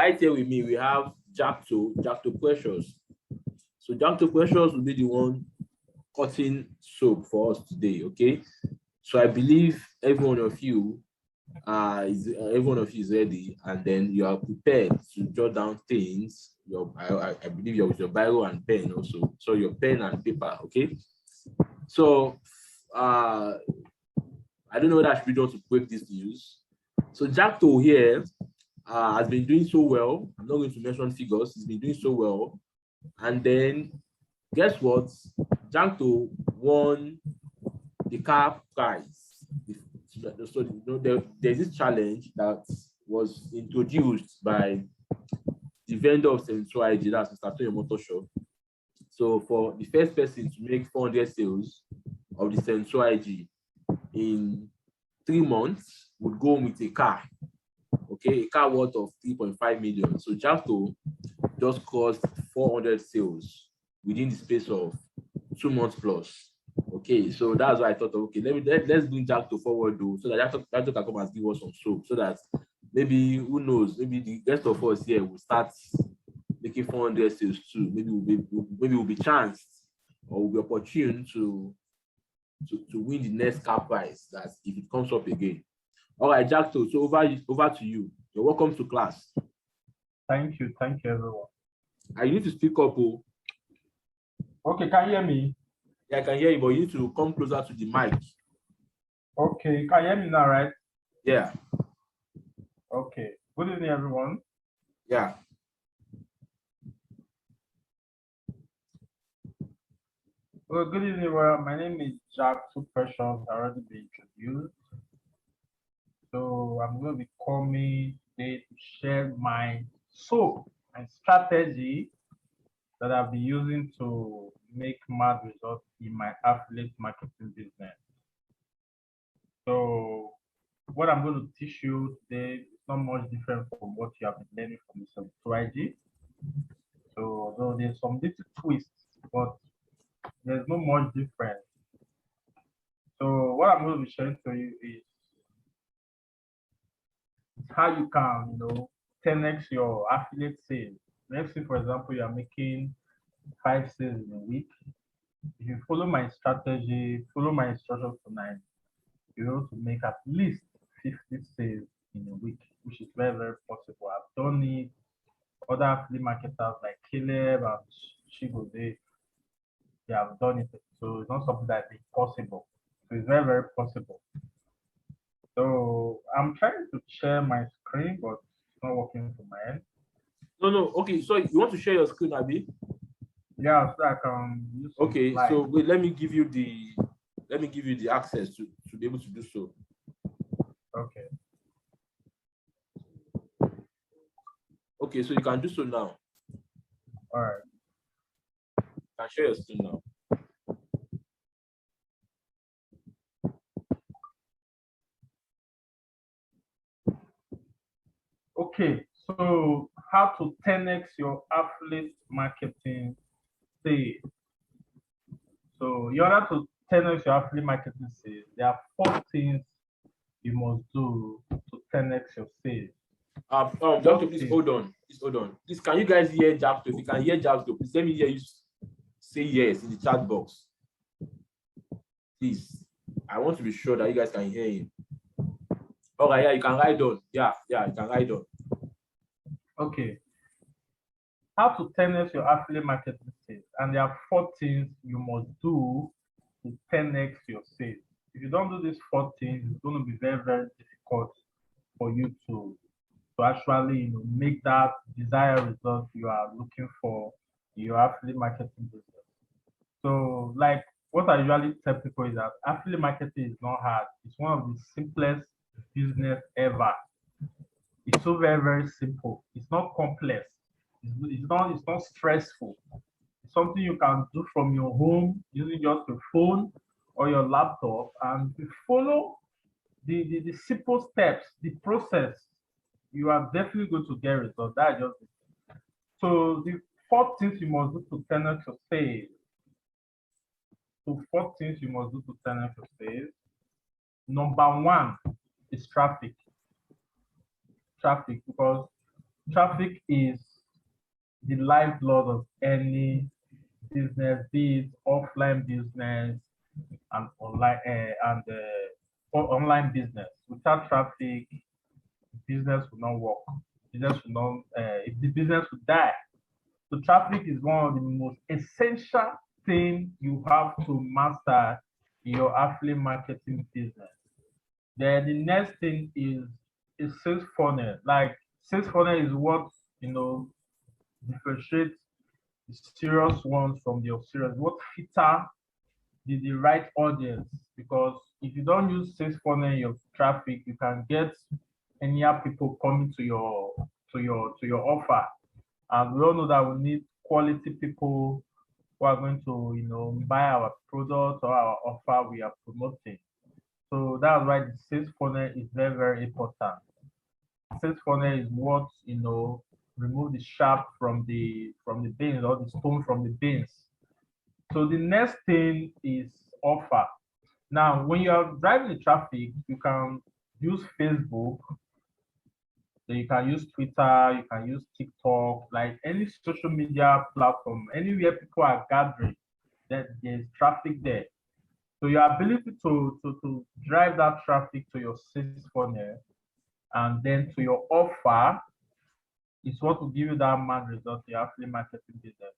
right here with me, we have Jackto Precious. So Jackto Precious will be the one cutting soap for us today, okay? So I believe every one of you is ready, and then you are prepared to jot down things. I believe you're with your biro and pen also. So your pen and paper, okay? So I don't know whether I should be done to break this news. So Jackto here has been doing so well. I'm not going to mention figures. He's been doing so well. And then guess what? Jackto won the car prize. So there's this challenge that was introduced by the vendor of Senso IG, that's Mr. Toyo Motor Shop. So for the first person to make 400 sales of the Senso IG in 3 months would go with a car. Okay, a car worth of 3.5 million. So Jackto just crossed 400 sales within the space of 2 months plus. Okay, so that's why I thought, okay, let's bring Jackto forward though, so that Jackto can come and give us some soap, so that maybe, who knows, maybe the rest of us here will start making 400 sales too. Maybe we'll be chanced, or we'll be opportune to win the next car prize, that if it comes up again. All right, Jackto, so over to you. You're welcome to class. Thank you everyone. I need to speak up. Oh. Okay, can you hear me? Yeah, I can hear you, but you need to come closer to the mic. Okay, can you hear me now, right? Yeah. Okay, good evening everyone. Yeah. Well, good evening. Well, my name is Jackto Precious. Already been introduced. So I'm going to be coming today to share my soap and strategy that I'll be using to make mad results in my affiliate marketing business. So what I'm going to teach you today is not much different from what you have been learning from the Senso IG. So although there's some little twists, but there's not much difference. So what I'm going to be sharing to you is how you can, 10x your affiliate sales. Let's say, for example, you are making 5 sales in a week. If you follow my strategy, follow my instructions tonight, you're able to make at least 50 sales in a week, which is very, very possible. I've done it. Other affiliate marketers like Caleb and Chigo, they have done it. So it's not something that is possible. So it's very, very possible. So I'm trying to share my screen, but it's not working from my end. No. Okay, so you want to share your screen, Abi? Yeah, so I can use. Okay, so wait, let me give you the access to be able to do so. Okay. Okay, so you can do so now. All right. You can share your screen now. Okay, so how to 10x your affiliate marketing sales. So in order to 10x your affiliate marketing sales, there are 4 things you must do to 10x your sales. Jackto, please hold on. Please, can you guys hear Jackto? If you can hear Jackto, please let me hear you say yes in the chat box. Please, I want to be sure that you guys can hear him. All right, yeah, you can ride on. Yeah, you can ride on. Okay. How to 10x your affiliate marketing sales, and there are 4 things you must do to 10x your sales. If you don't do these 4 things, it's going to be very, very difficult for you to actually make that desired result you are looking for in your affiliate marketing business. So like what I usually tell people is that affiliate marketing is not hard. It's one of the simplest business ever. It's so very, very simple. It's not complex. It's not stressful. It's something you can do from your home using just your phone or your laptop, and if you follow the simple steps, the process, you are definitely going to get results. That's just it. So the 4 things you must do to 10x your sales. So 4 things you must do to 10x your sales. Number 1 is traffic. Traffic, because traffic is the lifeblood of any business, be it offline business and online business. Without traffic, business will not work. Business will not. If the business will die. So traffic is one of the most essential thing you have to master in your affiliate marketing business. Then the next thing is sales funnel. Like sales funnel is what differentiates the serious ones from the serious. What filter the right audience, because if you don't use sales funnel in your traffic, you can get any people coming to your offer. And we all know that we need quality people who are going to buy our product or our offer we are promoting. So that's why the sales funnel is very, very important. Sales funnel is what remove the sharp from the beans, or the stone from the beans. So the next thing is offer. Now, when you are driving the traffic, you can use Facebook, so you can use Twitter, you can use TikTok, like any social media platform, anywhere people are gathering, that there's traffic there. So your ability to drive that traffic to your sales funnel and then to your offer is what will give you that mad result in your affiliate marketing business.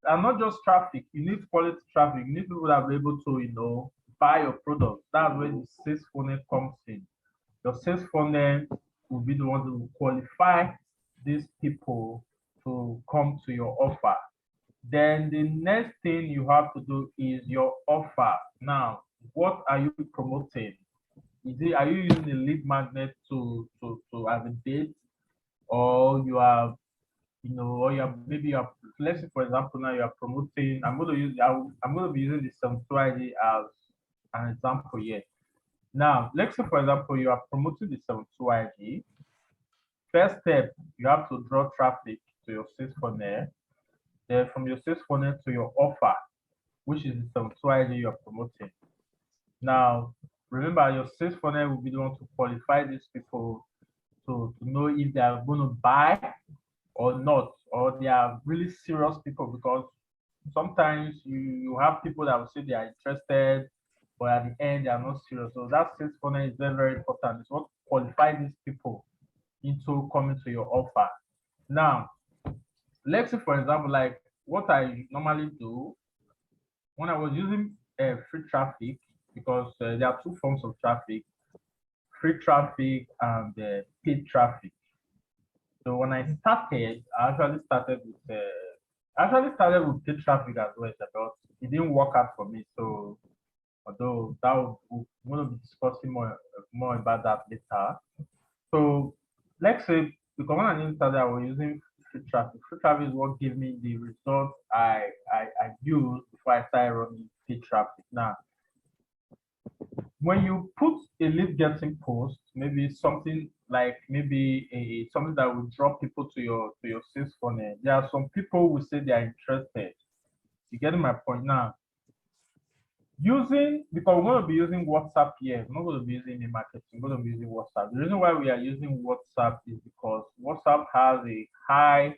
And not just traffic, you need quality traffic. You need people that are able to, buy your product. That's where the sales funnel comes in. Your sales funnel will be the one to qualify these people to come to your offer. Then the next thing you have to do is your offer. Now, what are you promoting? Are you using a lead magnet to as a bait, or you are or let's say for example now you are promoting. I'm going to be using the 72 ID as an example here. Now, let's say for example you are promoting the 72 ID. First step, you have to draw traffic to your sales funnel. Then from your sales funnel to your offer, which is the 72 ID you are promoting. Now, remember your sales funnel will be the one to qualify these people to know if they are going to buy or not, or they are really serious people, because sometimes you have people that will say they are interested, but at the end they are not serious. So that sales funnel is very, very important. It's what qualify these people into coming to your offer. Now, let's say for example, like what I normally do when I was using free traffic, because there are two forms of traffic: free traffic and paid traffic. So when I started, I actually started with paid traffic as well, but it didn't work out for me. So although we're going to be discussing more about that later. So let's say because when I started, I was using free traffic. Free traffic is what gave me the results I used before I started running paid traffic. Now, when you put a lead getting post, maybe something like something that will draw people to your sales funnel, there are some people who say they are interested. You getting my point now? Because we're going to be using WhatsApp here, we're not going to be using email marketing, we're going to be using WhatsApp. The reason why we are using WhatsApp is because WhatsApp has a high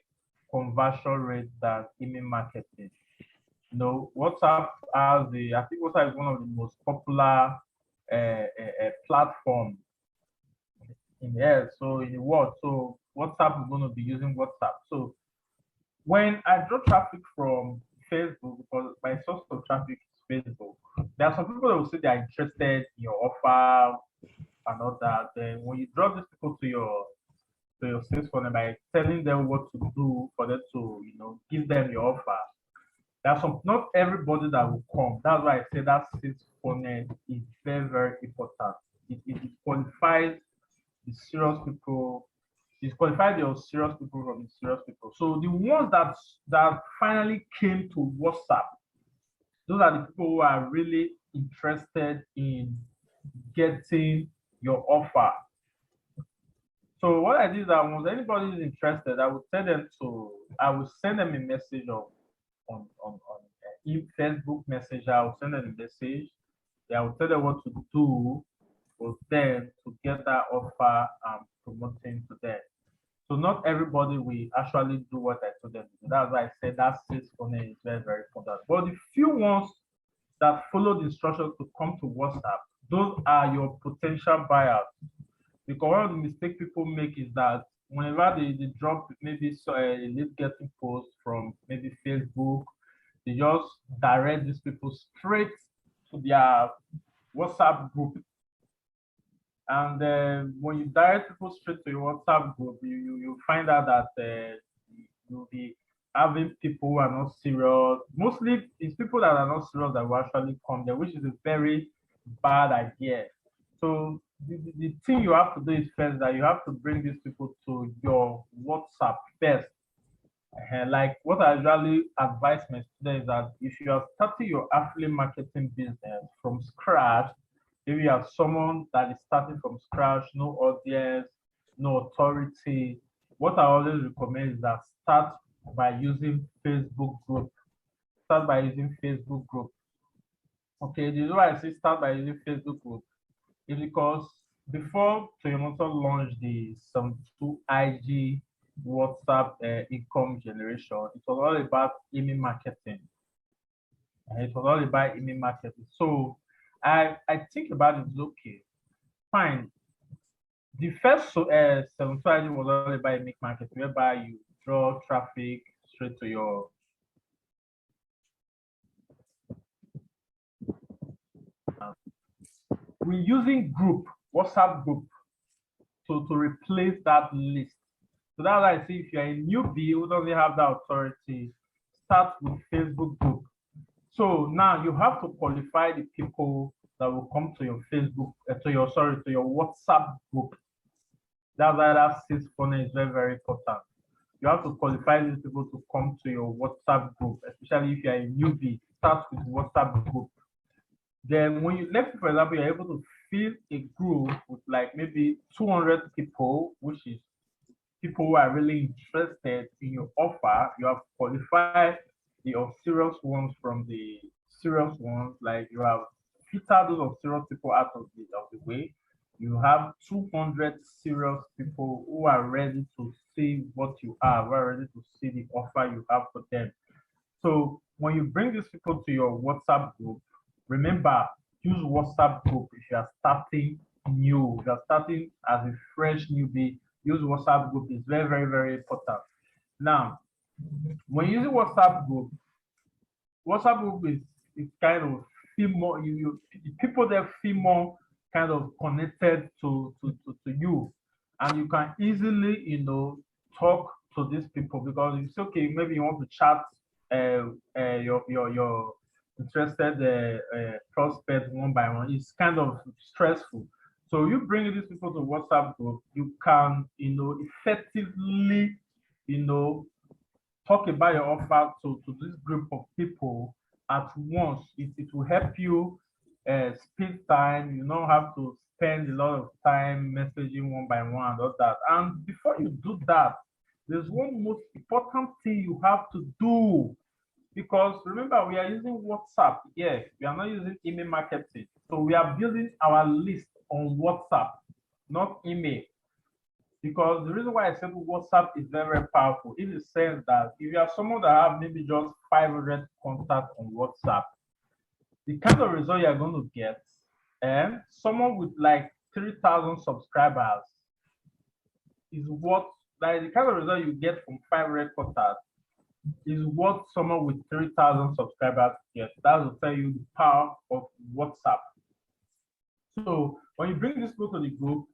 conversion rate than email marketing. WhatsApp I think WhatsApp is one of the most popular platform in the so in the world. So WhatsApp is going to be using WhatsApp. So when I draw traffic from Facebook, because my source of traffic is Facebook, there are some people that will say they are interested in your offer and all that. Then when you draw these people to your sales funnel by telling them what to do for them to give them your offer, there's not everybody that will come. That's why I say that sales funnel is very, very important. It qualifies the serious people. It qualifies the serious people from the serious people. So the ones that finally came to WhatsApp, those are the people who are really interested in getting your offer. So what I did is that once anybody is interested, I will send them a message on Facebook Messenger. I will send them a message. I will tell them what to do for them to get that offer promoting to them. So not everybody will actually do what I told them to do. That's why I said that sales funnel is very, very important. But the few ones that follow the instructions to come to WhatsApp, those are your potential buyers. Because one of the mistakes people make is that whenever they drop maybe a lead getting post from maybe Facebook, they just direct these people straight to their WhatsApp group. And when you direct people straight to your WhatsApp group, you find out that you'll be having people who are not serious. Mostly it's people that are not serious that will actually come there, which is a very bad idea. So the thing you have to do is first that you have to bring these people to your WhatsApp first. Like what I usually advise my students is that if you are starting your affiliate marketing business from scratch, if you have someone that is starting from scratch, no audience, no authority, what I always recommend is that start by using Facebook group. Start by using Facebook group. Okay, the reason why I say start by using Facebook group is because before Toyota launched the some 2 IG WhatsApp income generation, it was all about email marketing. It was all about email marketing. So I think about it, okay, fine. The first 72 IG was all about email marketing, whereby you draw traffic straight to your we're using group, WhatsApp group, to replace that list. So that's why I say if you're a newbie who doesn't have that authority, start with Facebook group. So now you have to qualify the people that will come to your Facebook, to your WhatsApp group. That's why that sales funnel is very, very important. You have to qualify these people to come to your WhatsApp group, especially if you're a newbie. Start with WhatsApp group. Then when you, let's say for example, you're able to fill a group with like maybe 200 people, which is people who are really interested in your offer. You have qualified the unserious ones from the serious ones, like you have filtered those unserious people out of the way. You have 200 serious people who are ready to see what you have, who are ready to see the offer you have for them. So when you bring these people to your WhatsApp group, remember, use WhatsApp group if you are starting new. If you are starting as a fresh newbie, use WhatsApp group. It's very, very, very important. Now, when using WhatsApp group is kind of feel more the people there feel more kind of connected to you, and you can easily talk to these people because it's okay. Maybe you want to chat your interested prospects one by one. It's kind of stressful. So you bring these people to WhatsApp group, you can effectively talk about your offer to this group of people at once. It will help you speed time. You don't have to spend a lot of time messaging one by one and all that. And before you do that, there's one most important thing you have to do, because remember, we are using WhatsApp. Yes, we are not using email marketing. So we are building our list on WhatsApp, not email. Because the reason why I said WhatsApp is very, very powerful in the sense that if you are someone that have maybe just 500 contacts on WhatsApp, the kind of result you are going to get, and someone with like 3,000 subscribers is what, like the kind of result you get from 500 contacts is what someone with 3,000 subscribers gets. That will tell you the power of WhatsApp. So when you bring this people to the group,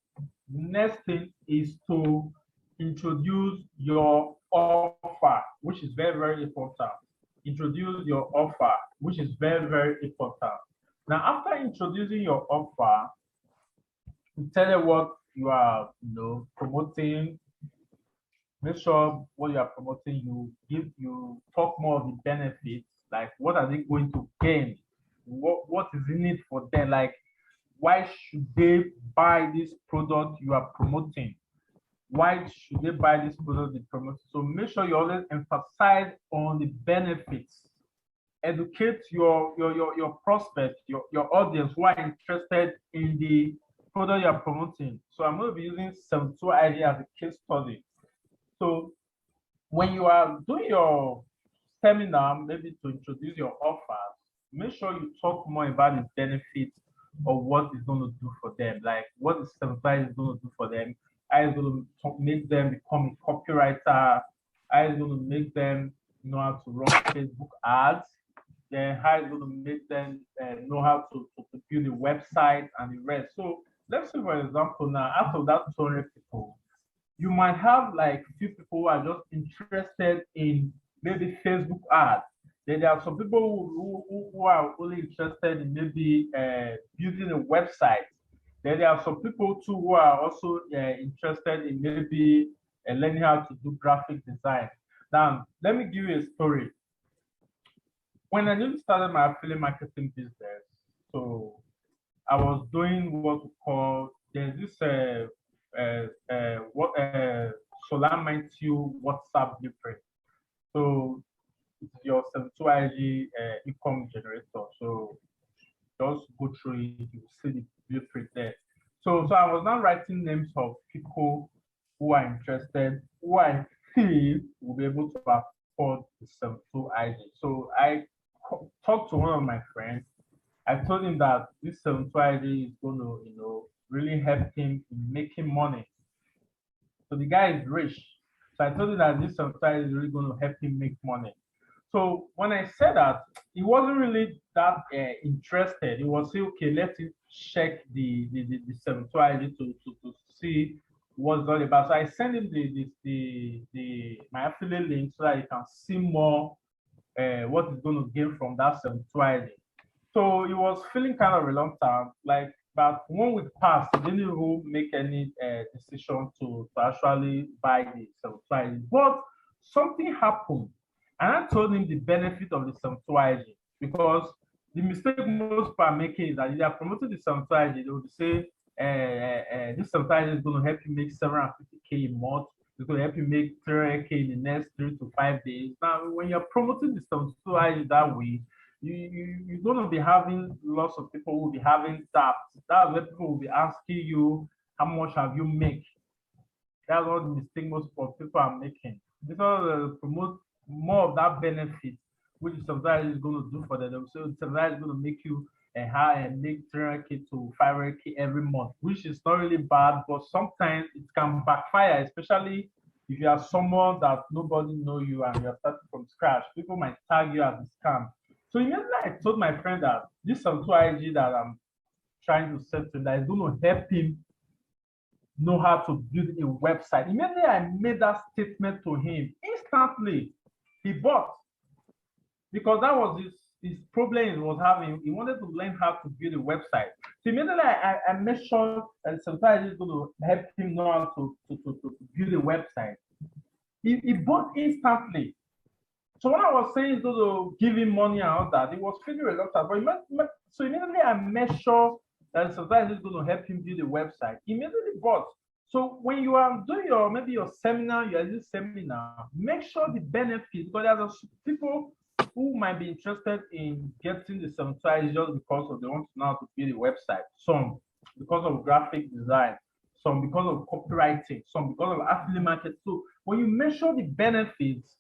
next thing is to introduce your offer, which is very, very important. Introduce your offer, which is very, very important. Now, after introducing your offer, you tell them what you are promoting. Make sure what you are promoting, you talk more of the benefits, like what are they going to gain, what is in it for them, like why should they buy this product you are promoting? Why should they buy this product you promote? So make sure you always emphasize on the benefits. Educate your prospect, your audience who are interested in the product you are promoting. So I'm going to be using 72 ID as a case study. So when you are doing your seminar, maybe to introduce your offers, make sure you talk more about the benefits of what it's going to do for them, like what the seminar is going to do for them, how it's going to make them become a copywriter, how it's going to make them know how to run Facebook ads, then how it's going to make them know how to build a website and the rest. So let's say, for example, now out of that 200 people, you might have like few people who are just interested in maybe Facebook ads. Then there are some people who are only interested in maybe building a website. Then there are some people too who are also interested in maybe learning how to do graphic design. Now, let me give you a story. When I newly started my affiliate marketing business, so I was doing what we call, there's this Solar Mind WhatsApp blueprint. So it's your 72 IG income generator. So just go through it, you see the blueprint there. So I was now writing names of people who are interested, who I feel will be able to afford the 72 IG. So I talked to one of my friends. I told him that this 72 IG is going to, really help him in making money. So the guy is rich. So I told him that this 72 IG is really going to help him make money. So when I said that, he wasn't really that interested. He was saying, okay, let's check the 72 IG to see what's all about. So I sent him my affiliate link so that he can see more what he's going to gain from that 72 IG. So he was feeling kind of reluctant, like, but 1 week passed, he didn't even make any decision to actually buy the 72 IG. But something happened. And I told him the benefit of the 72 IG, because the mistake most people are making is that if they are promoting the 72 IG, they would say this 72 IG is going to help you make 750K a month. It's going to help you make 300K in the next 3 to 5 days. Now, when you're promoting the 72 IG that way, you're going to be having lots of people who will be having doubts. That's where people will be asking you, how much have you made? That's what the mistake most people are making. Because promote more of that benefit, which sometimes is going to do for them. So sometimes is going to make you make 300K to 500K every month, which is not really bad, but sometimes it can backfire, especially if you are someone that nobody know you and you're starting from scratch. People might tag you as a scam. So immediately I told my friend that this 72 IG that I'm trying to set to that is going to help him know how to build a website. Immediately I made that statement to him. Instantly, he bought, because that was his problem he was having. He wanted to learn how to build a website. So immediately I made sure that sometimes it's going to help him know how to build a website. He bought instantly. So when I was saying to give him money and all that, he was feeling reluctant. But so immediately I made sure that sometimes it's going to help him build a website. He immediately bought. So when you are doing your seminar, you are doing seminar, make sure the benefits, because there's people who might be interested in getting the 72 just because of they want to know how to build a website. Some because of graphic design, some because of copywriting, some because of affiliate marketing. So when you measure the benefits,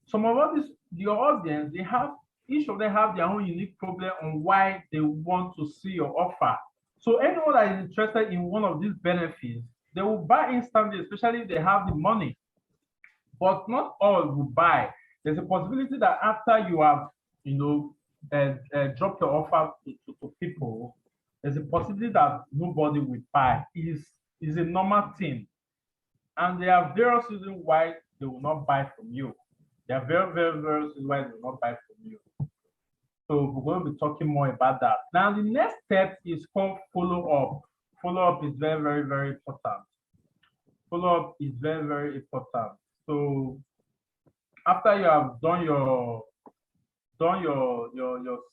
some of your audience, each of them have their own unique problem on why they want to see your offer. So anyone that is interested in one of these benefits, they will buy instantly, especially if they have the money. But not all will buy. There's a possibility that after you have, dropped your offer to people, there's a possibility that nobody will buy. It is a normal thing. And there are various reasons why they will not buy from you. There are very reasons why they will not buy from you. So we're going to be talking more about that. Now, the next step is called follow-up. Follow-up is very important. Follow-up is very important. So after you have done your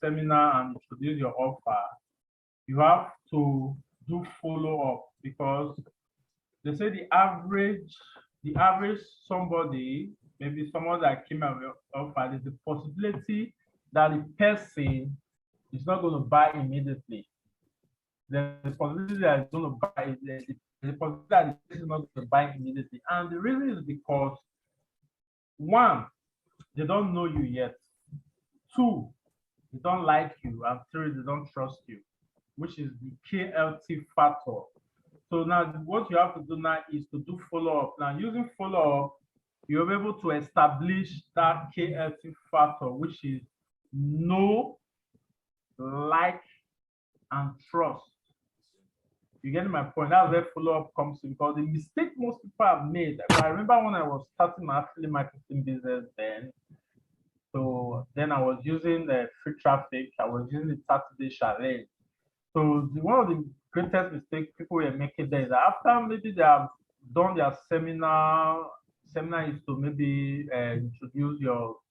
seminar and introduce your offer, you have to do follow-up, because they say the average somebody, maybe someone that came out with offer, there's a possibility that the person is not going to buy immediately. there's a possibility that it's going to buy, there's a possibility that the person is not going to buy immediately. And the reason is because, one, they don't know you yet. Two, they don't like you. And three, they don't trust you, which is the KLT factor. So now what you have to do now is to do follow-up. Now using follow-up, you're able to establish that KLT factor, which is know, like, and trust. You get my point? That's where follow-up comes in, because the mistake most people have made. I remember when I was starting my affiliate marketing business then. So then I was using the free traffic. I was using the Saturday challenge. So one of the greatest mistakes people were making there is that after maybe they have done their seminar is to maybe introduce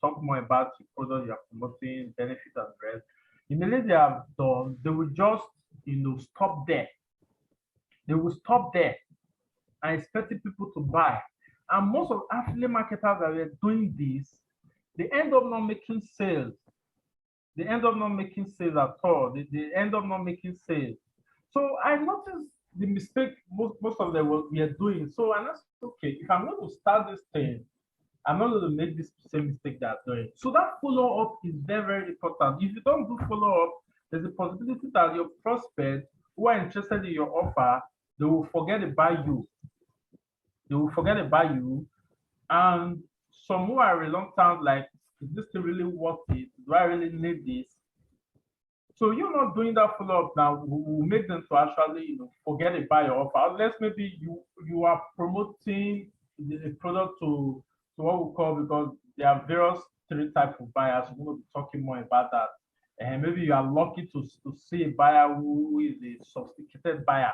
talk more about the product you're promoting, benefit and rest. Immediately they have done, they will just stop there. They will stop there and expecting people to buy. And most of affiliate marketers that are doing this, they end up not making sales. They end up not making sales at all. They end up not making sales. So I noticed the mistake most of them were doing. So I said, okay, if I'm going to start this thing, I'm not going to make this same mistake they're doing. So that follow-up is very, very important. If you don't do follow-up, there's a possibility that your prospects who are interested in your offer, they will forget about you. They will forget about you. And some who are reluctant, like, is this really worth it? Do I really need this? So you're not doing that follow-up now will make them to actually forget about your offer. Unless maybe you are promoting the product to what we call, because there are various three types of buyers. We're going to be talking more about that. And maybe you are lucky to see a buyer who is a sophisticated buyer.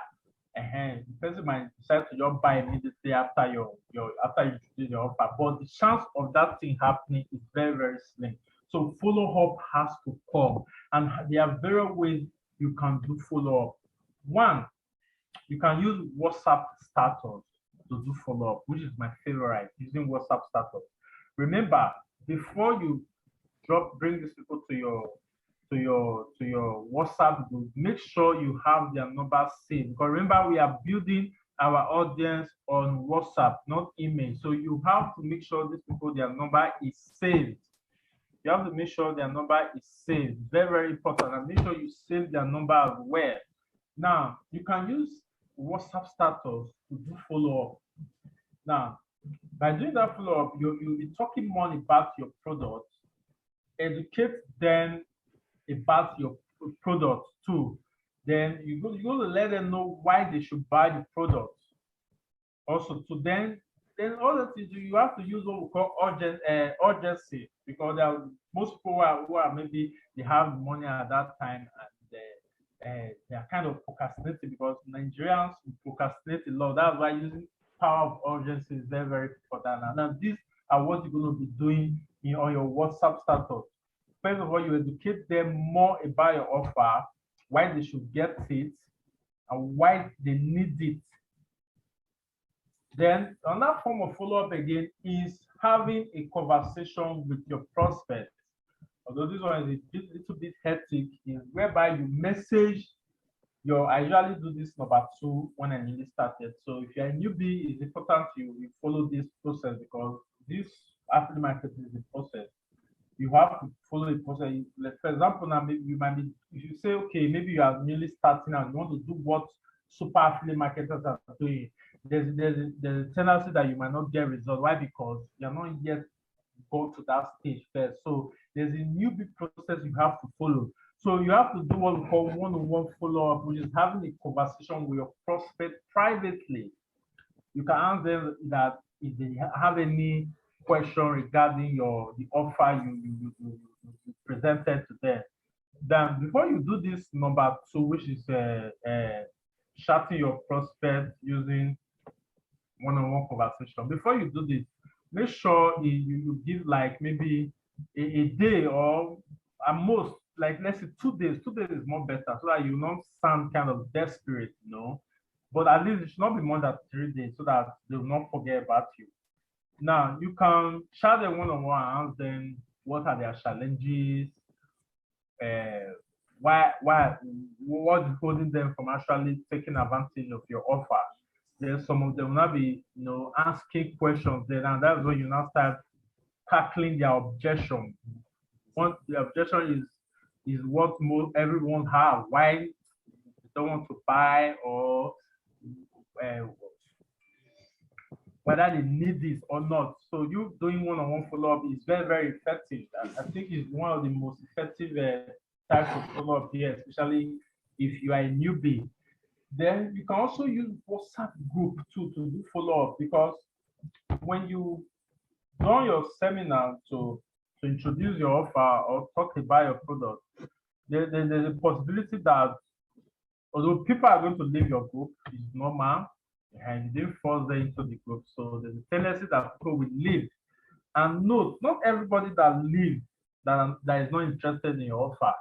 And the person might decide to just buy immediately after you introduce your offer. But the chance of that thing happening is very, very slim. So follow-up has to come. And there are various ways you can do follow-up. One, you can use WhatsApp status to do follow-up, which is my favorite, using WhatsApp status. Remember, before you bring these people to your WhatsApp group, make sure you have their number saved. Because remember, we are building our audience on WhatsApp, not email. So you have to make sure these people, their number is saved. You have to make sure their number is saved. Very, very important. And make sure you save their number as well. Now, you can use WhatsApp status to do follow-up. Now, by doing that follow-up, you'll be talking more about your product, educate them about your product too. Then you're going to let them know why they should buy the product. Also, to then other things, you have to use what we call urgency, because there are most people who are maybe they have money at that time and they are kind of procrastinating, because Nigerians procrastinate a lot. That's why using power of urgency is very, very important. And now these are what you're going to be doing on your WhatsApp status. First of all, you educate them more about your offer, why they should get it, and why they need it. Then another form of follow-up again is having a conversation with your prospect. Although this one is a little bit hectic, whereby you message I usually do this number 2 when I newly started. So if you're a newbie, it's important you follow this process, because this affiliate marketing is a process. You have to follow the process. Like, for example, now maybe you might be, if you say, okay, maybe you are newly starting and you want to do what super affiliate marketers are doing, there's a tendency that you might not get results. Why? Because you're not yet go to that stage first. So there's a newbie process you have to follow. So you have to do what we call one-on-one follow-up, which is having a conversation with your prospect privately. You can ask them that if they have any question regarding the offer you presented to them. Then before you do this number 2, which is chatting your prospect using one-on-one conversation, before you do this, make sure you give like maybe a day, or at most, like, let's say 2 days. 2 days is more better, so that you don't sound kind of desperate, but at least it should not be more than 3 days, so that they will not forget about you. Now, you can chat them one-on-one and ask them what are their challenges, what is holding them from actually taking advantage of your offer. Then some of them will not be, asking questions then, and that's when you now start tackling their objection. Once the objection is what most everyone have, why they don't want to buy, or uh, whether they need this or not. So you doing one-on-one follow-up is very, very effective. I think it's one of the most effective types of follow-up here, especially if you are a newbie. Then you can also use WhatsApp group too to do follow-up, because when you run your seminar to introduce your offer or talk about your product, there's a possibility that although people are going to leave your group, it's normal, and you didn't force them into the group. So there's a tendency that people will leave. And note, not everybody that leaves that is not interested in your offer.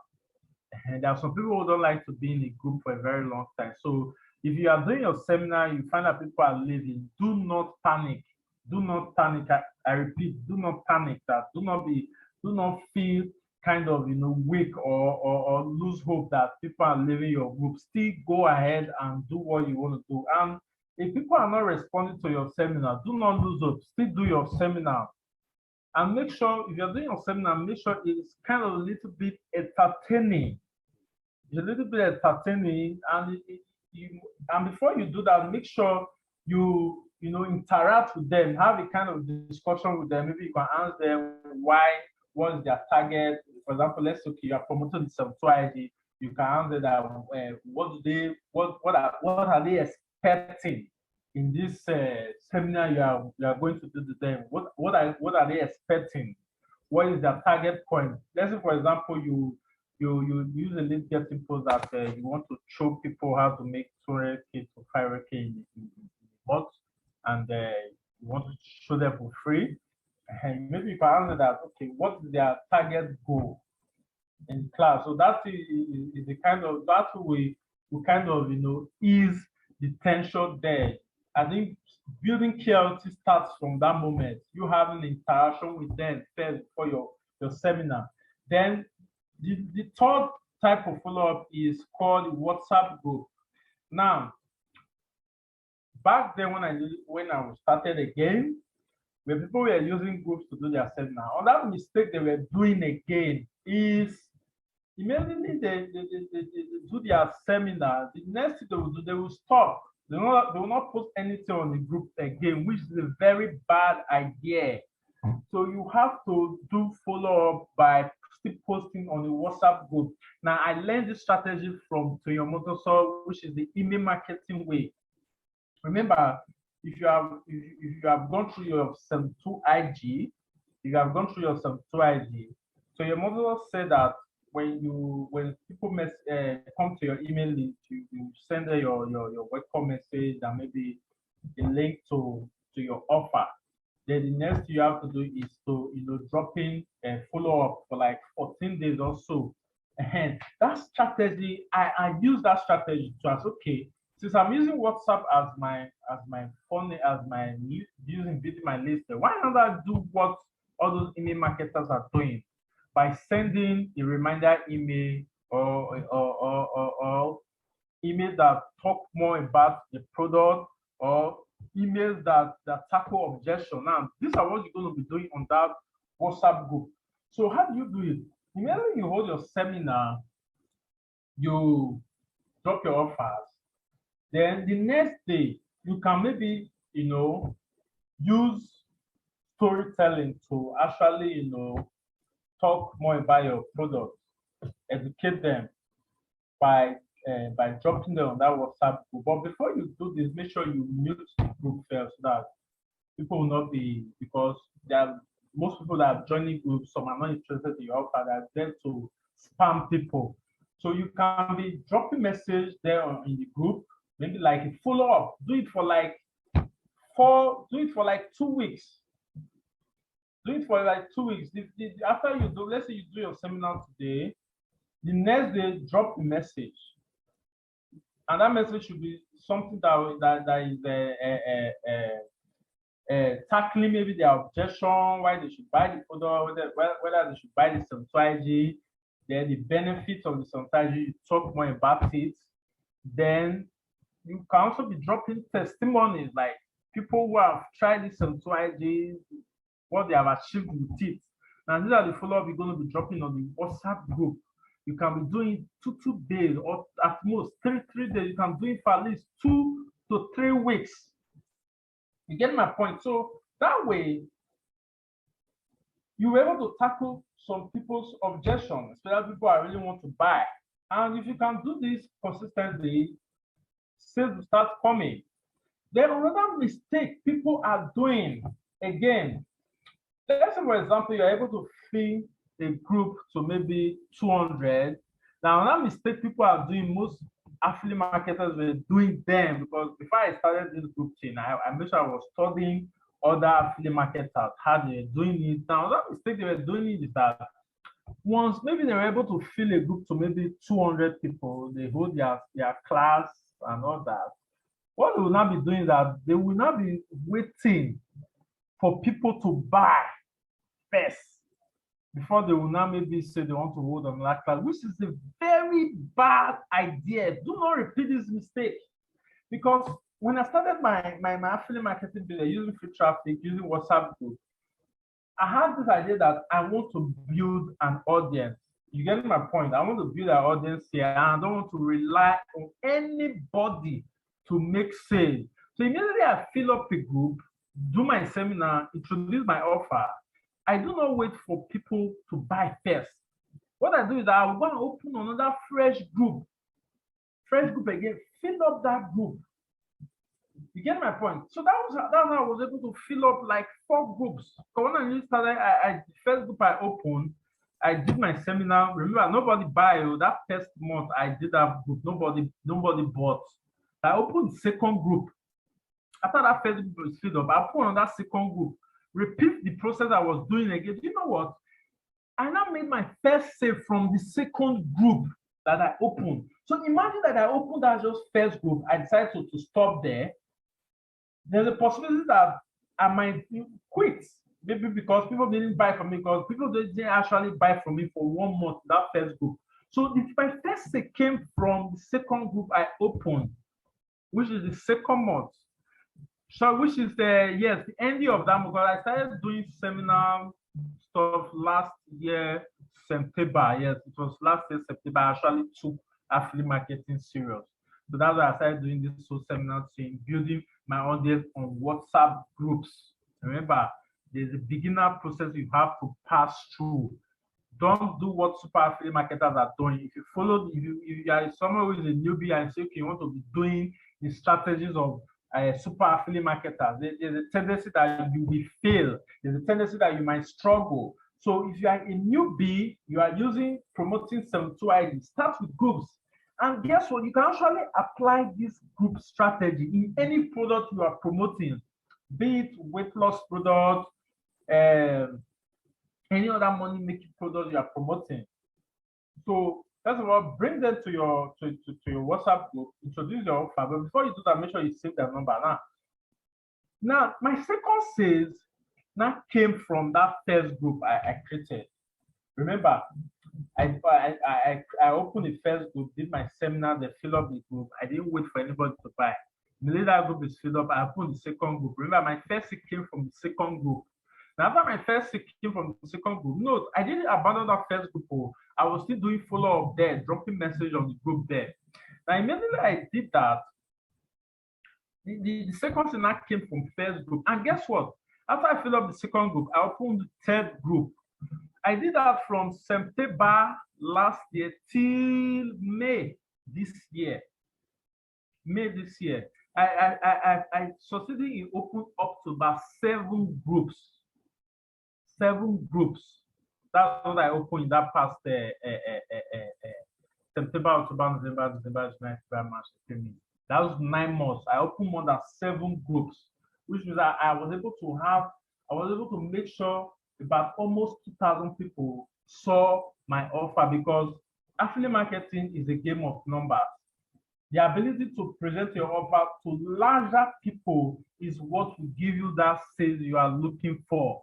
And there are some people who don't like to be in a group for a very long time. So if you are doing your seminar, you find that people are leaving, do not panic. Do not panic. I repeat, do not panic. Do not feel kind of weak or lose hope that people are leaving your group. Still go ahead and do what you want to do. And if people are not responding to your seminar, do not lose hope. Still do your seminar. And make sure if you're doing your seminar, make sure it's kind of a little bit entertaining. It's a little bit entertaining, and and before you do that, make sure you interact with them, have a kind of discussion with them. Maybe you can ask them what is their target. For example, let's say you are promoting the 72 ID. You can ask them that what are they expecting in this seminar you are going to do to them? What are they expecting? What is their target point? Let's say, for example, you use a lead getting post that you want to show people how to make 200K to 500K in a month, and you want to show them for free. And maybe you can answer that, okay, what is their target goal in class? So that is the kind of, that we kind of ease the tension there. I think building clarity starts from that moment. You having interaction with them first for your seminar. Then the third type of follow-up is called WhatsApp group. Now, back then when I started again, when people were using groups to do their seminar, another mistake they were doing again is immediately they do their seminar, the next thing they will do, they will stop. They will not post anything on the group again, which is a very bad idea. So you have to do follow-up by still posting on the WhatsApp group. Now, I learned this strategy from Toyomoto, which is the email marketing way. Remember, if you have gone through your 72 IG, Toyomoto said that when people come to your email list, you send your welcome message and maybe a link to your offer. Then the next thing you have to do is to drop in a follow-up for like 14 days or so. And that strategy, I use that strategy to ask, okay, since I'm using WhatsApp as my phone, as my building my list, why not I do what all those email marketers are doing by sending a reminder email or email that talk more about the product, or emails that tackle objection. Now, these are what you're going to be doing on that WhatsApp group. So how do you do it? Immediately you hold your seminar, you drop your offers. Then the next day, you can maybe, use storytelling to actually, talk more about your product, educate them by dropping them on that WhatsApp group. But before you do this, make sure you mute the group first, so that people will not be, because there are most people that are joining groups, some are not interested in your offer, that are there to spam people. So you can be dropping message there in the group, maybe like a follow-up. Do it for like 2 weeks. Do it for like 2 weeks. After you do, let's say you do your seminar today, the next day drop a message. And that message should be something that is tackling maybe their objection, why they should buy the product, whether they should buy the 72 IG. then the benefits of the strategy, you talk more about it. Then you can also be dropping testimonies, like people who have tried this strategy, what they have achieved with it. Now, these are the follow-up you're going to be dropping on the WhatsApp group. You can be doing 2 days, or at most 3 days. You can do it for at least 2 to 3 weeks. You get my point? So that way, you were able to tackle some people's objections, especially people that really want to buy. And if you can do this consistently, sales will start coming. Then another mistake people are doing, again, let's say, for example, you're able to fill a group to maybe 200. Now, another mistake people are doing, most affiliate marketers were doing them, because before I started this group chain, I made sure I was studying other affiliate marketers, how they were doing it. Now, that mistake they were doing it is that once maybe they were able to fill a group to maybe 200 people, they hold their class and all that. What they will not be doing is that they will not be waiting for people to buy first before they will now maybe say they want to hold another class, which is a very bad idea. Do not repeat this mistake, because when I started my affiliate marketing business using free traffic, using WhatsApp group, I had this idea that I want to build an audience. You get my point? I want to build an audience here, and I don't want to rely on anybody to make sales. So immediately I fill up a group, do my seminar, introduce my offer. I do not wait for people to buy first. What I do is I want to open another fresh group again, fill up that group. You get my point? So that's how I was able to fill up like 4 groups. So when I started, the first group I opened, I did my seminar. Remember, nobody buy. That first month I did that group. Nobody bought. I opened the second group. After that first group was filled up, I put on that second group. Repeat the process I was doing again. You know what? I now made my first sale from the second group that I opened. So imagine that I opened that just first group. I decided to stop there. There's a possibility that I might quit, maybe because people didn't buy from me, because people didn't actually buy from me for 1 month, that first group. So if my first sale came from the second group I opened, which is the second month, so which is the ending of that month, because I started doing seminar stuff last year, September. Yes, it was last year, September. I actually took affiliate marketing serious. So that's why I started doing this whole seminar thing, building my audience on WhatsApp groups. Remember, there's a beginner process you have to pass through. Don't do what super affiliate marketers are doing. If you follow, if you are someone who is a newbie and say, okay, you want to be doing the strategies of super affiliate marketers, there's a tendency that you will fail. There's a tendency that you might struggle. So if you are a newbie, you are promoting 72 IDs, start with groups. And guess what? You can actually apply this group strategy in any product you are promoting, be it weight loss product, any other money-making product you are promoting. So first of all, bring them to your WhatsApp group, introduce your offer. But before you do that, make sure you save their number. Now my second sales now came from that first group I created. Remember, I opened the first group, did my seminar, they fill up the group. I didn't wait for anybody to buy. The that group is filled up, I opened the second group. Remember, my first sale came from the second group. Now, after my first sale came from the second group, no, I didn't abandon that first group. I was still doing follow-up there, dropping message on the group there. Now, immediately I did that, the second thing that came from first group. And guess what? After I filled up the second group, I opened the third group. I did that from September last year till May this year. I succeeded in opening up to about 7 groups. 7 groups. That's what I opened in that past September, October, November, December, January, February, March, April. That was 9 months. I opened more than 7 groups, which means that I was able to make sure about almost 2,000 people saw my offer, because affiliate marketing is a game of numbers. The ability to present your offer to larger people is what will give you that sales you are looking for.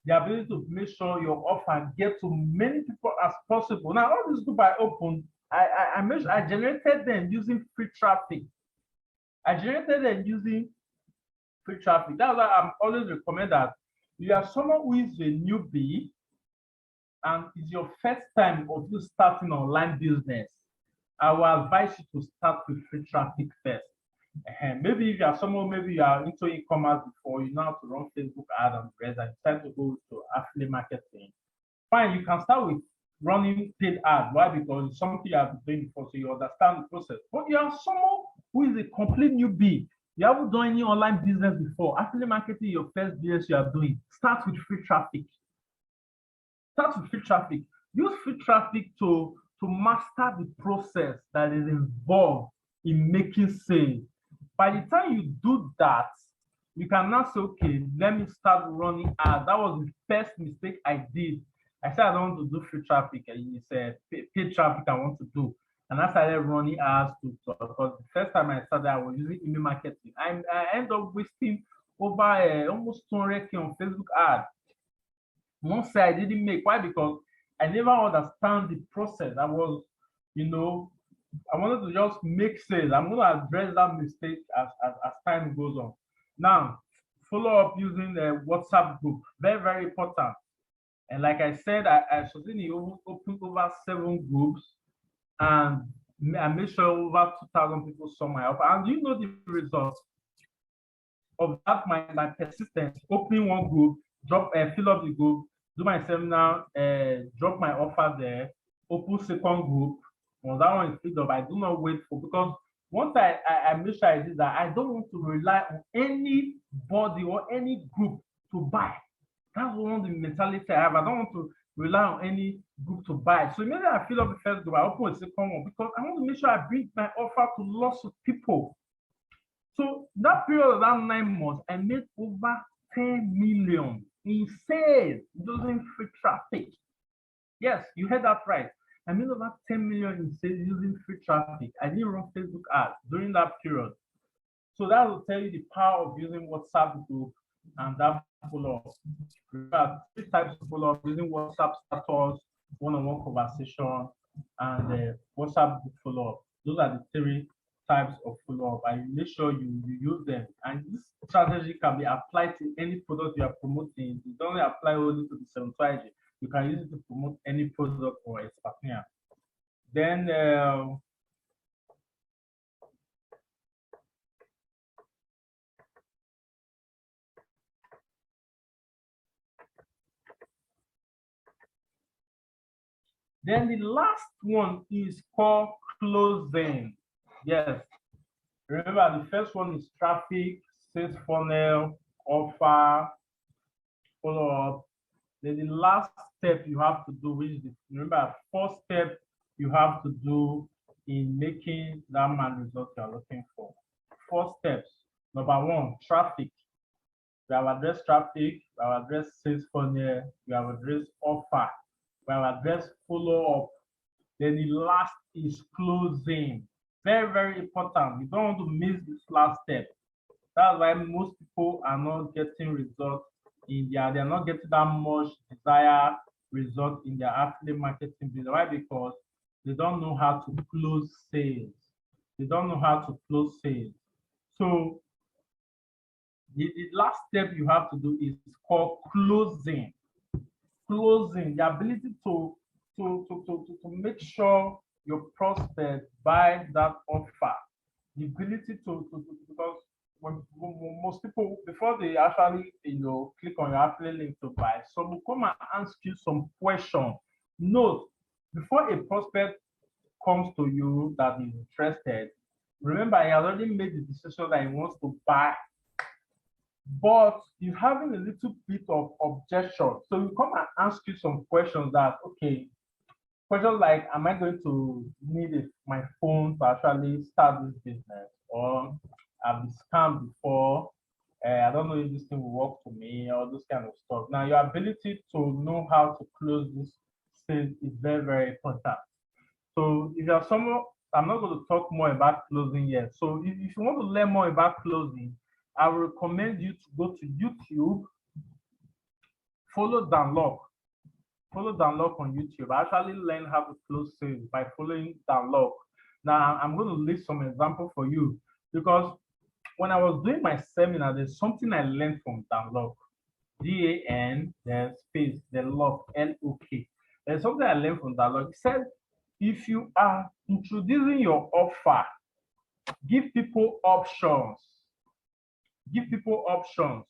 the ability to make sure your offer get to many people as possible. Now, all these groups I opened, I generated them using free traffic. I generated them using free traffic. That's why I'm always recommend that you are someone who is a newbie and it's your first time of you starting online business. I will advise you to start with free traffic first. Maybe if you are someone, maybe you are into e-commerce before, you know how to run Facebook ad and rest, and decide to go to affiliate marketing. Fine, you can start with running paid ad. Why? Because it's something you have been doing before, so you understand the process. But you are someone who is a complete newbie. You haven't done any online business before. Affiliate marketing, your first business you are doing. Start with free traffic. Start with free traffic. Use free traffic to master the process that is involved in making sales. By the time you do that, you can now say, okay, let me start running ads. That was the first mistake I did. I said I don't want to do free traffic, and he said paid traffic I want to do. And I started running ads because the first time I started, I was using email marketing. I ended up wasting over almost 200K on Facebook ads. One side I didn't make. Why? Because I never understand the process. I was, I wanted to just make sales. I'm going to address that mistake as time goes on. Now, follow up using the WhatsApp group. Very, very important. And like I said, I certainly opened over 7 groups, and I made sure over 2,000 people saw my offer. And you know the results of that, my persistence, opening one group, fill up the group, do my seminar, drop my offer there, open second group. Once that one is filled up, I do not wait for, because once I make sure I did that, I don't want to rely on anybody or any group to buy. That's one of the mentality I have. I don't want to rely on any group to buy. So immediately I fill up the first group, I open a second one, because I want to make sure I bring my offer to lots of people. So that period of that 9 months, I made over 10 million in sales using free traffic. Yes, you heard that right. I made over 10 million in sales using free traffic. I didn't run Facebook ads during that period. So that will tell you the power of using WhatsApp group and that follow-up. Remember, 3 types of follow-up: using WhatsApp status, one-on-one conversation, and WhatsApp group follow-up. Those are the 3 types of follow-up. And make sure you use them. And this strategy can be applied to any product you are promoting. It doesn't apply only to the same strategy. You can use it to promote any product or a partner. Then the last one is called closing. Yes. Remember, the first one is traffic, sales funnel, offer, follow-up. Then the last step you have to do, which is, remember, 4th step you have to do in making that man result you're looking for. 4 steps. Number 1, traffic. We have addressed traffic, we have addressed sales funnel, we have addressed offer, we have addressed follow-up. Then the last is closing. Very, very important. You don't want to miss this last step. That's why most people are not getting results they're not getting that much desired result in their affiliate marketing business. Why? Because they don't know how to close sales. They don't know how to close sales. So the last step you have to do is called closing. Closing, the ability to make sure your prospect buy that offer. The ability because when most people, before they actually click on your affiliate link to buy, some will come and ask you some question. Note, before a prospect comes to you that is interested, remember he has already made the decision that he wants to buy, but he's having a little bit of objection. So we come and ask you some questions that, okay, questions like, am I going to need my phone to actually start this business? Or I've been scammed before, I don't know if this thing will work for me, or those kind of stuff. Now, your ability to know how to close this sale is very, very important. So if you're someone, I'm not going to talk more about closing yet. So if you want to learn more about closing, I will recommend you to go to YouTube Follow Downlock. Follow Downlock on YouTube. I actually learned how to close sales by following Downlock. Now I'm going to list some example for you because when I was doing my seminar, there's something I learned from Downlock. DAN, then space, then lock, LOK. There's something I learned from Downlock. It said if you are introducing your offer, give people options. Give people options.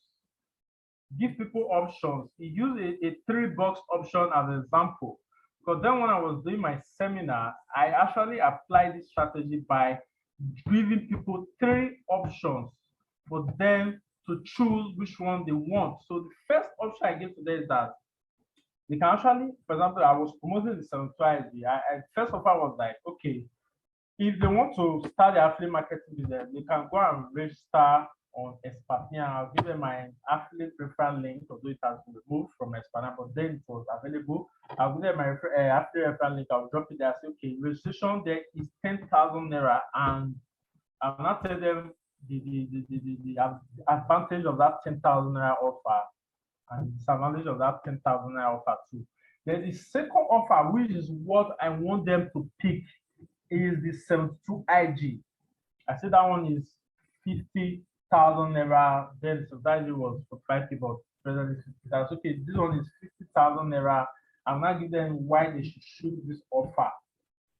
Give people options. He used a 3-box option as an example. Because then when I was doing my seminar, I actually applied this strategy by giving people 3 options for them to choose which one they want. So the first option I give to them is that they can actually, for example, I was promoting the 72 first offer was like, okay, if they want to start their affiliate marketing business, they can go and register on Espana. I'll give them my affiliate referral link, although it has been removed from Espana, but then it was available. I'll give them my affiliate referral link. I'll drop it there. Say, okay, registration there is 10,000 naira, and I'll not tell them the advantage of that 10,000 naira offer and disadvantage of that 10,000 naira offer too. Then the second offer, which is what I want them to pick, is the 72 IG. I said that one is 50,000 naira. Then the IG was for 5 people. Presently, that's okay. This one is 50,000 naira. I'm not giving them why they should choose this offer.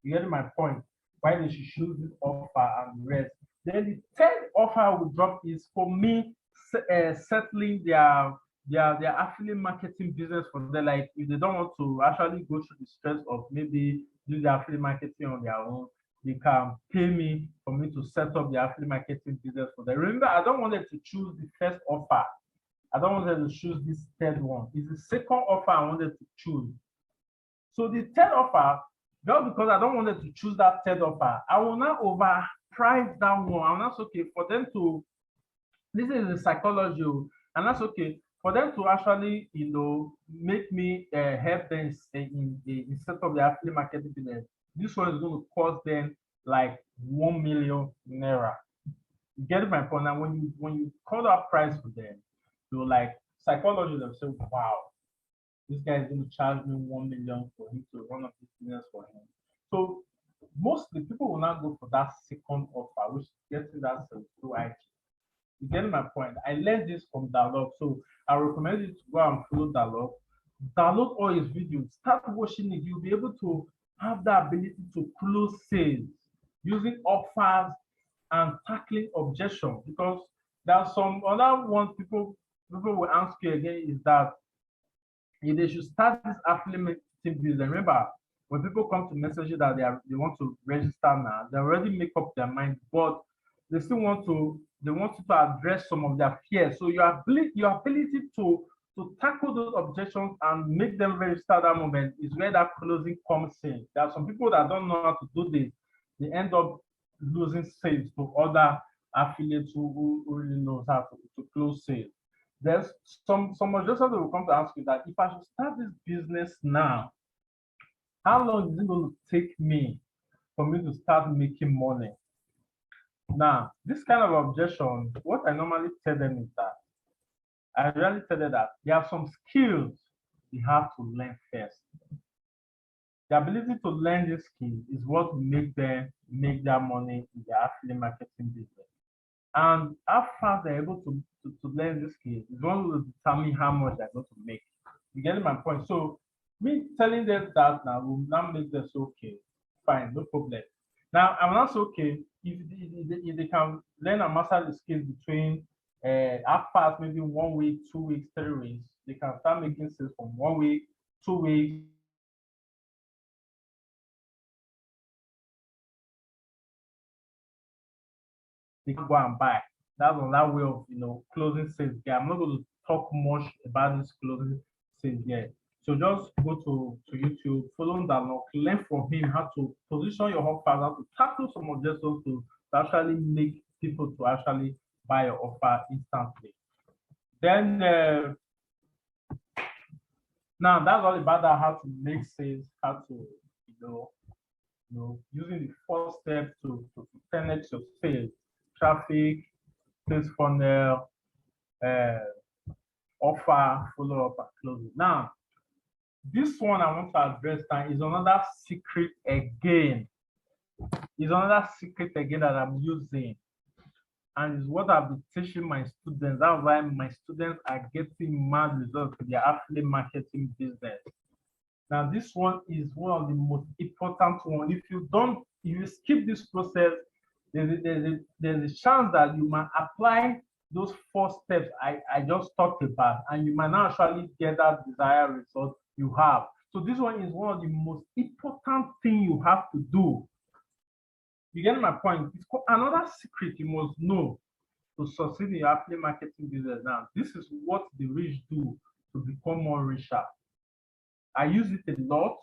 You get my point? Why they should choose this offer and the rest. Then the third offer I will drop is for me settling their affiliate marketing business for them. Like if they don't want to actually go through the stress of maybe do the affiliate marketing on their own, they can pay me for me to set up the affiliate marketing business for them. Remember, I don't want them to choose the first offer. I don't want them to choose this third one. It's the second offer I wanted to choose. So the third offer, just because I don't want them to choose that third offer, I will not overprice that one. I'm not okay for them to. This is the psychology, and that's okay for them to actually, make me help them in set up the affiliate marketing business. This one is going to cost them like 1 million naira. You get my point? Now, when you call that price for them, you like psychology themselves. Wow, this guy is going to charge me 1 million for him to run up this business for him. So mostly people will not go for that second offer, which gets you that through IG. You get my point? I learned this from Download, so I recommend you to go and follow Download. Download all his videos. Start watching it. You'll be able to have the ability to close sales using offers and tackling objections. Because there's some other ones people will ask you again is that if they should start this affiliate marketing business. Remember, when people come to message you that they want to register now, they already make up their mind, but they still want to address some of their fears. So your ability to tackle those objections and make them register at that moment is where that closing comes in. There are some people that don't know how to do this. They end up losing sales to other affiliates who really knows how to close sales. There's some objections that will come to ask you that if I should start this business now, how long is it going to take me for me to start making money? Now, this kind of objection, what I normally tell them is that I really tell them that there are some skills you have to learn first. The ability to learn this skill is what will make them make their money in their affiliate marketing business. And how fast they're able to learn this skill is what will determine how much they're going to make. You get my point? So me telling them that now will not make them so okay, fine, no problem. Now I'm not so okay if they can learn and master the skills between half past maybe 1 week, 2 weeks, 3 weeks. They can start making sales from 1 week, 2 weeks. They can go and buy. That's another way of closing sales. Yeah, I'm not going to talk much about this closing sales yet. So just go to YouTube, follow Downlock, learn from him how to position your offer, how to tackle some objections to actually make people to actually buy your offer instantly. Then now that's all about that, how to make sales, how to using the first step to 10x your sales, traffic, sales funnel, offer, follow up, and close it. Now, this one I want to address now is another secret again. Is another secret again that I'm using, and is what I've been teaching my students. That's why my students are getting mad results with their affiliate marketing business. Now, this one is one of the most important ones. If you skip this process, there's a chance that you might apply those 4 steps I just talked about, and you might not actually get that desired result you have. So this one is one of the most important thing you have to do. You get my point? It's another secret you must know to succeed in your affiliate marketing business. Now, this is what the rich do to become more richer. I use it a lot,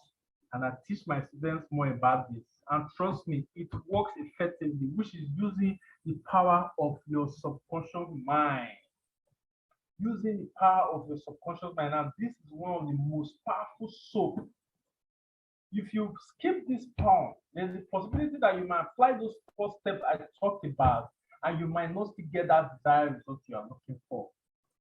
and I teach my students more about this. And trust me, it works effectively, which is using the power of your subconscious mind. Using the power of your subconscious mind. And this is one of the most powerful soap. If you skip this part, there's a possibility that you might apply those 4 steps I talked about, and you might not still get that desired result you are looking for.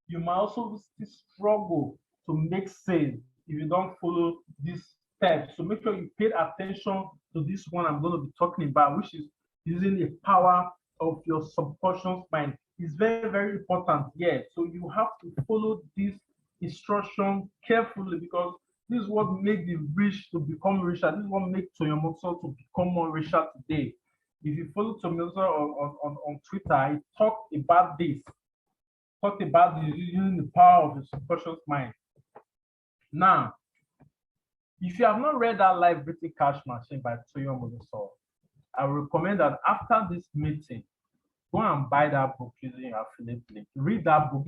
You might also still struggle to make sales if you don't follow these steps. So make sure you pay attention to this one I'm going to be talking about, which is using the power of your subconscious mind. It's very, very important. Yeah. So you have to follow this instruction carefully, because this is what makes the rich to become richer. This is what makes Toyomoto to become more richer today. If you follow Toyomoto on Twitter, he talked about this. Talked about this, using the power of the subconscious mind. Now, if you have not read that Live Written Cash Machine by Toyomoto, I would recommend that after this meeting, go and buy that book using your affiliate link. Read that book.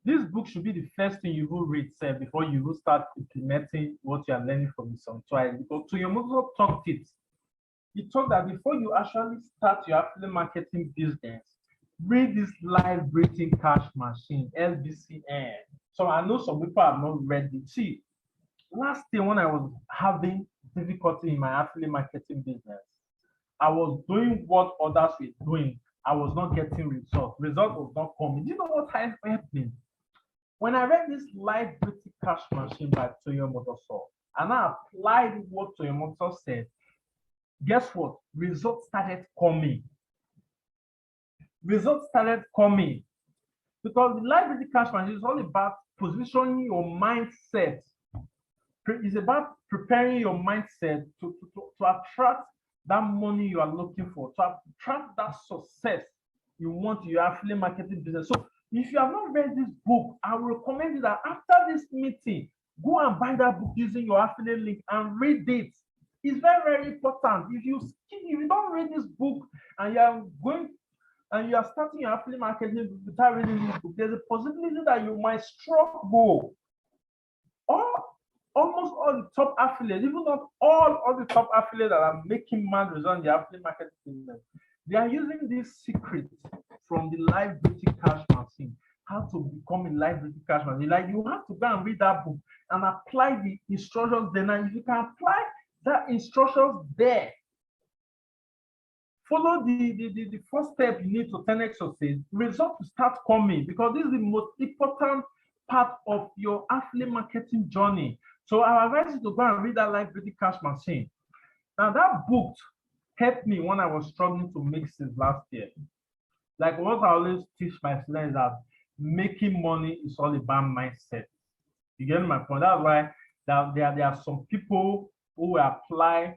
This book should be the first thing you will read, say, before you will start implementing what you are learning from the software. Because Toyomoto talked it. He talked that before you actually start your affiliate marketing business, read this Live Written Cash Machine, LBCN. So I know some people have not read it. See, last year when I was having difficulty in my affiliate marketing business, I was doing what others were doing. I was not getting results. Result was not coming. Do you know what happened? When I read this Live Written Cash Machine by Toyomoto, and I applied what Toyomoto said, guess what? Results started coming. Results started coming. Because the Live Written Cash Machine is all about positioning your mindset. It's about preparing your mindset to attract that money you are looking for, to attract that success you want in your affiliate marketing business. So if you have not read this book, I will recommend you that after this meeting, go and buy that book using your affiliate link and read it. It's very, very important. If you don't read this book and you are starting your affiliate marketing without reading this book, there's a possibility that you might struggle. Almost all the top affiliates, even not all the top affiliates that are making mad results in the affiliate marketing business, they are using this secret from the Live Written Cash Machine. How to become a Live Written Cash Machine. Like, you have to go and read that book and apply the instructions there. Now, if you can apply that instructions there, follow the first step you need to 10x success, results will start coming, because this is the most important part of your affiliate marketing journey. So I advise you to go and read that Live Written Cash Machine. Now, that book helped me when I was struggling to make sales last year. Like what I always teach my students, that making money is all about mindset. You get my point? That's why there are some people who will apply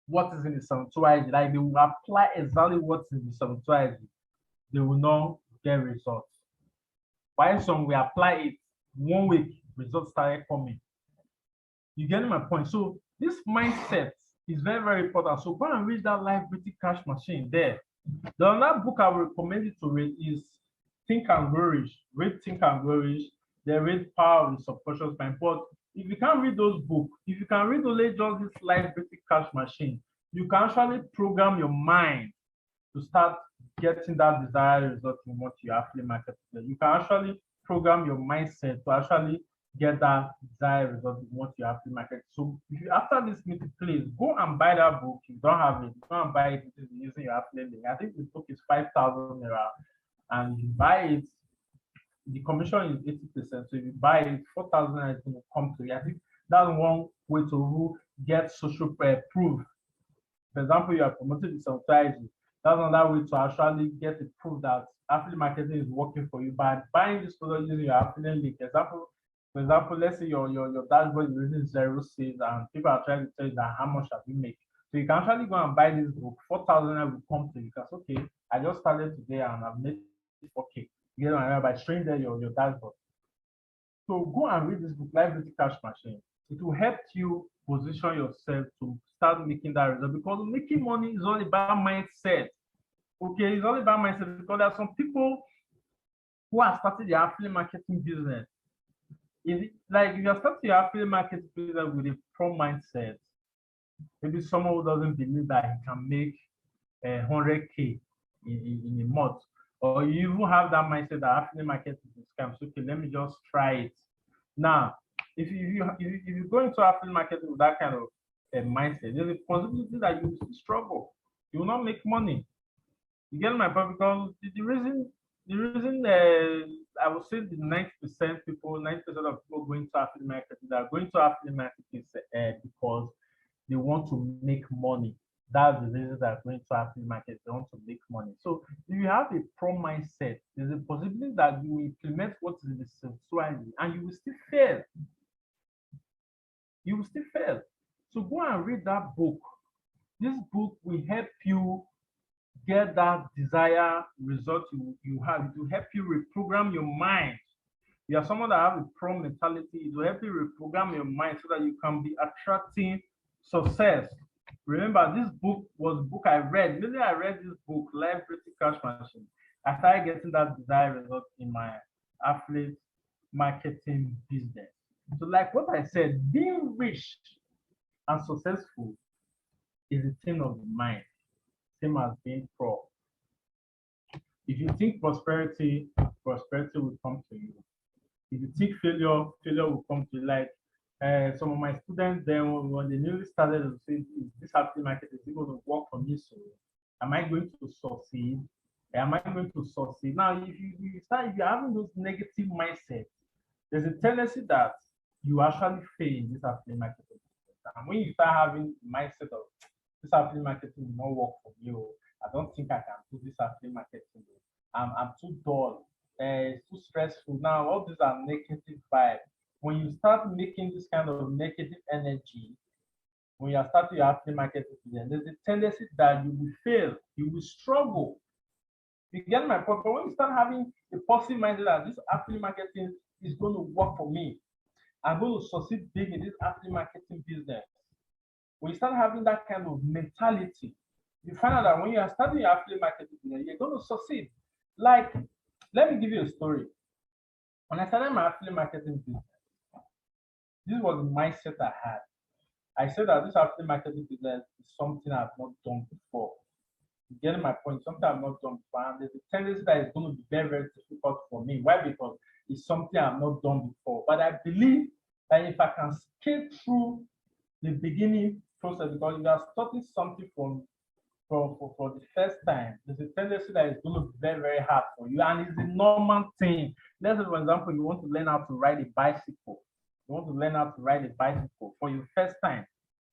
what is in the sanctuary. Like, they will apply exactly what's in the sanctuary. They will not get results. While some will apply it 1 week, results started coming. You get my point? So this mindset is very, very important. So go and read that Live Written Cash Machine there. The other book I would recommend you to read is Think and Grow Rich. Read Think and Grow Rich. Then read Power of the Subconscious Mind. But if you can't read those books, if you can read only just this Live Written Cash Machine, you can actually program your mind to start getting that desired result you want your affiliate marketing. You can actually program your mindset to actually get that desired result you want your affiliate marketing. So if you, after this meeting, please go and buy that book. If you don't have it, go and buy it using your affiliate link. I think the book is 5,000 naira, and you buy it, the commission is 80%. So if you buy it, 4,000 is going to come to you. I think that's one way to get social proof. For example, you are promoted with society. That's another way to actually get a proof that affiliate marketing is working for you by buying this product using your affiliate link. For example, let's say your dashboard is using 0 sales and people are trying to tell you that how much have you made. So you can actually go and buy this book, 4,000 will come to you because okay, I just started today and I've made 4K. You know, by showing there your dashboard. So go and read this book, Live Cash Machine. It will help you position yourself to start making that result because making money is all about mindset. Okay, it's all about mindset because there are some people who are starting their affiliate marketing business. If you are starting your affiliate marketing business with a pro mindset, maybe someone who doesn't believe that he can make 100K in a month, or you even have that mindset that affiliate marketing is scam. So, okay, let me just try it. Now, if you go into affiliate marketing with that kind of mindset, there's a possibility that you will struggle. You will not make money. You get my point? Because the reason I would say the 90% people, 90% of people going to affiliate marketing, they are going to affiliate marketing because they want to make money. That's the reason they're going to affiliate market. They want to make money. So if you have a pro mindset, there's a possibility that you will implement what is in the sexuality and you will still fail. You will still fail. So go and read that book. This book will help you get that desired result you have. It will help you reprogram your mind. You are someone that have a pro mentality. It will help you reprogram your mind so that you can be attracting success. Remember, this book was a book I read. Maybe I read this book, Live Cash Machine. I started getting that desired result in my affiliate marketing business. So, like what I said, being rich and successful is a thing of the mind, same as being pro. If you think prosperity, prosperity will come to you. If you think failure, failure will come to you. Like some of my students, then when they newly started to say, is this affiliate market is going to work for me? So, am I going to succeed? Am I going to succeed? Now, if you're having those negative mindsets, there's a tendency that you actually fail in this affiliate marketing. And when you start having the mindset of this affiliate marketing will not work for you, I don't think I can do this affiliate marketing. I'm too dull. It's too stressful. Now, all these are negative vibes. When you start making this kind of negative energy, when you are starting your affiliate marketing, there's a tendency that you will fail, you will struggle. You get my point? But when you start having a positive mindset that this affiliate marketing is going to work for me, I'm going to succeed big in this affiliate marketing business. When you start having that kind of mentality, you find out that when you are starting your affiliate marketing business, you're going to succeed. Like, let me give you a story. When I started my affiliate marketing business, this was the mindset I had. I said that this affiliate marketing business is something I've not done before. You get my point? Something I've not done before. And there's a tendency that it's going to be very, very difficult for me. Why? Because it's something I've not done before. But I believe that if I can skate through the beginning process, because you are starting something for the first time, there's a tendency that it's going to be very, very hard for you. And it's a normal thing. Let's say, for example, you want to learn how to ride a bicycle. You want to learn how to ride a bicycle for your first time.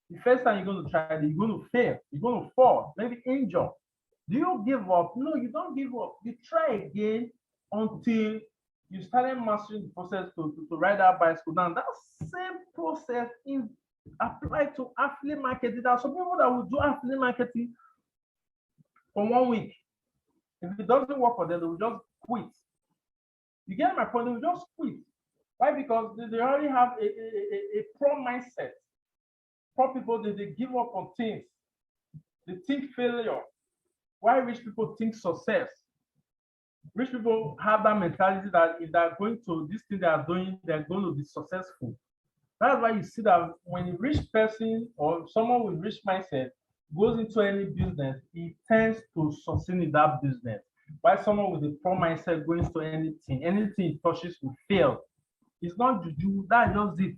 The first time you're going to try it, you're going to fail. You're going to fall, maybe injure. Do you give up? No, you don't give up. You try again until you started mastering the process to ride that bicycle. Now, that same process is applied to affiliate marketing. There are some people that will do affiliate marketing for 1 week. If it doesn't work for them, they will just quit. You get my point? They will just quit. Why? Because they already have a pro mindset. Poor people, they give up on things. They think failure. Why rich people think success? Rich people have that mentality that if they're going to this thing they are doing, they're going to be successful. That's why you see that when a rich person or someone with rich mindset goes into any business, he tends to succeed in that business. While someone with a poor mindset goes into anything he touches will fail. It's not juju, that's just it.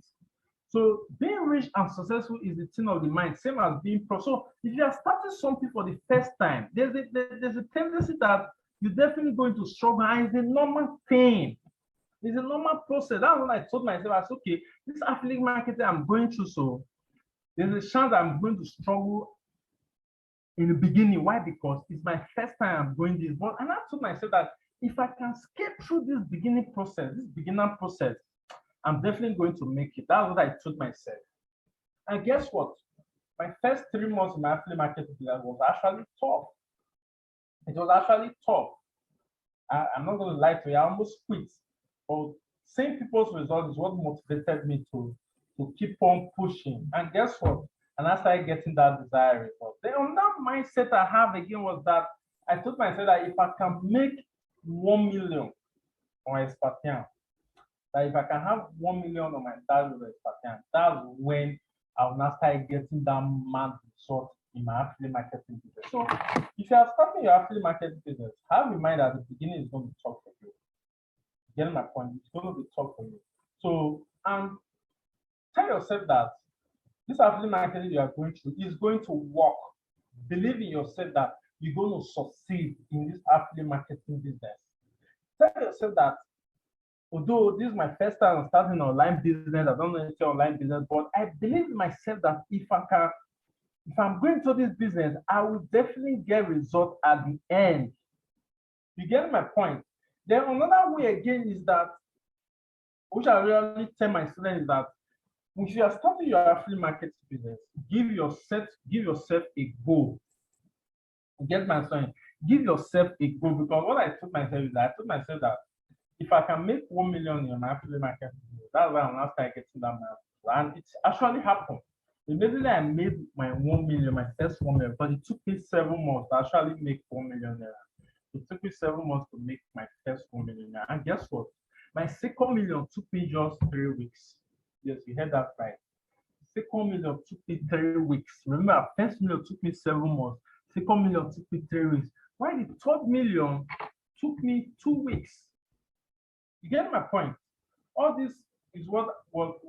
So being rich and successful is the thing of the mind, same as being pro. So if you are starting something for the first time, there's a tendency that you're definitely going to struggle, and it's a normal thing. It's a normal process. That's what I told myself. I said, okay, this affiliate marketing I'm going through, so there's a chance I'm going to struggle in the beginning. Why? Because it's my first time I'm going this. But and I told myself that if I can skip through this beginner process, I'm definitely going to make it. That's what I told myself. And guess what? My first 3 months in my affiliate marketing was actually tough. It was actually tough. I'm not going to lie to you. I almost quit. But seeing people's results is what motivated me to keep on pushing. And guess what? And I started getting that desired result. Then on that mindset I have again was that I told myself that if I can make 1 million on Espartian, that if I can have 1 million on my entire Espartian, that's when I will now start getting that mad result in my affiliate marketing business. So if you are starting your affiliate marketing business, have in mind that the beginning is going to be tough for you. Getting my point, it's going to be tough for you. So, and tell yourself that this affiliate marketing you are going through is going to work. Believe in yourself that you're going to succeed in this affiliate marketing business. Tell yourself that although this is my first time starting an online business, I don't know anything online business, but I believe in myself that if I'm going to this business, I will definitely get results at the end. You get my point? Then another way again is that, which I really tell my students, is that if you are starting your affiliate marketing business, give yourself a goal. Get my point? Give yourself a goal, because what I told myself is that I told myself that if I can make 1 million in my affiliate marketing business, that's why I'm now start getting that money. And it's actually happened. Immediately I made my 1 million, my first 1 million, but it took me 7 months to actually make 1 million naira. It took me 7 months to make my first 1 million naira. And guess what? My second million took me just 3 weeks. Yes, you heard that right. Second million took me 3 weeks. Remember, first million took me 7 months. Second million took me 3 weeks. Why the third million took me 2 weeks? You get my point? All this is what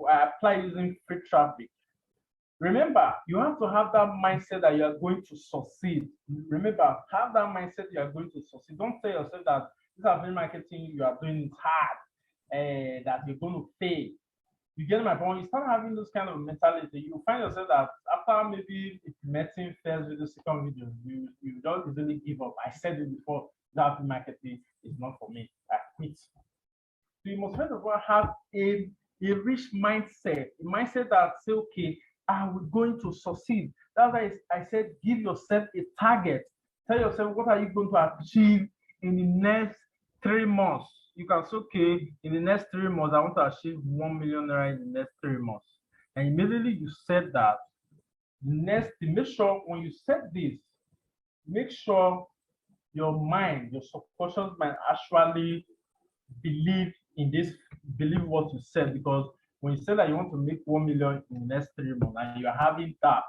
I apply using free traffic. Remember, you have to have that mindset that you are going to succeed. Remember, have that mindset you are going to succeed. Don't tell yourself that this affiliate marketing you are doing is hard, that you're going to fail. You get my point? When you start having this kind of mentality, you find yourself that after maybe implementing first video, second video, you don't easily give up. I said it before, that marketing is not for me. I quit. So you must first of all have a rich mindset, a mindset that say, okay, are we going to succeed? That's why I said give yourself a target. Tell yourself what are you going to achieve in the next 3 months. You can say, okay, in the next 3 months, I want to achieve 1 million naira in the next 3 months. And immediately you said that, make sure when you set this, make sure your mind, your subconscious mind actually believe in this, believe what you said, because when you say that you want to make 1 million in the next 3 months and you're having that,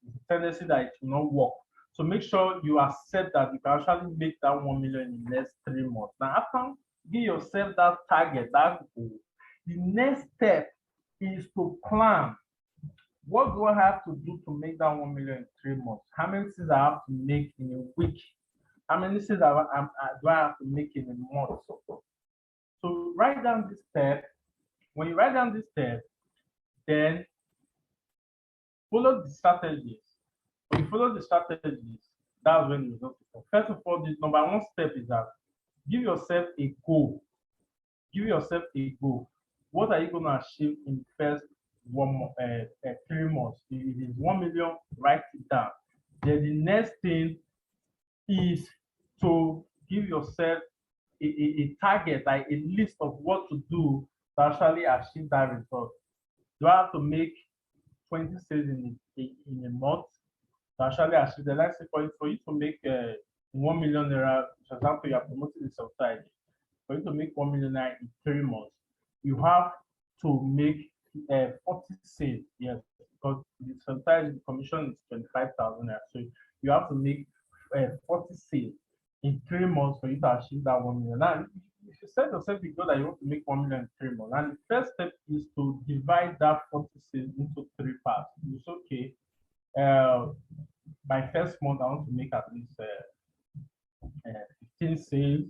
it's a tendency that it will not work. So make sure you accept that you can actually make that 1 million in the next 3 months. Now, after give yourself that target, that goal, the next step is to plan. What do I have to do to make that 1 million in 3 months? How many things I have to make in a week? How many things do I have to make in a month? So write down this step. When you write down this step, then follow the strategies. When you follow the strategies, that's when you go. First of all, the number one step is that give yourself a goal. Give yourself a goal. What are you going to achieve in the first 3 months? If it is 1 million, write it down. Then the next thing is to give yourself a target, like a list of what to do to actually achieve that result. Do I have to make 20 sales in a month to actually achieve the, let's say for you to make 1 million naira, for example, you are promoting the subside. For you to make 1 million naira in 3 months, you have to make 40 sales. Yes, because sometimes the commission is 25,000 naira. So you have to make 40 sales in 3 months for you to achieve that 1 million. Now, if you set yourself a goal that you want to make 1 million in 3 months, and the first step is to divide that 40 sales into 3 parts. It's okay. My first month, I want to make at least 15 sales.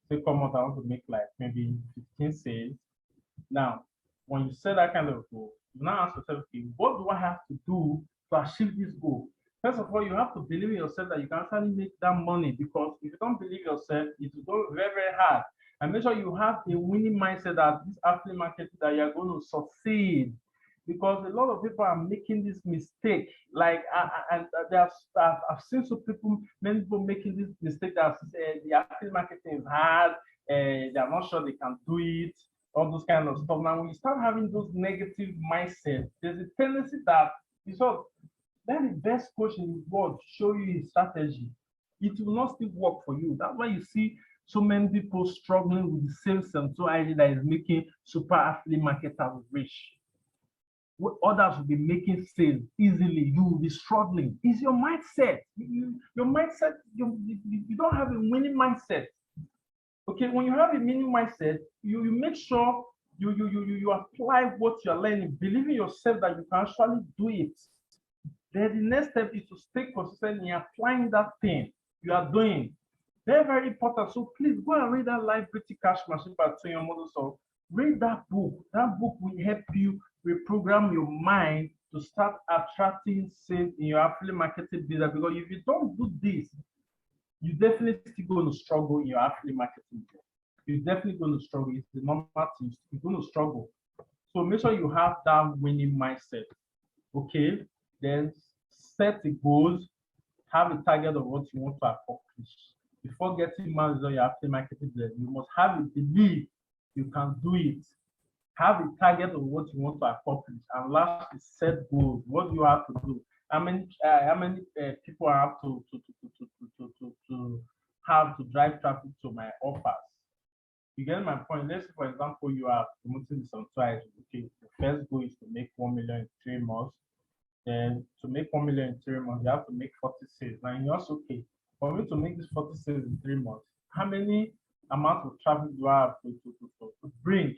say come out, I want to make like maybe 15 sales. Now, when you set that kind of goal, you now ask yourself, okay, what do I have to do to achieve this goal? First of all, you have to believe in yourself that you can actually make that money, because if you don't believe yourself, it will go very, very hard. And make sure you have a winning mindset that this affiliate marketing that you're going to succeed. Because a lot of people are making this mistake. Like, and I've seen some people, many people making this mistake that the affiliate marketing is hard, they are not sure they can do it, all those kind of stuff. Now, when you start having those negative mindsets, there's a tendency that you sort let the best coach in the world show you his strategy. It will not still work for you. That's why you see so many people struggling with the same so idea that is making super affiliate marketers rich. Others will be making sales easily. You will be struggling. It's your mindset. Your mindset, you don't have a winning mindset. Okay, when you have a winning mindset, you make sure you apply what you're learning, believe in yourself that you can actually do it. Then the next step is to stay consistent in applying that thing you are doing. Very, very important. So please go and read that Life Pretty Cash Machine by Tony Model. So read that book. That book will help you reprogram your mind to start attracting sales in your affiliate marketing business. Because if you don't do this, you're definitely going to struggle in your affiliate marketing business. You're definitely going to struggle. It's the normal thing. You're going to struggle. So make sure you have that winning mindset. Okay? Then set the goals. Have a target of what you want to accomplish. Before getting mad on your affiliate marketing business, you must have a belief you can do it. Have a target of what you want to accomplish, and lastly, set goals. What do you have to do? How many people I have to have to drive traffic to my offers? You get my point. Let's say, for example, you are promoting some twice. Okay, the first goal is to make 1 million in 3 months. Then to make 1 million in 3 months, you have to make 40 sales. Now you're also okay. For me to make this 40 sales in 3 months, how many amount of traffic do I have to bring?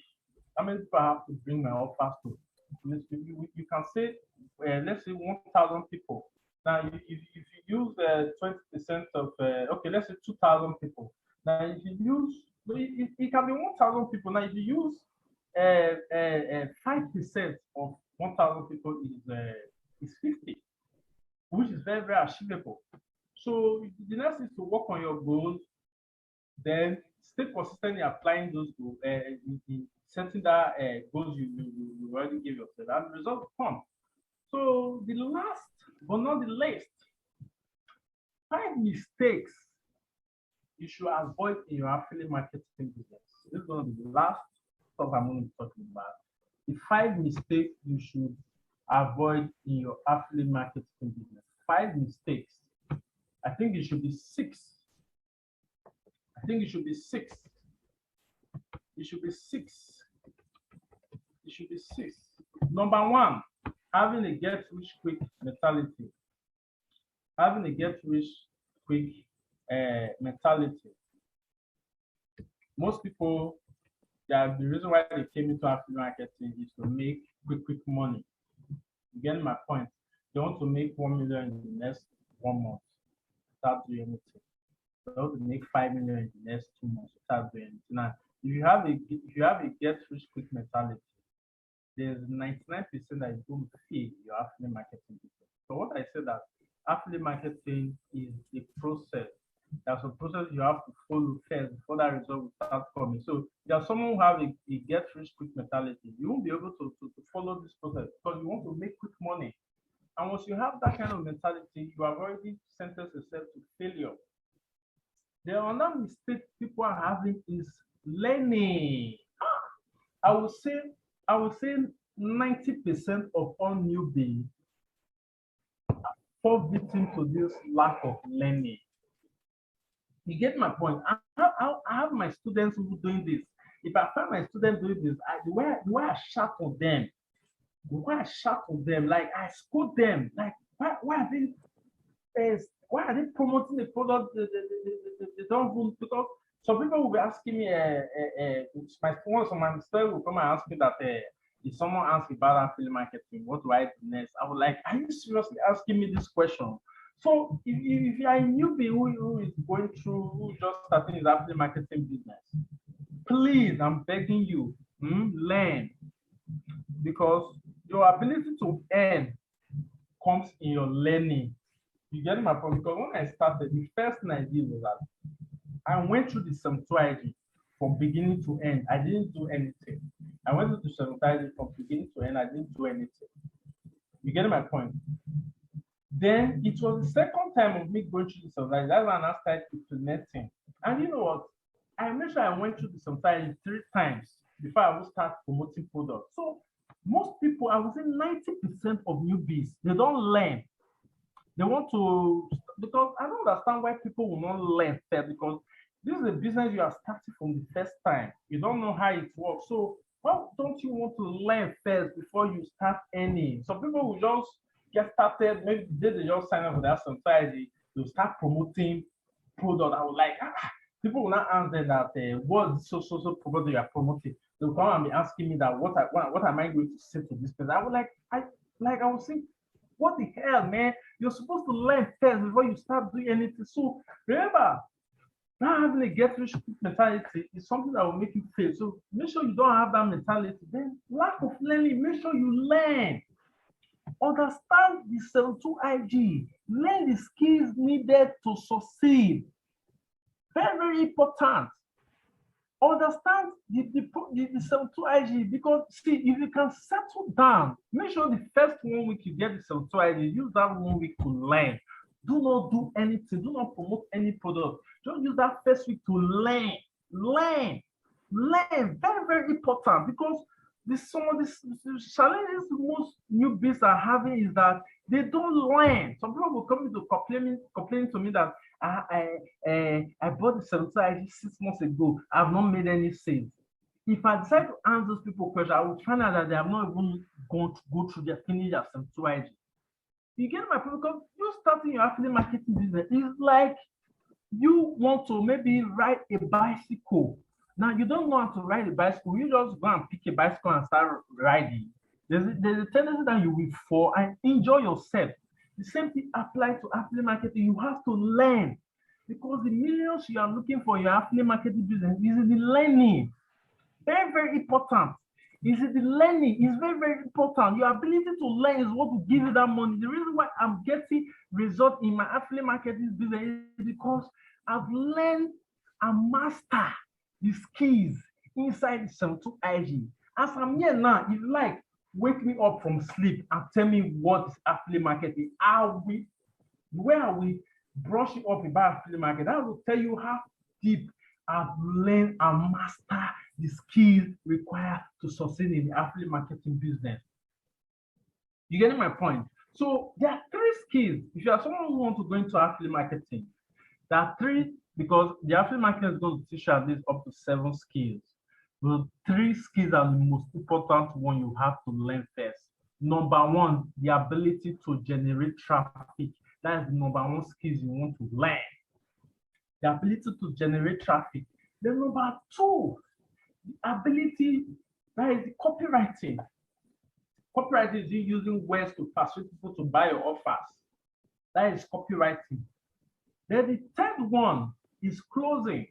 How many people I have to bring my offers to? You can say, let's say 1,000 people. Now, if you use 20% of, okay, let's say 2,000 people. Now, if you use, it can be 1,000 people. Now, if you use 5% of 1,000 people is 50, which is very, very achievable. So the next is to work on your goals, then stay consistent in applying those goals, in setting that goals you already give yourself, and the results come. So the last but not the least, 5 mistakes you should avoid in your affiliate marketing business. This is going to be the last stuff I'm going to be talking about. The 5 mistakes you should avoid in your affiliate marketing business. 5 mistakes. I think it should be 6. I think it should be 6. It should be 6. It should be 6. Number 1, having a get-rich-quick mentality. Having a get-rich-quick mentality. Most people, the reason why they came into affiliate marketing is to make quick money. You get my point? They want to make 1 million in the next 1 month without doing anything. They want to make 5 million in the next 2 months without doing anything. Now, if you have a get-rich-quick mentality, there's 99% that is going to feed your affiliate marketing business. So what I said that affiliate marketing is a process. There's a process you have to follow first before that result will start coming. So if there's someone who have a get-rich-quick mentality, you won't be able to follow this process because you want to make quick money. And once you have that kind of mentality, you have already sentenced yourself to failure. The other mistake people are having is learning. I would say 90% of all newbies fall victim to this lack of learning. You get my point? I have my students who are doing this. If I find my students doing this, the way I shout on them, like I scold them, like why are they promoting the product they don't do? Because some people will be asking me, my student will come and ask me that if someone asks about affiliate marketing, what do I do next? I would like, are you seriously asking me this question? So if you are a newbie who is going through, who just starting his affiliate marketing business, please, I'm begging you, learn, because your ability to earn comes in your learning. You get my point? Because when I started, the first thing I did was that I went through the Samtuaji from beginning to end. I didn't do anything. I went through the Samtuaji from beginning to end. I didn't do anything. You get my point? Then it was the second time of me going through the Samtuaji. That's when I started implementing. And you know what? I made sure I went through the Samtuaji 3 times before I would start promoting products. So most people, I would say 90% of newbies, they don't learn. They want to, because I don't understand why people will not learn first, because this is a business you are starting from the first time. You don't know how it works. So why don't you want to learn first before you start earning? Some people will just get started, maybe they just sign up for that society, they'll start promoting product. I would like, people will not answer that what so product you are promoting. They'll come and be asking me that what am I going to say to this person? I would like, I would say, what the hell, man? You're supposed to learn first before you start doing anything. So remember, not having a get rich quick mentality is something that will make you fail. So make sure you don't have that mentality. Then lack of learning, make sure you learn. Understand the 72 IG. Learn the skills needed to succeed. Very, very important. Understand the 72 IG, because see, if you can settle down, make sure the first 1 week you get the 72 IG, use that 1 week to learn. Do not do anything, do not promote any product. Just use that first week to learn. Very, very important, because some of the challenges most newbies are having is that they don't learn. Some people will come to complaining to me that I bought the 72 IG 6 months ago. I have not made any sales. If I decide to answer those people questions, I will find out that they have not even gone to go through their finish their 72 IG. You get my point? Because you starting your affiliate marketing business is like you want to maybe ride a bicycle. Now you don't know how to ride a bicycle. You just go and pick a bicycle and start riding. There's a tendency that you will fall and injure yourself. The same thing applies to affiliate marketing. You have to learn, because the millions you are looking for in your affiliate marketing business is the learning. Very, very important. Is it the learning? Is very, very important. Your ability to learn is what will give you that money. The reason why I'm getting results in my affiliate marketing business is because I've learned and mastered the skills inside the 72 IG. As I'm here now, if you like, wake me up from sleep and tell me what is affiliate marketing. Where I will brush you up about affiliate marketing. I will tell you how deep I've learned and mastered the skills required to succeed in the affiliate marketing business. You getting my point? So there are 3 skills. If you are someone who wants to go into affiliate marketing, there are 3, because the affiliate marketing is going to teach you at least up to 7 skills. The 3 skills are the most important one you have to learn first. Number 1, the ability to generate traffic. That is the number 1 skills you want to learn. The ability to generate traffic. Then number 2, the ability, that is the copywriting. Copywriting is you using words to persuade people to buy your offers. That is copywriting. Then the 3rd one is closing.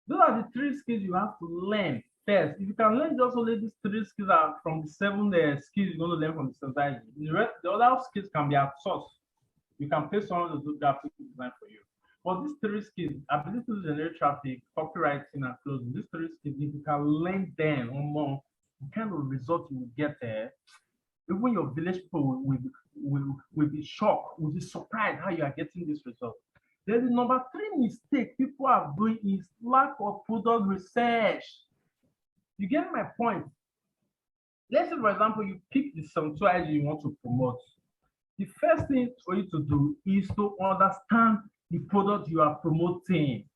Those are the 3 skills you have to learn first. If you can learn just only these 3 skills are from the 7 skills you're going to learn from the society. The other skills can be outsourced. You can pay someone to do graphic design for you. But these 3 skills, ability to generate traffic, copywriting, and closing, these 3 skills, if you can learn them or more, the kind of result you will get there, even your village people will be shocked, will be surprised how you are getting this result. Then the number 3 mistake people are doing is lack of product research. You get my point? Let's say, for example, you pick the 72 IG you want to promote. The first thing for you to do is to understand the product you are promoting.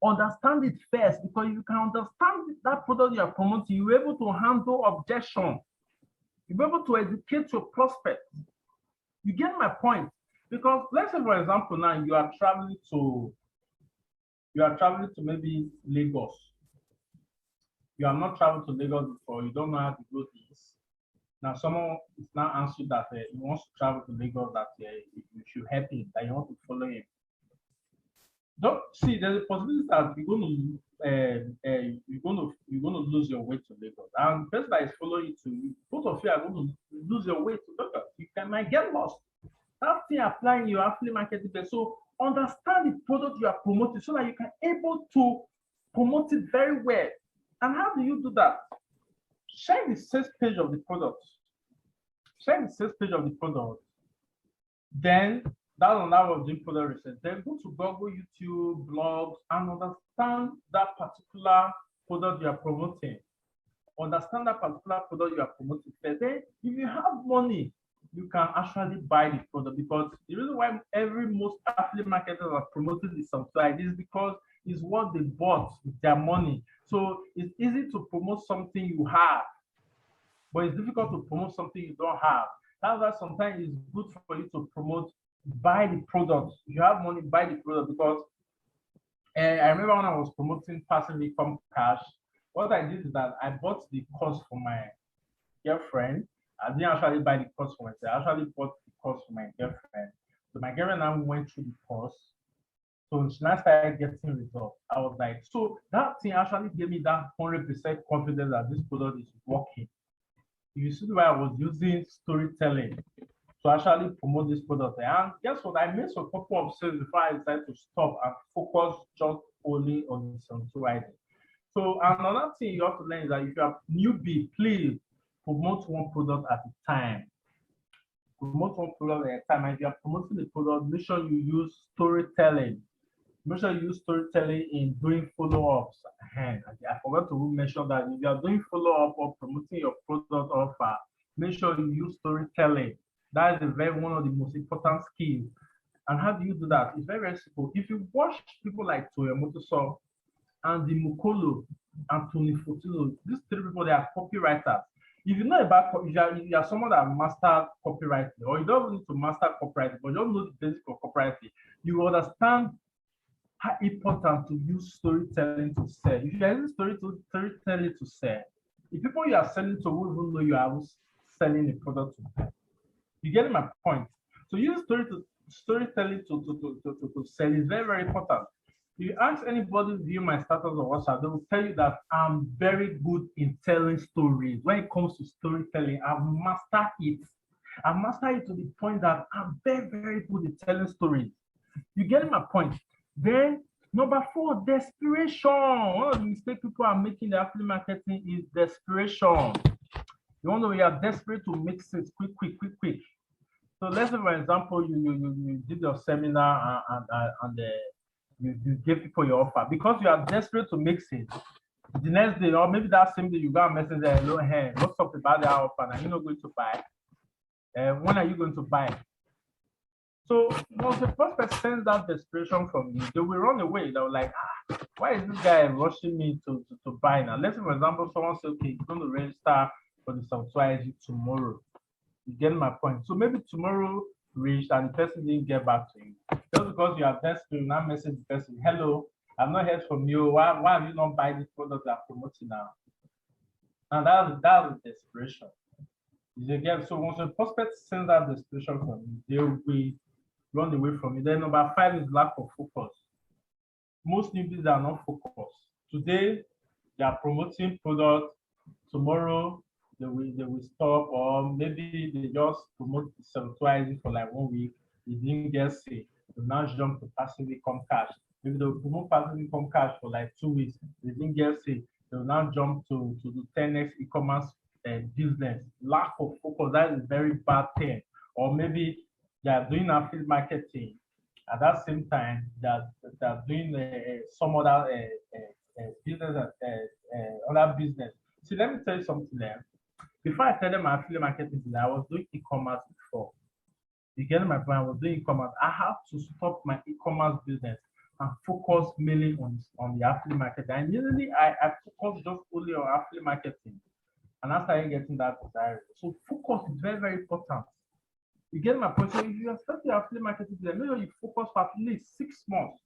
Understand it first, because if you can understand that product you are promoting, you'll be able to handle objection. You'll be able to educate your prospects. You get my point? Because let's say, for example, now you are traveling to maybe Lagos. You have not traveled to Lagos before, you don't know how the road is. Now someone is now answered that he wants to travel to Lagos, that you should help him, that you want to follow him. Don't see there's a possibility that you're going to lose your way to Lagos, and the person that is following you, both of you are going to lose your way to Lagos. You might get lost. That thing applying your affiliate marketing. So understand the product you are promoting so that you can able to promote it very well. And how do you do that? Check the sales page of the product. Check the sales page of the product. Then that's another of doing product research. Then go to Google, YouTube, blogs, and understand that particular product you are promoting. Understand that particular product you are promoting. Then if you have money, you can actually buy the product, because the reason why most affiliate marketers are promoting this software is because it's what they bought with their money. So it's easy to promote something you have, but it's difficult to promote something you don't have. That's why sometimes it's good for you to promote, buy the product. If you have money, buy the product, because I remember when I was promoting passive income cash, what I did is that I bought the course for my girlfriend. I didn't actually buy the course for myself. I actually bought the course for my girlfriend. So my girlfriend now went through the course. So she now started getting results. I was like, so that thing actually gave me that 100% confidence that this product is working. You see why I was using storytelling to actually promote this product. And guess what? I made some couple of sales before I decided to stop and focus just only on the writing. So another thing you have to learn is that if you are newbie, please promote one product at a time. Promote one product at a time. And if you are promoting the product, make sure you use storytelling. Make sure you use storytelling in doing follow-ups. I forgot to mention that if you are doing follow-up or promoting your product offer, make sure you use storytelling. That is one of the most important skills. And how do you do that? It's very, very simple. If you watch people like Toyomoto So and the Mukolo and Tony Fotilo, these three people, they are copywriters. If you know about, if you are someone that mastered copywriting, or you don't need to master copywriting, but you don't know the basics of copywriting, you understand how important to use storytelling to sell. If you are using storytelling to sell, the people you are selling to will even know you are selling a product to them. You get my point? So use storytelling to sell is very, very important. If you ask anybody to view my status on WhatsApp, they will tell you that I'm very good in telling stories. When it comes to storytelling, I've mastered it. I've mastered it to the point that I'm very, very good in telling stories. You get my point? Then number 4, desperation. One of the mistakes people are making in the affiliate marketing is desperation. You want to, you are desperate to make things quick. So let's say, for example, you did your seminar and you give people your offer because you are desperate to make it. The next day, or maybe that same day, you got a message that, hello, hey, what's up about the offer? Are you not going to buy? When are you going to buy? So once the prospect sends that desperation from you, they will run away. They're like, why is this guy rushing me to buy now? Let's say, for example, someone says, okay, you're going to register for the software tomorrow. You get my point. So maybe tomorrow reached and the person didn't get back to you. Just because you are desperate, you now message the person, hello, I've not heard from you. Why have you not buy this product that I'm promoting now? And that's desperation. Again, so once the prospect sends that desperation from you, they will run away from you. Then number 5 is lack of focus. Most newbies are not focused. Today, they are promoting product. Tomorrow, they will stop, or maybe they just promote software for like 1 week. They didn't get sick. They now jump to passive income cash. Maybe they'll promote passive income cash for like 2 weeks. They didn't get sick. They'll now jump to the 10x e-commerce business. Lack of focus, that is a very bad thing. Or maybe they are doing affiliate marketing. At that same time, they're doing some other business, other business. See, let me tell you something there. Before I tell them my affiliate marketing, I was doing e-commerce before. You get my point? I was doing e-commerce. I have to stop my e-commerce business and focus mainly on the affiliate marketing. And usually I focus just only on affiliate marketing. And I started getting that desire. So focus is very, very important. You get my point? So if you are starting affiliate marketing, make sure you focus for at least 6 months.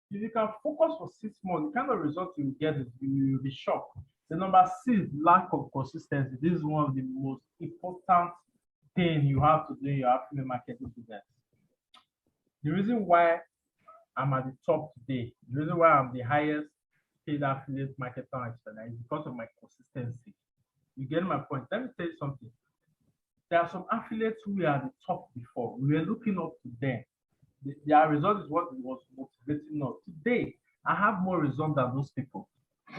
If you can focus for 6 months, the kind of results you get is you will be shocked. The number 6, lack of consistency. This is one of the most important things you have to do in your affiliate marketing business. The reason why I'm at the top today, the reason why I'm the highest paid affiliate marketer is because of my consistency. You get my point? Let me tell you something. There are some affiliates who were at the top before. We were looking up to them. Their result is what was motivating us. Today, I have more results than those people.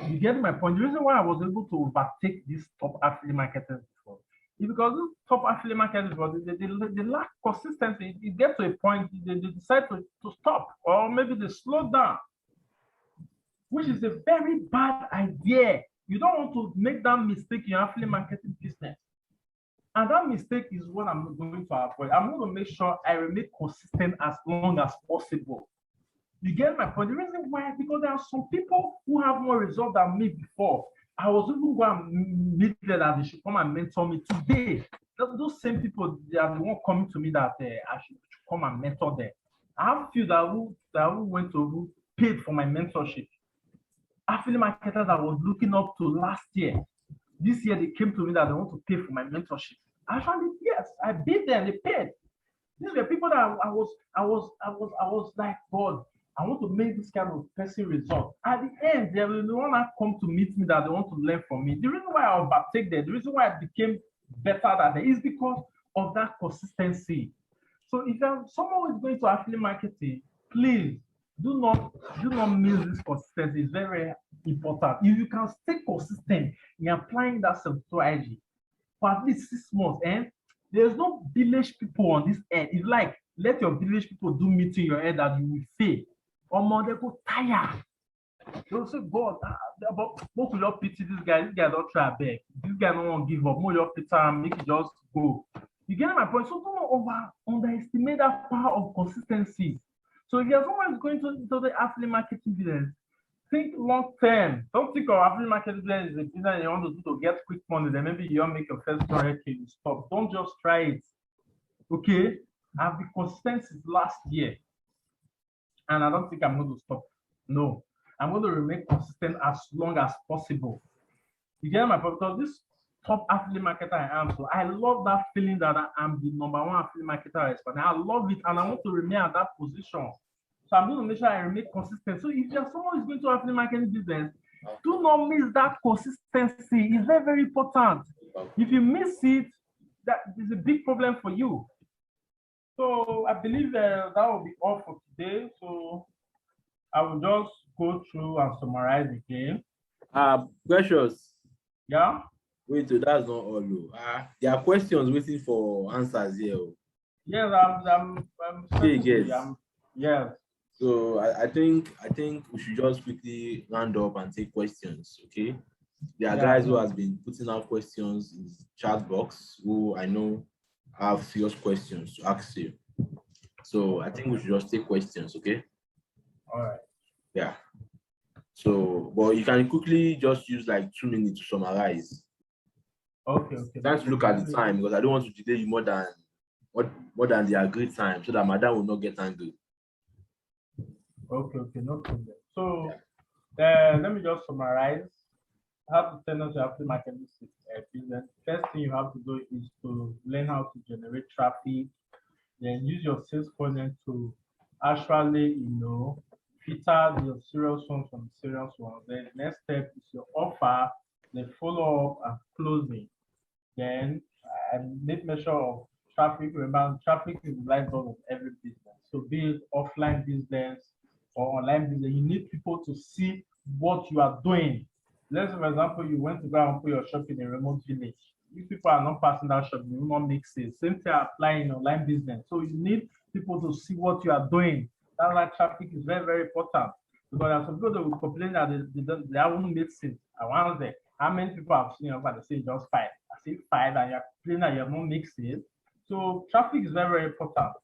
You get my point? The reason why I was able to overtake these top affiliate marketers before is because these top affiliate marketers before they lack consistency. It gets to a point they decide to stop, or maybe they slow down, which is a very bad idea. You don't want to make that mistake in your affiliate marketing business. And that mistake is what I'm going to avoid. I'm going to make sure I remain consistent as long as possible. You get my point? The reason why, because there are some people who have more results than me before. I was even going to meet them that they should come and mentor me today. Those same people, they are the one coming to me that I should come and mentor them. I have a few that went to who paid for my mentorship. Affiliate marketers I was looking up to last year. This year they came to me that they want to pay for my mentorship. Actually, yes, I beat them, they paid. These were people that I was like, God, I want to make this kind of person result. At the end, they will the one that come to meet me that they want to learn from me. The reason why I overtake them, the reason why I became better than them is because of that consistency. So if someone who is going to affiliate marketing, please do not miss this consistency. It's very, very important. If you can stay consistent in applying that strategy for at least 6 months, and there's no village people on this earth. It's like let your village people do meeting in your head that you will fail. Or more they go tired. They'll say, God, but what will you pity this guy? This guy don't try back. This guy don't want to give up. More your pity and make it just go. You get my point? So don't underestimate that power of consistency. So if you're someone who's going to the affiliate marketing business, think long term. Don't think of affiliate marketing business as a business you want to do to get quick money. Then maybe you want to make your first 200K, you stop. Don't just try it. Okay? I've been consistent since last year. And I don't think I'm going to stop. No. I'm going to remain consistent as long as possible. You get my point? Because this top affiliate marketer I am, so I love that feeling that I'm the number 1 affiliate marketer. I love it, and I want to remain at that position. So I'm going to make sure I remain consistent. So if you're someone who's going to affiliate marketing business, do not miss that consistency. It's very, very important. If you miss it, that is a big problem for you. So I believe that will be all for today. So I will just go through and summarize again. Precious. Yeah. Wait, so that's not all. There are questions waiting for answers here. Yes, I'm yes. So I think we should just quickly round up and take questions. Okay. There are guys who has been putting out questions in the chat box who I know have serious questions to ask you. So I think we should just take questions. Okay. All right. Yeah. So, but you can quickly just use like 2 minutes to summarize. Okay. Let's look at the time because I don't want to delay you more than the agreed time so that madam will not get angry. Okay, no problem. So let me just summarize. How to turn on your affiliate marketing business. First thing you have to do is to learn how to generate traffic, then use your sales funnel to actually, filter the serious ones from the serious ones. Then next step is your offer, then follow up and closing. Then make measure of traffic. Remember, traffic is the lifeblood of every business. So be it offline business or online business, you need people to see what you are doing. Let's say, for example, you went to go and put your shop in a remote village. If people are not passing that shop, you will not make sales. Same thing applying in online business. So you need people to see what you are doing. That's why traffic is very, very important. Because there are some people that will complain that they haven't made sales. I want to say, how many people have seen over the say just 5? I say 5, and you're complaining that you have not made sales. So traffic is very, very important.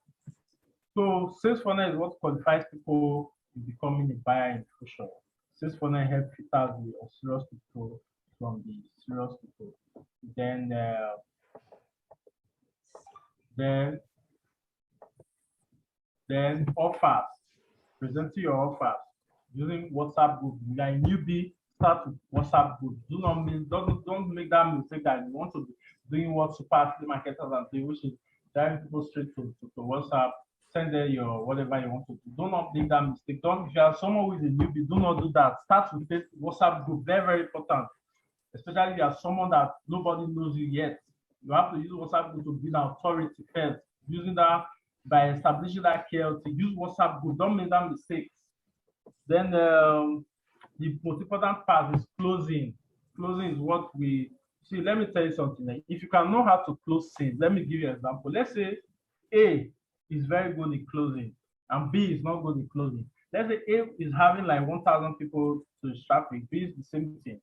So sales funnel is what qualifies people to becoming a buyer in the future. Sales funnel help filter the serious people from the serious people. Then offers. Presenting your offers using WhatsApp group. You are a newbie, start with WhatsApp group. Don't make that mistake that you want to be doing what super affiliate marketers are doing, which is driving people straight to WhatsApp, send them your whatever you want to do. Do not make that mistake. Don't, if you are someone who is a newbie, do not do that. Start with this WhatsApp group. Very, very important. Especially if you are someone that nobody knows you yet. You have to use WhatsApp group to build an authority first. Using that by establishing that KLT, use WhatsApp group. Don't make that mistakes. Then the most important part is closing. Closing is what we see. Let me tell you something. If you can know how to close sales, let me give you an example. Let's say A is very good in closing and B is not good in closing. Let's say A is having like 1,000 people to traffic, B is the same thing.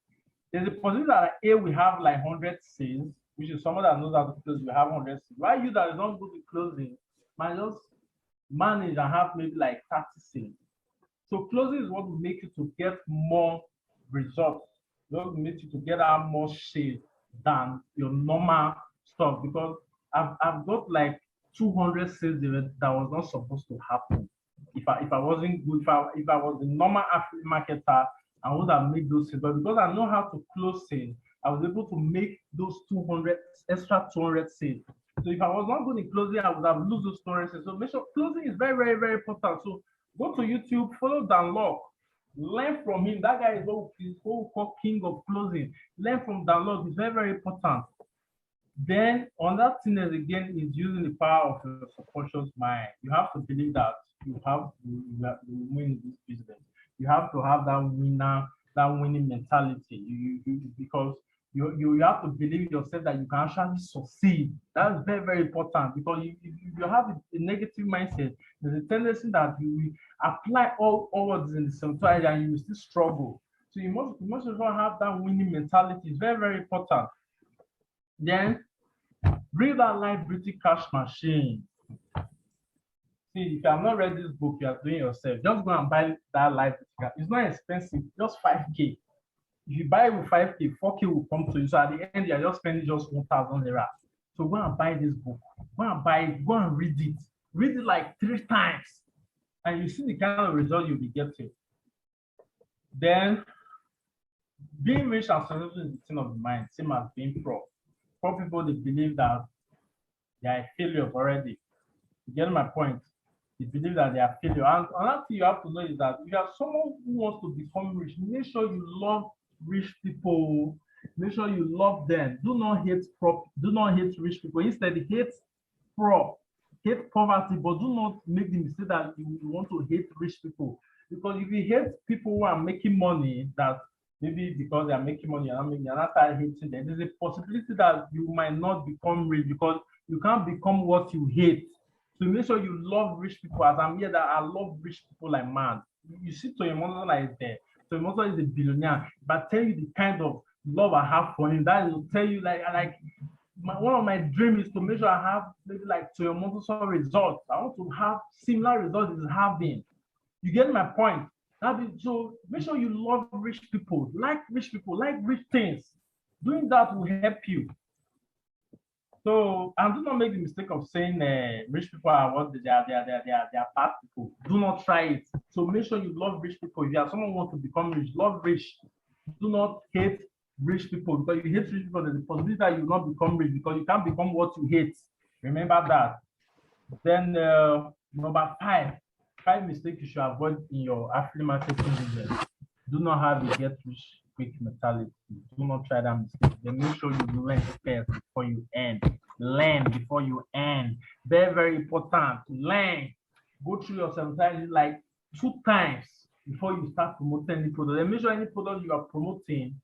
There's a possibility that A will have like 100 sales, which is someone that knows how to close, will have 100 sales. Why you that is not good in closing might just manage and have maybe like 30 sales. So closing is what will make you to get more results. What will make you to get out more sales than your normal stuff, because I've got like 200 sales that was not supposed to happen. If I wasn't good, if I was a normal affiliate marketer, I would have made those sales. But because I know how to close sales, I was able to make those 200 extra 200 sales. So if I was not good in closing, I would have lost those 200 sales. So make sure closing is very, very, very important. So go to YouTube, follow Dan Lok, learn from him. That guy is what we call king of closing. Learn from Dan Lok. It's very, very important. Then on that thing again is using the power of your subconscious mind. You have to believe that you win this business. You have to have that winning mentality. Because you have to believe yourself that you can actually succeed. That's very, very important, because if you have a negative mindset, there's a tendency that you will apply all words in the same time and you will still struggle. So you must have that winning mentality. It's very, very important. Then read that live British cash machine. See, if you have not read this book, you are doing yourself. Just go and buy that live British. It's not expensive, just 5K. If you buy it with 5K, 4K will come to you. So at the end, you are just spending just 1,000 naira. So go and buy this book. Go and buy it. Go and read it. Read it like 3 times. And you see the kind of result you'll be getting. Then, being rich and successful is the thing of the mind, same as being poor. Poor people, they believe that they are failures already. You get my point? They believe that they are failure. And another thing you have to know is that if you are someone who wants to become rich, make sure you love rich people. Make sure you love them. Do not hate rich people. Instead, hate poverty, but do not make the mistake that you want to hate rich people. Because if you hate people who are making money, that maybe because they are making money, you're not hating them, there's a possibility that you might not become rich, because you can't become what you hate. So make sure you love rich people. As I'm here, that I love rich people like mad. You see, Toyomoto like there. Toyomoto is a billionaire. But tell you the kind of love I have for him, that will tell you one of my dreams is to make sure I have maybe like Toyomoto's results. I want to have similar results he's having. You get my point? So make sure you love rich people, like rich things. Doing that will help you. So, and do not make the mistake of saying rich people are what they are bad people. Do not try it. So make sure you love rich people. If you are someone who wants to become rich, love rich. Do not hate rich people, because you hate rich people, there's a possibility that you will not become rich, because you can't become what you hate. Remember that. Then number 5 mistakes you should avoid in your affiliate marketing business. Do not have a get rich quick mentality. Do not try that mistake. Then make sure you learn first before you earn. Learn before you earn. Very, very important. Learn. Go through your sometimes like 2 times before you start promoting any product. Then make sure any product you are promoting,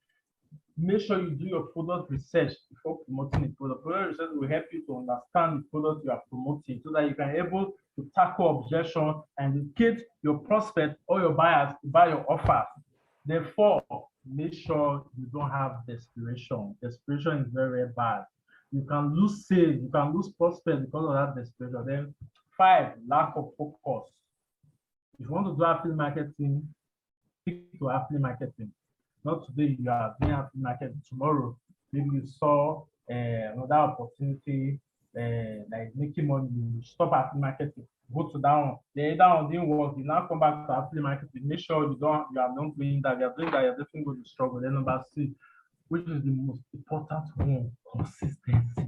make sure you do your product research before promoting the product. Product research will help you to understand the product you are promoting, so that you can be able to tackle objection and educate your prospect or your buyers to buy your offer. Therefore, make sure you don't have desperation. Desperation is very, very bad. You can lose sales, you can lose prospects because of that desperation. Then 5, lack of focus. If you want to do affiliate marketing, stick to affiliate marketing. Not today, you are doing affiliate marketing. Tomorrow, maybe you saw another opportunity like making money, you stop affiliate marketing. go to that one. The other one didn't work. You now come back to affiliate marketing. Make sure you are not doing that. You're doing that, you're definitely going to struggle. Then number C, which is the most important one, consistency.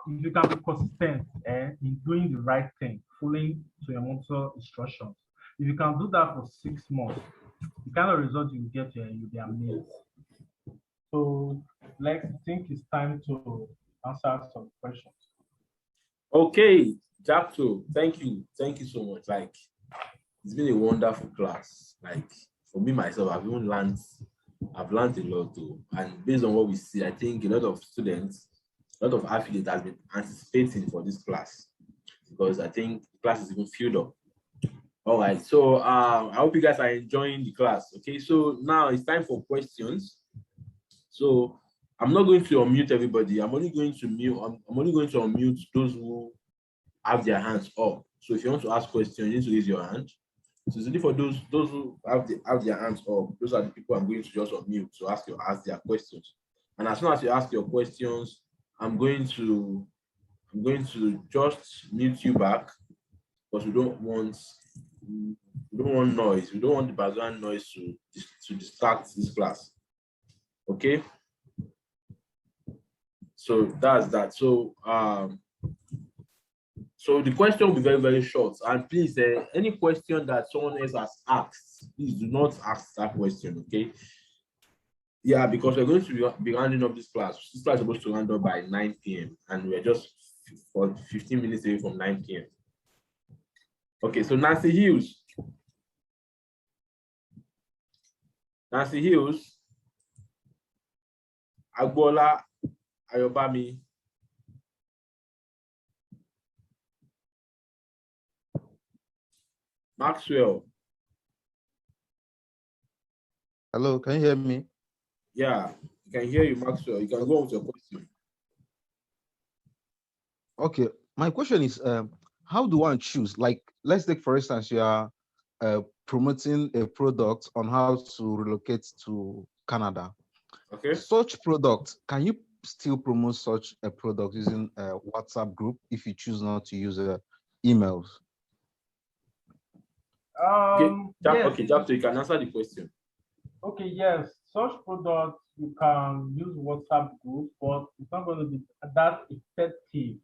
If you can be consistent in doing the right thing, following to your mentor instructions, if you can do that for 6 months, the kind of result you get here, you'll be amazed. So let's think it's time to answer some questions. Okay, Jackson, thank you so much. Like, it's been a wonderful class. Like, for me myself, I've learned a lot too. And based on what we see, I think a lot of students, a lot of affiliates have been anticipating for this class, because I think the class is even filled up. All right, so I hope you guys are enjoying the class. Okay, so now it's time for questions. So I'm not going to unmute everybody. I'm only going to unmute those who have their hands up. So if you want to ask questions, you need to raise your hand. So it's only for those who have their hands up. Those are the people I'm going to just unmute to ask their questions. And as soon as you ask your questions, I'm going to just mute you back, because we don't want noise. We don't want the background noise to distract this class. Okay. So that's that. So so the question will be very, very short. And please, any question that someone else has asked, please do not ask that question, okay? Yeah, because we're going to be rounding up this class. This class is supposed to round up by 9 p.m. and we're just for 15 minutes away from 9 p.m. Okay, so Nancy Hughes, Agbola Ayobami, Maxwell. Hello, can you hear me? Yeah, I can hear you, Maxwell. You can go on with your question. Okay, my question is, how do one choose? Like, let's take, for instance, you are promoting a product on how to relocate to Canada. Okay. Such product, can you still promote such a product using a WhatsApp group if you choose not to use emails? Yes. Okay, Jack, you can answer the question. Okay, yes, such products you can use WhatsApp group, but it's not going to be that effective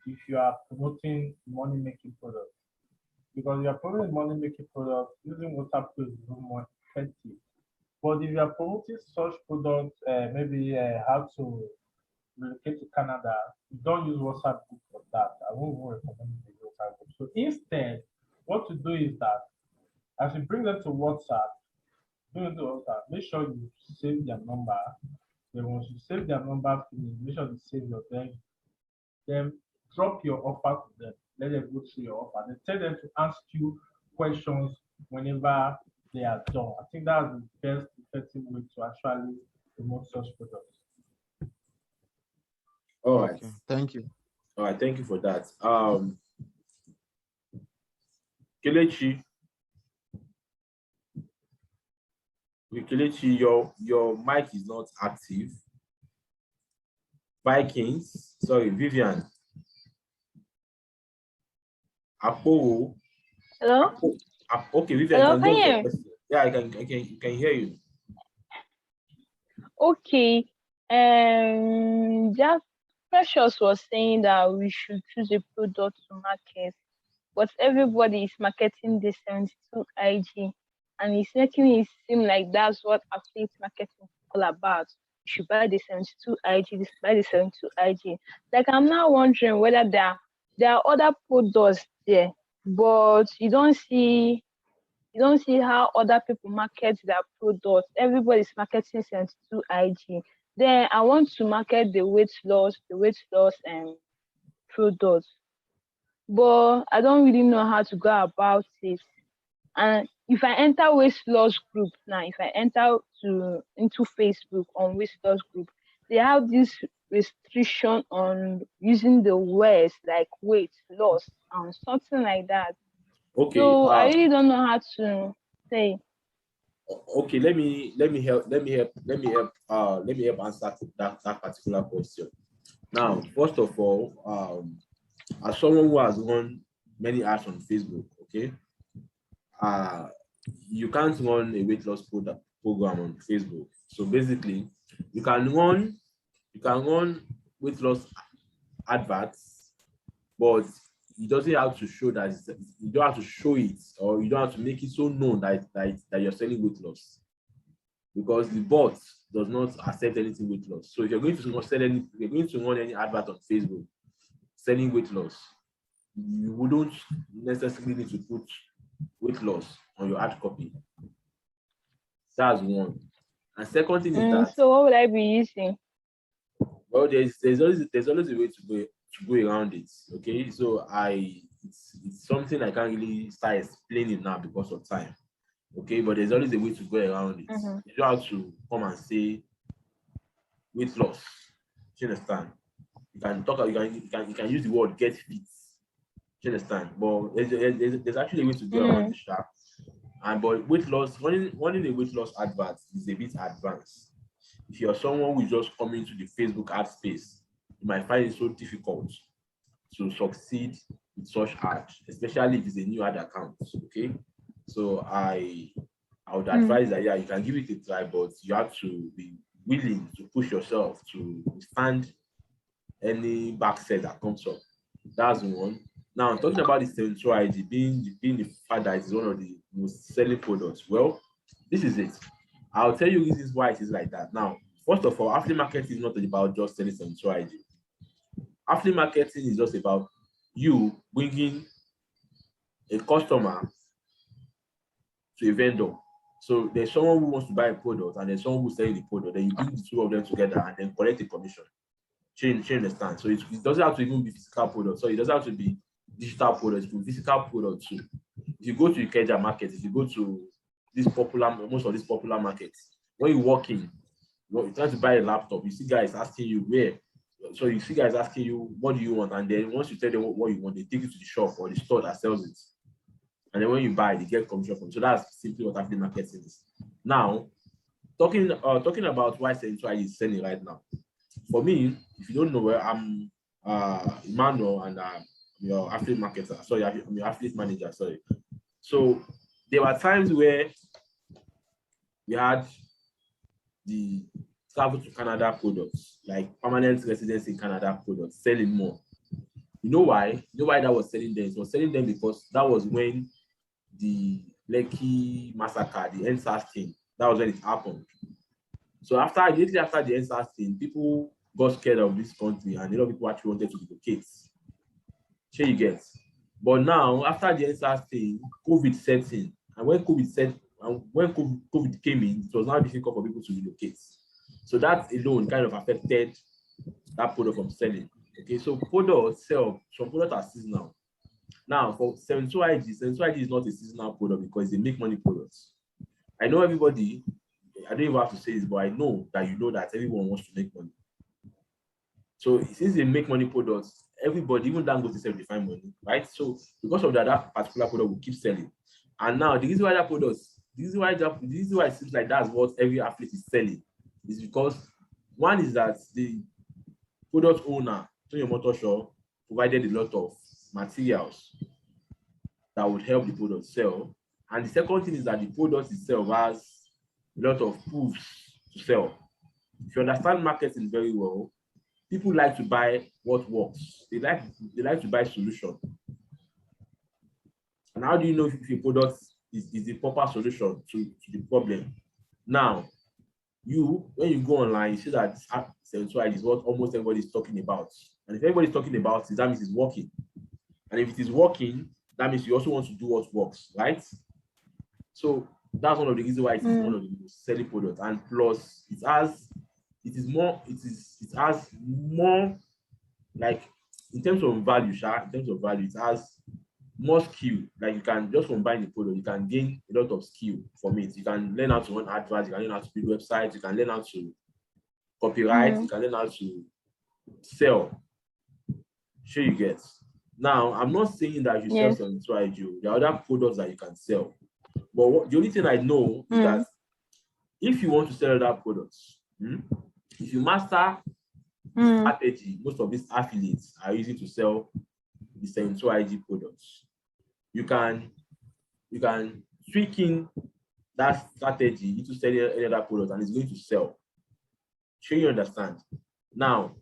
if you are promoting money-making products. Because you are promoting money-making products, using WhatsApp group is more effective. But if you are promoting such products, maybe how to relocate to Canada, you don't use WhatsApp group for that. I won't even recommend the WhatsApp group. So instead, what to do is that as you bring them to WhatsApp, make sure you save their number. Then once you save their number, make sure you save your name. Then drop your offer to them. Let them go through your offer. Then tell them to ask you questions whenever they are done. I think that's the best effective way to actually promote such products. All right. Okay, thank you. All right, thank you for that. Kelechi, your mic is not active. Vikings, sorry, Vivian. Apo. Hello? Okay, Vivian, hello, can you hear? Yeah, I can hear you. Okay. Just Precious was saying that we should choose a product to market, but everybody is marketing the 72 IG, and it's making it seem like that's what affiliate marketing is all about. You should buy the 72 IG, buy the 72 IG. Like, I'm now wondering whether there are other products there, but you don't see how other people market their products. Everybody's marketing 72 IG. Then I want to market the weight loss products, but I don't really know how to go about it. And if I enter weight loss group now, if I enter into Facebook on weight loss group, they have this restriction on using the words like weight loss and something like that. Okay. So I really don't know how to say. Okay, let me help answer that particular question. Now, first of all, as someone who has run many ads on Facebook, okay, you can't run a weight loss program on Facebook. So basically, you can run weight loss adverts, but you doesn't have to show that you don't have to show it, or you don't have to make it so known that you're selling weight loss, because the bot does not accept anything weight loss. So if you're going to run any advert on Facebook selling weight loss, you wouldn't necessarily need to put weight loss on your ad copy. That's one. And second thing is that. So what would I be using? Well, there's always a way to go around it. Okay, so it's something I can't really start explaining now because of time. Okay, but there's always a way to go around it. You don't have to come and say weight loss. Do you understand? You can use the word get fit. Do you understand? But there's actually a way to go around the sharp. But weight loss, running a weight loss advert is a bit advanced. If you're someone who's just coming to the Facebook ad space, you might find it so difficult to succeed with such ads, especially if it's a new ad account. Okay, so I would advise that you can give it a try, but you have to be willing to push yourself to withstand any backset that comes up. That's one. Now, talking about the Central ID being the fact that it's one of the most selling products. Well, this is it. I'll tell you reasons why it is like that. Now, first of all, affiliate marketing is not about just selling Central ID. Affiliate marketing is just about you bringing a customer to a vendor. So there's someone who wants to buy a product and there's someone who's selling the product. Then you bring the two of them together and then collect a commission. Change understand. So it doesn't have to even be physical product. So it doesn't have to be digital products, but physical product too. If you go to Ikeja market, if you go to most of these popular markets, when you walk in, you're trying to buy a laptop, you see guys asking you where. So you see guys asking you, what do you want? And then once you tell them what you want, they take you to the shop or the store that sells it. And then when you buy, they get commission from it. So that's simply what affiliate marketing is. Now, talking about why Central is selling right now. For me, if you don't know where I'm Emmanuel and your affiliate marketer, sorry, I'm your affiliate manager, sorry. So there were times where we had the travel to Canada products, like permanent residence in Canada products, selling more. You know why? You know why that was selling them? It was selling them because that was when the Lekki massacre, the NSAS thing, that was when it happened. So immediately after the NSAS thing, people got scared of this country and a lot of people actually wanted to relocate. Sure you get. But now, after the NSAS thing, COVID set in. And when COVID came in, it was now difficult for people to relocate. So that alone kind of affected that product from selling. Okay, so products sell, some products are seasonal. Now, for Central ID is not a seasonal product because they make money products. I know everybody, I don't even have to say this, but I know that you know that everyone wants to make money. So since they make money products, everybody, even Dangote self, they find money, right? So because of that particular product will keep selling. And now the reason why that products, this is why it seems like that's what every athlete is selling, is because one is that the product owner, Tony Motor Show, provided a lot of materials that would help the product sell. And the second thing is that the product itself has a lot of proofs to sell. If you understand marketing very well, people like to buy what works. They like to buy solution. And how do you know if a product is the proper solution to the problem? Now, when you go online, you see that Central is what almost everybody is talking about. And if everybody is talking about it, that means it's working. And if it is working, that means you also want to do what works, right? So that's one of the reasons why it is one of the most selling products. And plus, it has more like in terms of value, it has more skill. Like you can just combine the product, you can gain a lot of skill from it. You can learn how to run adverts, you can learn how to build websites, you can learn how to copyright, you can learn how to sell. Sure you get. Now, I'm not saying that you sell some strategy. There are other products that you can sell. But the only thing I know is that if you want to sell other products, if you master strategy, most of these affiliates are using to sell the 72 IG products. You can tweak in that strategy into selling any other product and it's going to sell. Sure, you understand? Now,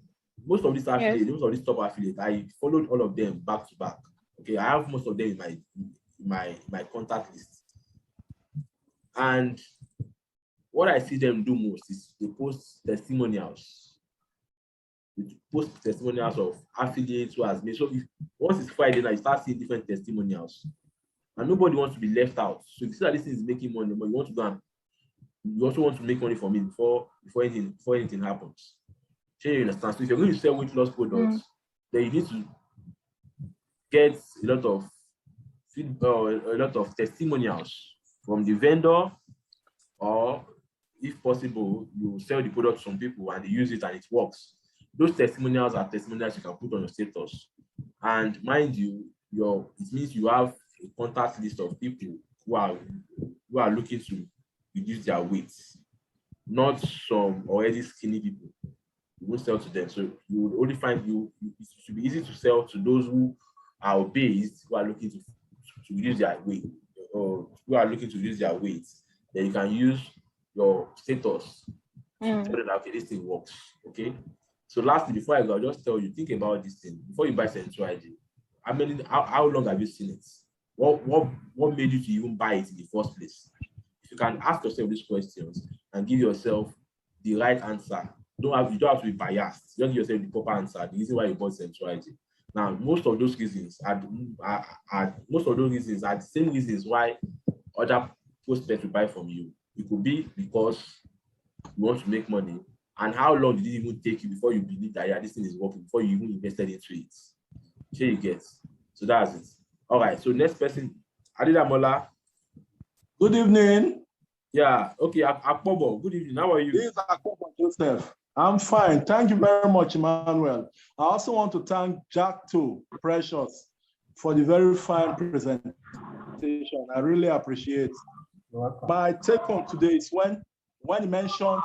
most of these affiliates, most of these top affiliates, I followed all of them back to back. Okay, I have most of them in my contact list. And what I see them do most is they post testimonials. They post testimonials of affiliates who has made. So once it's Friday night, you start seeing different testimonials. And nobody wants to be left out. So if you see that this thing is making money, but you want to go and you also want to make money from it before anything happens. So you understand? So if you're going to sell weight loss products, then you need to get a lot of testimonials from the vendor, or if possible, you sell the product to some people and they use it and it works. Those testimonials are testimonials you can put on your status. And mind you, it means you have a contact list of people who are looking to reduce their weight, not some already skinny people. You won't sell to them. So you will only find it should be easy to sell to those who are obese, who are looking to reduce their weight, or who are looking to reduce their weight. Then you can use your status to tell them that, okay, this thing works. Okay. So lastly, before I go, I'll just tell you, think about this thing. Before you buy Central ID, how long have you seen it? What made you to even buy it in the first place? If you can ask yourself these questions and give yourself the right answer, you don't have to be biased. Just give yourself the proper answer, the reason why you bought Central ID. Now, most of those reasons are the same reasons why other prospects will buy from you. It could be because you want to make money. And how long did it even take you before you believe that, yeah, this thing is working, before you even invested into it? Sure you get. So that's it. All right. So next person, Adidamola. Good evening. Yeah. Okay. Akpobo. Good evening. How are you? This is Akpobo Joseph. I'm fine. Thank you very much, Emmanuel. I also want to thank Jack too, Precious, for the very fine presentation. I really appreciate. My take home today is when you mentioned,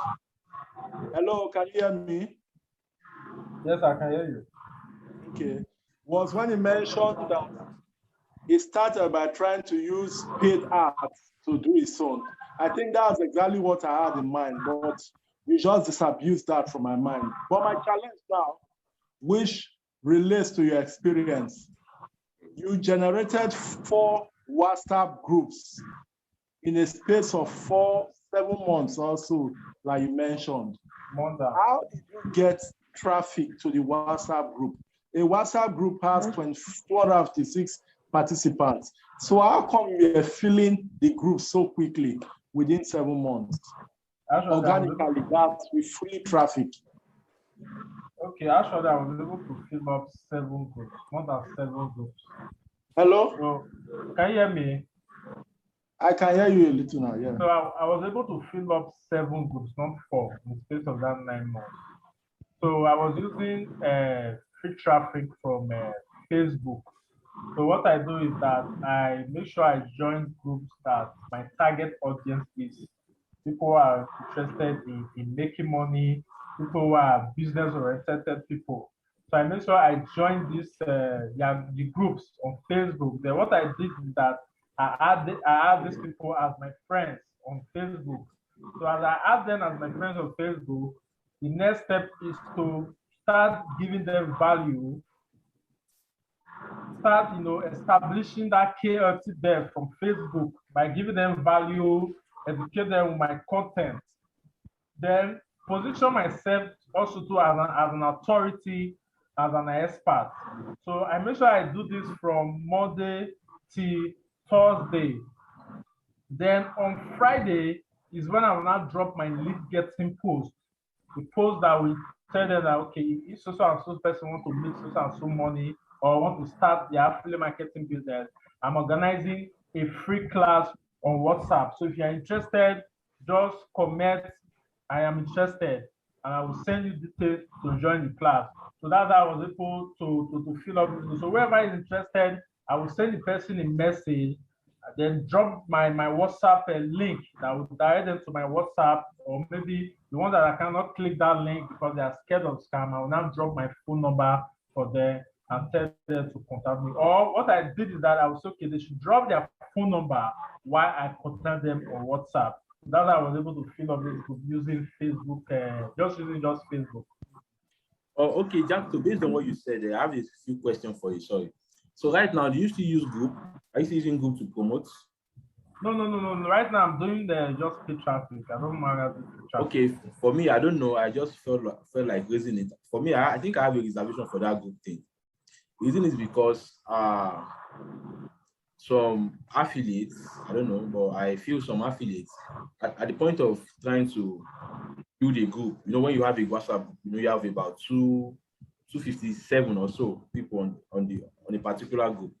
hello, can you hear me? Yes, I can hear you. Okay. Was when he mentioned that he started by trying to use paid ads to do his own. I think that's exactly what I had in mind, but we just disabused that from my mind. But my challenge now, which relates to your experience, you generated 4 WhatsApp groups in a space of 7 months or so, like you mentioned. How did you get traffic to the WhatsApp group? A WhatsApp group has 256 participants. So how come you are filling the group so quickly within 7 months? Organically, that's with free traffic. Okay, actually, I was able to fill up 7 groups, more than 7 groups. Hello? So, can you hear me? I can hear you a little now, yeah. So I was able to fill up 7 groups, not 4, in the space of that 9 months. So I was using free traffic from Facebook. So what I do is that I make sure I join groups that my target audience is people who are interested in making money, people who are business-oriented people. So I make sure I join the groups on Facebook. Then what I did is that I add these people as my friends on Facebook. So as I add them as my friends on Facebook, the next step is to start giving them value, start establishing that KLT there from Facebook by giving them value, educate them with my content, then position myself also too as an authority, as an expert. So I make sure I do this from Monday till Thursday. Then on Friday is when I will now drop my lead getting post. The post that will tell them that, okay, if so and so person want to make so and so money or want to start their affiliate marketing business, I'm organizing a free class on WhatsApp. So if you're interested, just comment, I am interested, and I will send you details to join the class. So that's how I was able to fill up. So whoever is interested, I will send the person a message, then drop my WhatsApp link that will direct them to my WhatsApp, or maybe the one that I cannot click that link because they are scared of scam, I will now drop my phone number for them and tell them to contact me. Or what I did is that I was okay, they should drop their phone number while I contact them on WhatsApp. That's how I was able to fill up this group using Facebook, just using Facebook. Oh, okay, Jack. So based on what you said, I have a few questions for you. Sorry. So right now, do you still use group? Are you still using group to promote? No. Right now, I'm doing the just paid traffic. I don't mind how to paid traffic. Okay, for me, I don't know. I just felt like raising it. For me, I think I have a reservation for that group thing. The reason is because some affiliates, I don't know, but I feel some affiliates at the point of trying to build a group, when you have a WhatsApp, you have about 257 or so people on a particular group.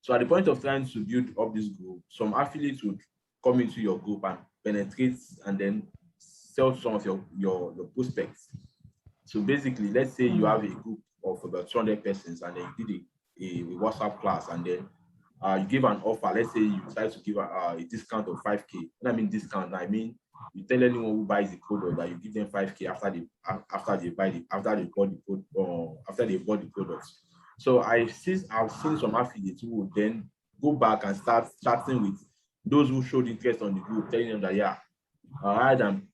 So at the point of trying to build up this group, some affiliates would come into your group and penetrate and then sell some of your prospects. So basically, let's say you have a group of about 200 persons and then you did a WhatsApp class and then you give an offer. Let's say you decide to give a discount of 5K. When I mean discount, I mean you tell anyone who buys the product that you give them 5K after they bought the product. So I've seen some affiliates who would then go back and start chatting with those who showed interest on the group, telling them that rather than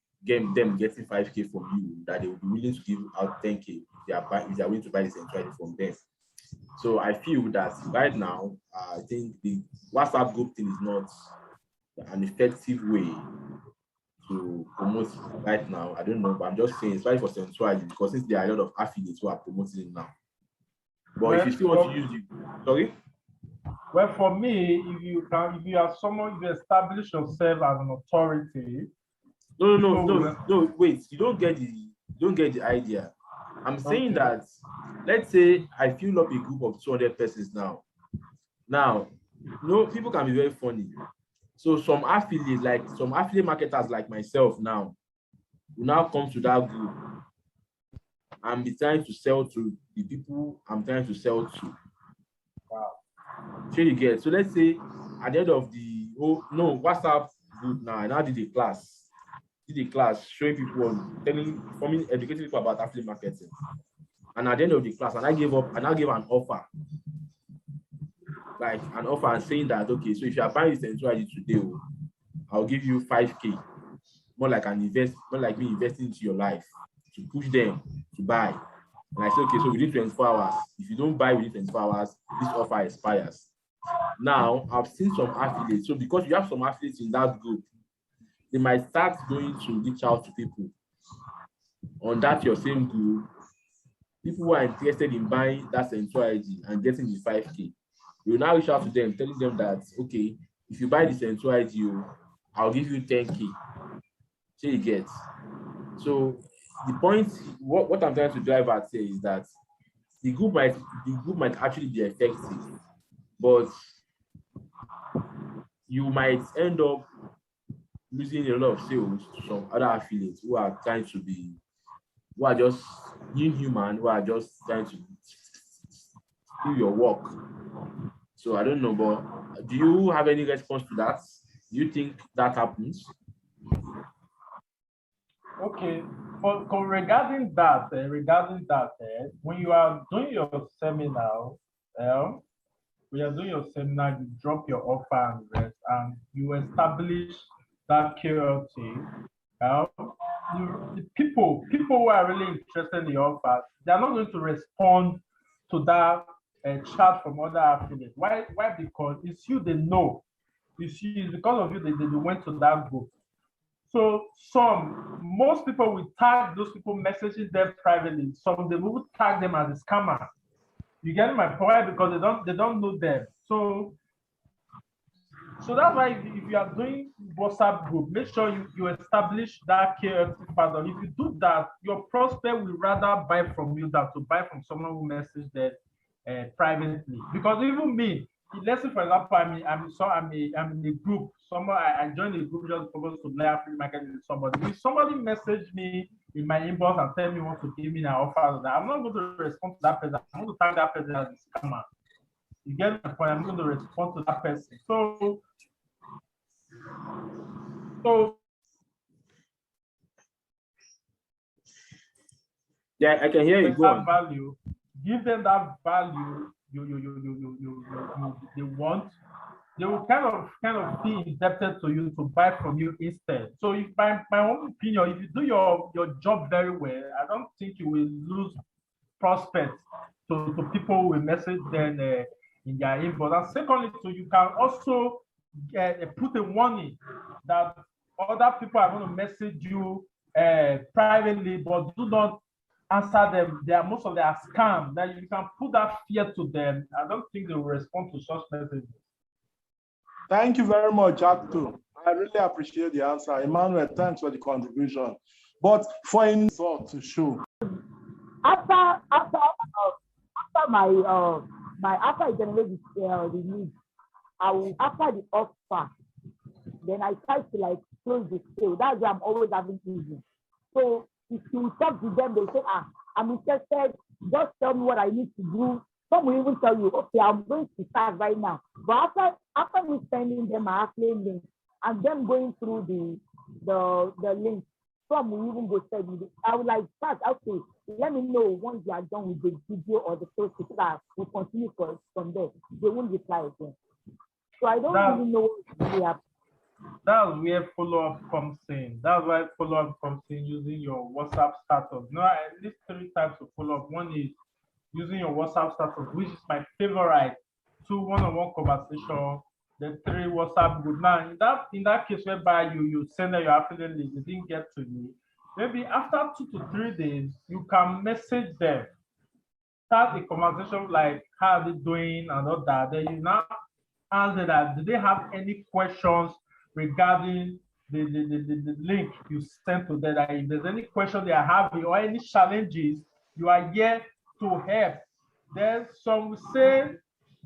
them getting 5K from you, that they will be willing to give out 10K if they are willing to buy this entirely from them. So I feel that right now, I think the WhatsApp group thing is not an effective way to promote right now. I don't know, but I'm just saying it's right for sensuality because since there are a lot of affiliates who are promoting it now. But if you still want to use it, sorry? Well, for me, if you are someone, if you establish yourself as an authority. No, wait, you don't get the idea. I'm saying that, let's say I fill up a group of 200 persons now. Now, people can be very funny. So some affiliate marketers like myself now will now come to that group and be trying to sell to the people I'm trying to sell to. Wow. So you get. So let's say at the end of the WhatsApp group now, I now did a class showing people educating people about affiliate marketing. And at the end of the class, and I gave an offer. Like an offer and saying that, okay, so if you are buying this entirely today, I'll give you 5K. More like me investing into your life to push them to buy. And I say, okay, so within 24 hours, if you don't buy within 24 hours, this offer expires. Now, I've seen some affiliates. So because you have some affiliates in that group, they might start going to reach out to people on that your same group, people who are interested in buying that Central ID and getting the 5K. You will now reach out to them, telling them that, okay, if you buy the Central ID, I'll give you 10K. So you get. So the point, what I'm trying to drive at here is that the group might actually be effective, but you might end up losing a lot of sales to some other affiliates who are just inhuman, who are just trying to do your work. So I don't know, but do you have any response to that? Do you think that happens? Okay. Regarding that, when you are doing your seminar, you drop your offer and rest, and you establish that KLT. The people who are really interested in the offer, they are not going to respond to that chat from other affiliates. Why? Because it's you they know. It's because of you they went to that group. So most people will tag those people messaging them privately. Some they will tag them as a scammer. You get my point? Because they don't know them. So that's why if you are doing WhatsApp group, make sure you establish that KLT pattern. If you do that, your prospect will rather buy from you than to buy from someone who messaged them privately. Because even me, let's say for example, I'm in a group. I joined a group just supposed to learn affiliate marketing with somebody. If somebody messaged me in my inbox and tell me want to give me an offer, I'm not going to respond to that person. I'm going to tag that person as a scammer. You get my point? I'm going to respond to that person. So yeah, I can hear you. Go on. Value. give them that value they want, they will kind of be indebted to you to buy from you instead. So if my own opinion, if you do your job very well, I don't think you will lose prospects to people who will message them in their inbox. And secondly, too, you can also put a warning that other people are going to message you privately, but do not answer them. Most of them are scams. That you can put that fear to them. I don't think they will respond to such messages. Thank you very much, Actu. I really appreciate the answer. Emmanuel, thanks for the contribution. But for a result to show. After after I generate the need, I will, after the offer, then I try to like close the sale. That's why I'm always having issues. So if you talk to them, they say, I'm interested, just tell me what I need to do. Some will even tell you, okay, I'm going to start right now. But after me sending them my affiliate link and them going through the link, some will even go say, I would like start, okay, let me know once you are done with the video or the post so that we continue from there. They won't reply again. So I don't really know what really happened. That's where follow-up comes in. That's why follow-up comes in using your WhatsApp status. Now, at least 3 types of follow-up. One is using your WhatsApp status, which is my favorite. 2, one-on-one conversation. Then 3, WhatsApp group. Now, in that case whereby you send out your affiliate link, they didn't get to you. Maybe after 2 to 3 days, you can message them. Start a conversation like, how are they doing and all that. Then you now answer that. Do they have any questions regarding the link you sent to them? If there's any question they are having or any challenges, you are here to help. Then some will say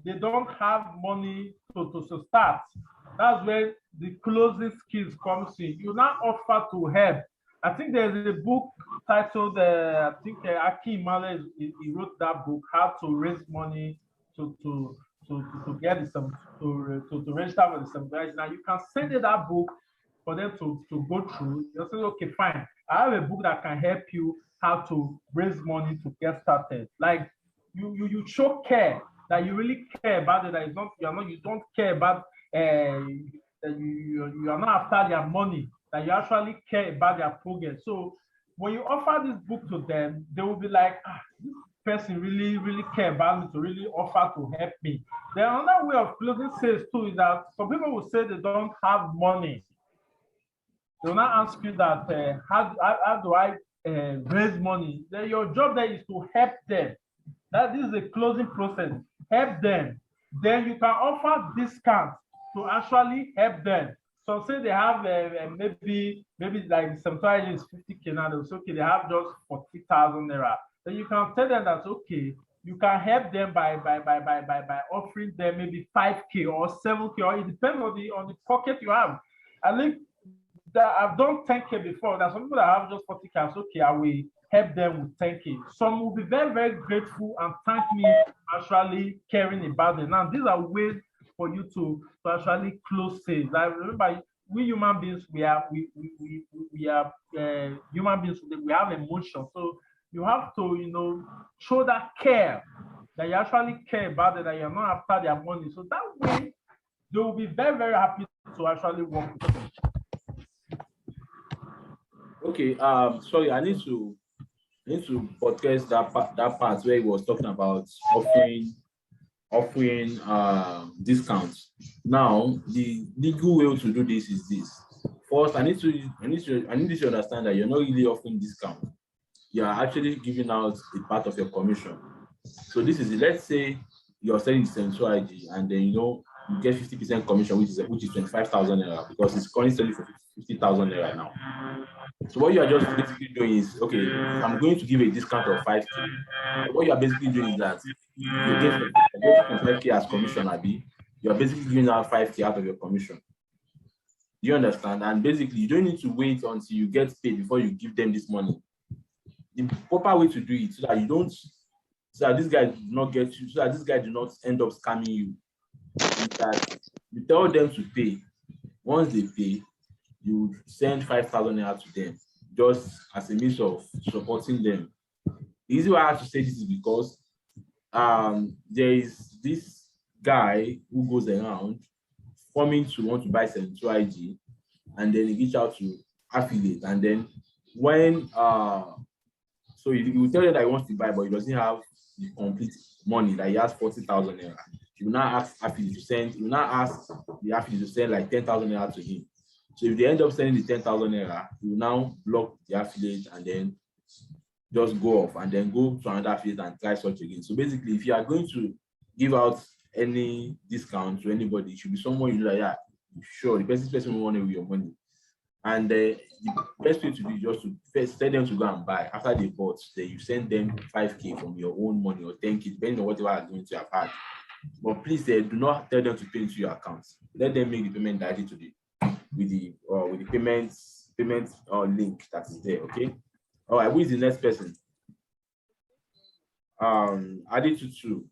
they don't have money to start. That's where the closing skills comes in. You now offer to help. I think there's a book titled, I think Aki Imale, he wrote that book, How to Raise Money to get to register with the seminars. Now you can send it that book for them to go through. You'll say, okay, fine. I have a book that can help you how to raise money to get started. Like you show care, that you really care about it. That it's not you don't care about that you are not after their money. That you actually care about their progress. So when you offer this book to them, they will be like, this person really care about me to really offer to help me. Then another way of closing sales too is that some people will say they don't have money. They will not ask you that how do I raise money? Then your job there is to help them. That is the closing process. Help them. Then you can offer discounts to actually help them. So say they have maybe like sometimes it's 50K now. It's okay. They have just 40,000 naira. Then you can tell them that okay, you can help them by offering them maybe 5K or 7K, or it depends on the pocket you have. I think that I've done 10K before. There's some people that have just 40K. So okay, I will help them with 10K. Some will be very grateful and thank me for actually caring about them. Now these are ways for you to actually close sales. I remember we human beings, we are human beings. We have emotion, so you have to show that care, that you actually care about it, that you're not after their money. So that way they will be very happy to actually work with them. Okay, sorry, I need to podcast that part where he was talking about offering discounts. Now, the legal way to do this is this. First, I need you to understand that you're not really offering discount. You are actually giving out a part of your commission. So this is, let's say you're selling Central IG, and then you get 50% commission, which is 25,000 naira, because it's currently selling for 50,000 naira now. So what you are just basically doing is, okay, I'm going to give a discount of 5K. What you are basically doing is that you get 5K as commission, Abi. You are basically giving out 5K out of your commission. Do you understand? And basically, you don't need to wait until you get paid before you give them this money. The proper way to do it so that this guy do not get you, so that this guy do not end up scamming you, is that you tell them to pay. Once they pay, you send 5,000 naira to them, just as a means of supporting them. The reason why I have to say this is because there is this guy who goes around forming to want to buy 72 IG, and then he reach out to affiliate, and then when so he will tell you that he wants to buy, but he doesn't have the complete money, that he has 40,000 naira. He will now ask affiliate to send, he will now ask the affiliate to send like 10,000 naira to him. So if they end up sending the 10,000 naira, he will now block the affiliate and then just go off and then go to another affiliate and try such again. So basically, if you are going to give out any discount to anybody, it should be someone you know that, yeah, sure, the best person will want with your money. And the best way to do is just to first tell them to go and buy. After they bought, then you send them 5K from your own money or 10K, depending on whatever are going to have had. But please, do not tell them to pay into your accounts. Let them make the payment directly to with the payment link that is there. Okay. All right. Who is the next person? Adetutu,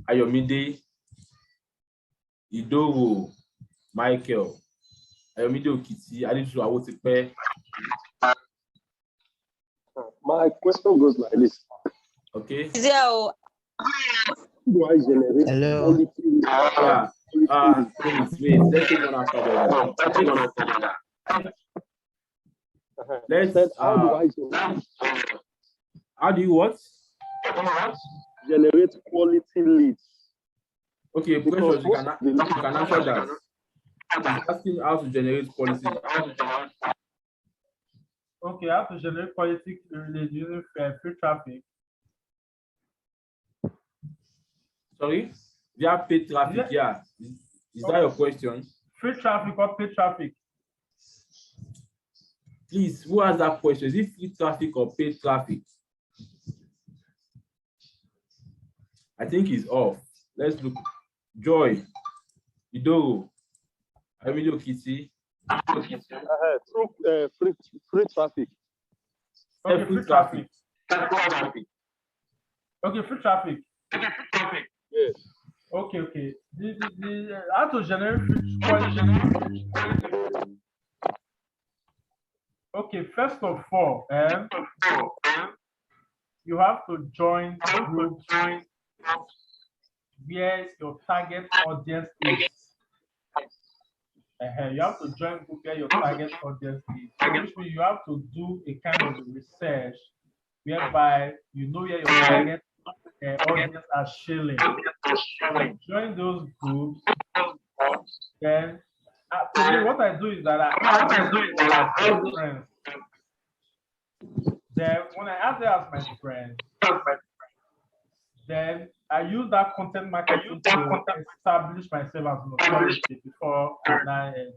Ayomide, Idowo, Michael, Ayomide Okiti, Adetutu Awotipe. My question goes like this. Okay. How do I generate quality? Wait. Let's take one after the other. How do you what? Generate quality leads. Okay, because you can answer that. I'm asking how to generate quality. Okay, how to generate quality leads using free traffic. Sorry? Via paid traffic, yeah. Is that your question? Free traffic or paid traffic? Please, who has that question? Is it free traffic or paid traffic? I think it's off. Let's look. Joy, Idoro, Emilio Kitty. Free traffic. Okay, free traffic. Okay, free traffic. Yes. Okay. How to generate free quality? Okay, first of all, you have to join groups where your target audience is. You have to join group where your target audience is. Which means you have to do a kind of research whereby you know where your target audience are chilling. Join those groups. Then, to me, what I do is that I add them as my friends. Then, when I add them as my friends, then I use that content marketing to establish myself as an authority before I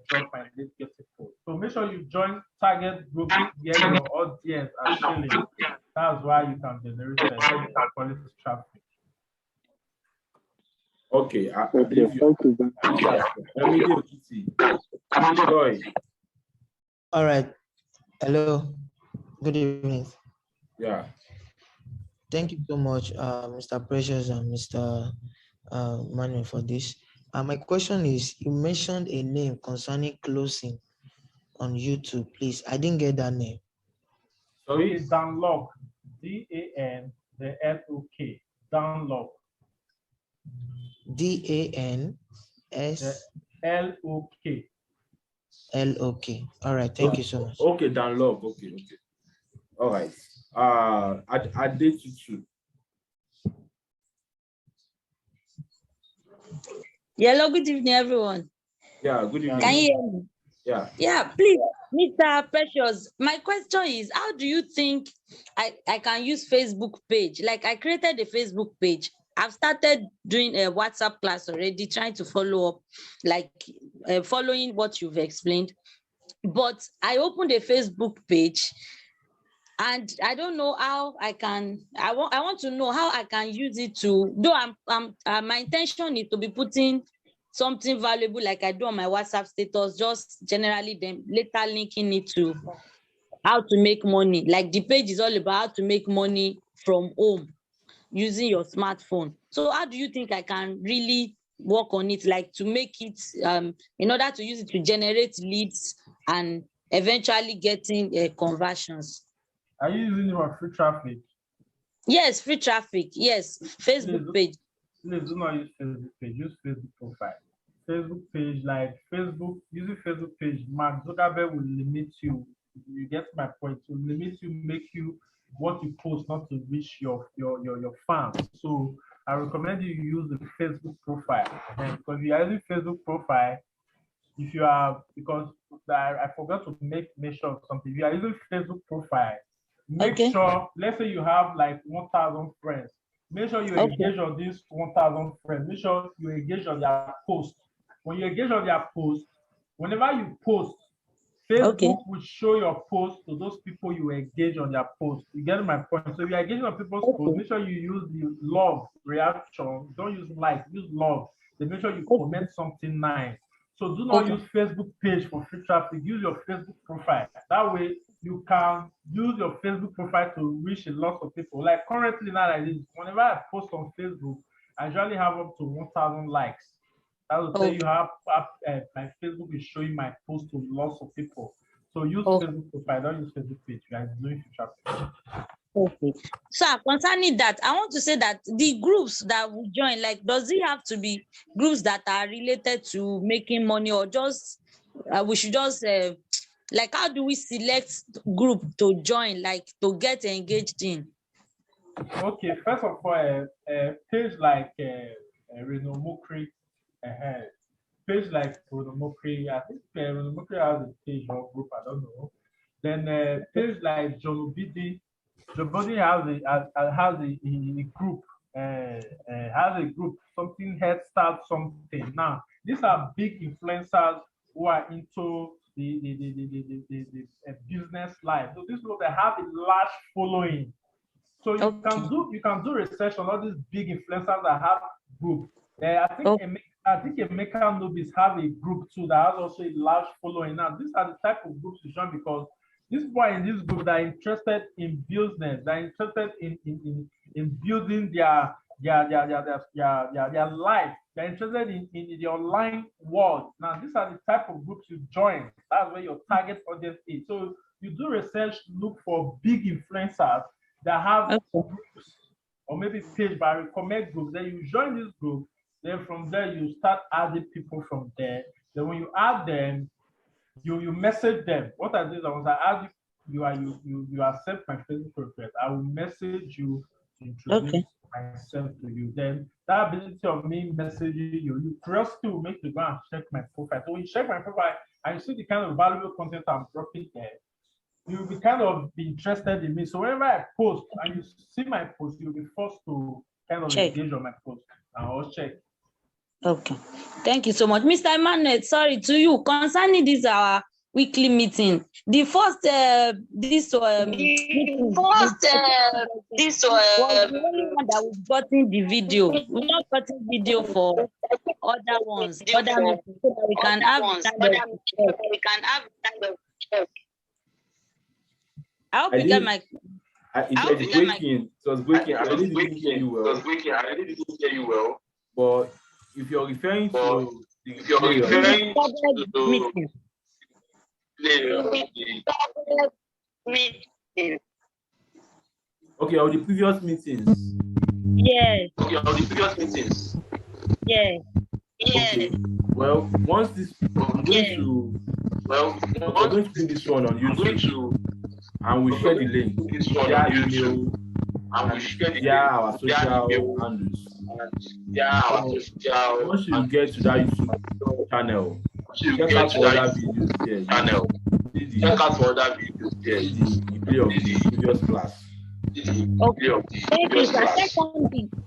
drop my late getting post. So make sure you join target groups where your audience are chilling. That's why you can generate quality traffic. Okay. Thank you. All right. Hello. Good evening. Yeah. Thank you so much, Mr. Precious and Mr. Manuel, for this. My question is, you mentioned a name concerning closing on YouTube. Please, I didn't get that name. Sorry, it's Downlock. D-A-N-L-O-K. Downlock. D-A-N-S-L-O-K. L-O-K. All right. Thank you so much. Okay, Downlock. Okay. All right. Adetutu. Hello, good evening, everyone. Yeah, good evening. Can you hear me? Yeah, please, Mr. Precious, my question is, how do you think I can use Facebook page? Like, I created a Facebook page. I've started doing a WhatsApp class already, trying to follow up, like following what you've explained. But I opened a Facebook page, and I don't know how I can. I want to know how I can use it to. Though my intention is to be putting something valuable like I do on my WhatsApp status, just generally then later linking it to how to make money. Like the page is all about how to make money from home using your smartphone. So how do you think I can really work on it, like to make it in order to use it to generate leads and eventually getting conversions? Are you using it for free traffic? Yes, free traffic. Yes, Facebook page. Please do not use Facebook page. Use Facebook profile. Facebook page, like Facebook, using Facebook page, Mark Zuckerberg will limit you. You get my point. To limit you, make you what you post not to reach your fans. So I recommend you use the Facebook profile. Because if you are using Facebook profile, if you are, because I forgot to make mention of something. If you are using Facebook profile, make sure, let's say you have like 1,000 friends. Make sure you engage on these 1,000 friends. Make sure you engage on their post. When you engage on their post, whenever you post, Facebook will show your post to those people you engage on their post. You get my point? So if you're engaging on people's posts, make sure you use the love reaction. Don't use like, use love. Then make sure you comment something nice. So do not use Facebook page for free traffic. Use your Facebook profile. That way you can use your Facebook profile to reach a lot of people. Like currently now, like this, whenever I post on Facebook, I usually have up to 1,000 likes. That will say you have my Facebook is showing my post to lots of people. So use Facebook profile, don't use Facebook page. You are doing free traffic. Okay. So concerning that, I want to say that the groups that we join, like, does it have to be groups that are related to making money, or just we should just like, how do we select group to join, like to get engaged in? Okay, first of all, page like Renomokri, page like Renomokri, I think Renomokri has a page or group, I don't know. Then page like Jonobidi. The body has a group, something head start something. Now, these are big influencers who are into the business life. So these people, they have a large following. So you can do research on all these big influencers that have group. I think Emeka Newbies have a group too that has also a large following. Now, these are the type of groups to join, because these people in this group that are interested in business, they're interested in building their life. They're interested in the online world. Now, these are the type of groups you join. That's where your target audience is. So you do research, look for big influencers that have groups, or maybe page, but I recommend groups. Then you join this group. Then from there you start adding people from there. Then when you add them, you message them. What I do is once I add you accept my Facebook request, I will message you to introduce myself to you. Then that ability of me messaging you trust to make you go and check my profile. So when you check my profile and you see the kind of valuable content I'm dropping there, you'll be kind of be interested in me. So whenever I post and you see my post, you'll be forced to kind of engage on my post. And I'll check. Okay, thank you so much, Mr. Emmanuel. Sorry, to you concerning this our weekly meeting. The first this was the only one that we've gotten the video. We've not gotten video for other ones, other meetings, so that we can have I hope you get my. It was breaking. I really didn't hear you well. But if you're referring to okay, or the previous meetings. Yes. Yeah. Okay. Well, once this, I'm going to put this one on YouTube, and we'll share the link. Via email, and our social handles. Once you get to that YouTube channel, check out for other videos there. Check out for other videos there. The play of the previous class. Okay. Thank you, sir.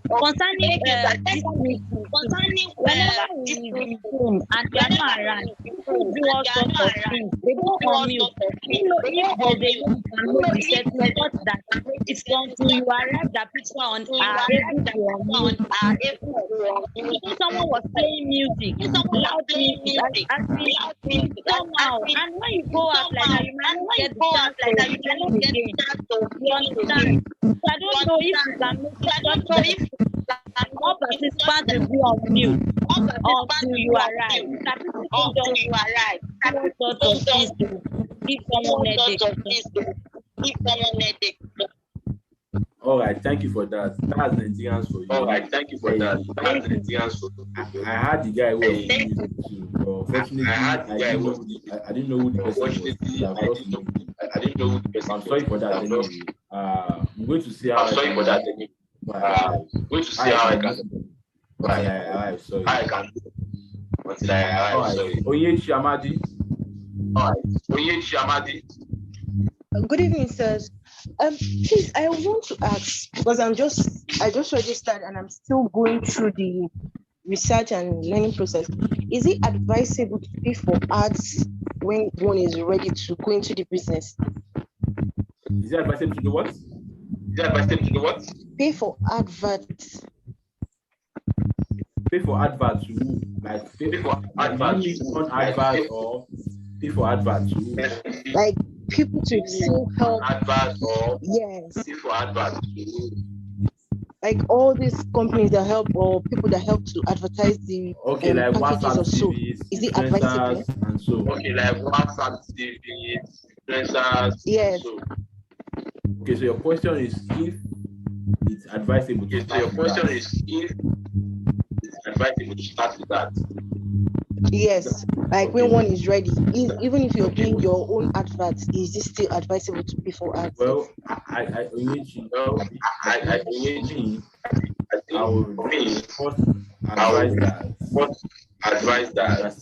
Concerning this meeting, whenever we resume and they are not around, people do all sorts of things. They don't unmute. You know, if there's a way you can make the setting such that it's until you arrive that people are able to unmute. If someone was playing music, loud music, actually somehow, and when you go up like that, you might not get the chance to again. You understand? So I don't know if you can make it all participants will be on mute until you arrive. All sorts of things to give someone a headache. All right, thank you for that. That's Nigerians for you. All right, thank you for that. That's Nigerians for you. I had the guy who was doing it too. Fortunately, I didn't know who the person was. I didn't know who the person I'm sorry for that anyway. I'm going to see how I'm sorry for that anyway. Going to see how I can. Alright, sorry. I can. Alright, sorry. Oye Chiamadi. Alright, Oye Chiamadi. Good evening, sirs. Please, I want to ask because I just registered and I'm still going through the research and learning process. Is it advisable to pay for ads when one is ready to go into the business? Is it advisable to do what? Pay for adverts. Pay for adverts to who? Like pay for adverts on advert or pay for adverts to who? Like people to still help. Adverts or yes. Pay for adverts. Like all these companies that help or people that help to advertise the like packages or so. Is it advisable? And so. Okay, like WhatsApp TVs, influencers. Yes. So. Okay, so your question is if it's advisable to start with that. Yes, like when one is ready, even if you're doing your own adverts, is it still advisable to pay for ads? Well, I would advise that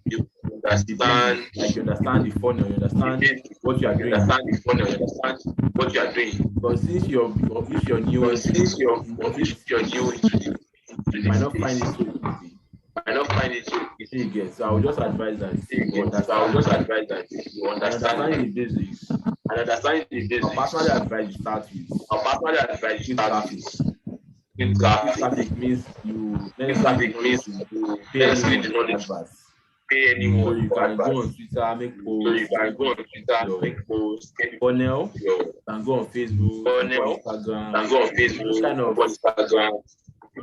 you understand the funnel, you understand what you are doing. But since you're new, you might not find it so easy. So I would just advise that you understand the basics. My personal advice you start with. Traffic means you pay anymore. So you can go on Twitter, make posts. Funnel, you can go on Facebook, Instagram.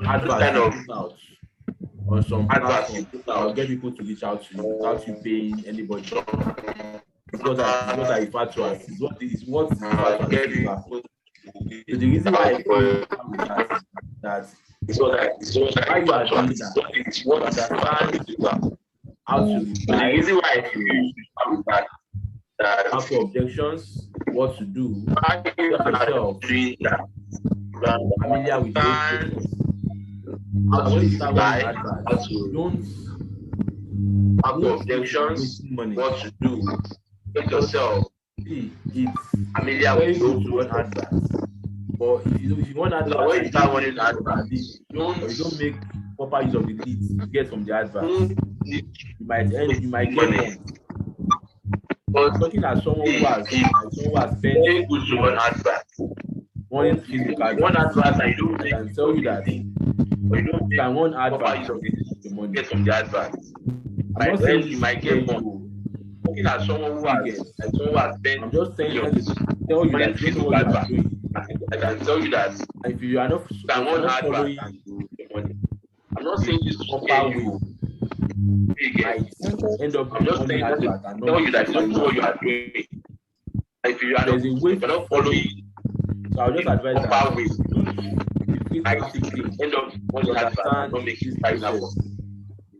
Adverts out on some platform. I'll get people to reach out to you without you paying anybody. It's what I refer to as what So the reason why I feel that is what why you are doing that. How to reply, after objections, what to do, get yourself familiar with those things. When you start running adverts, don't objections, what to do, get yourself familiar with those to run adverts. But if you want adverts, when you start running adverts, you don't make proper use of the leads you get from the adverts. You might get one. But talking as someone who has spent one advert, one advert, I can tell you that you can one advert the money get from the advert. I'm not saying you might get more. Talking as someone who has spent, I'm just saying tell you that you know what you are doing. I can tell you that if you are not following the money, I'm not saying this proper way. End up I'm just saying that tell you that you don't know what you are doing. If you are not following, so I'll just advise that end up understand not make it pineapple.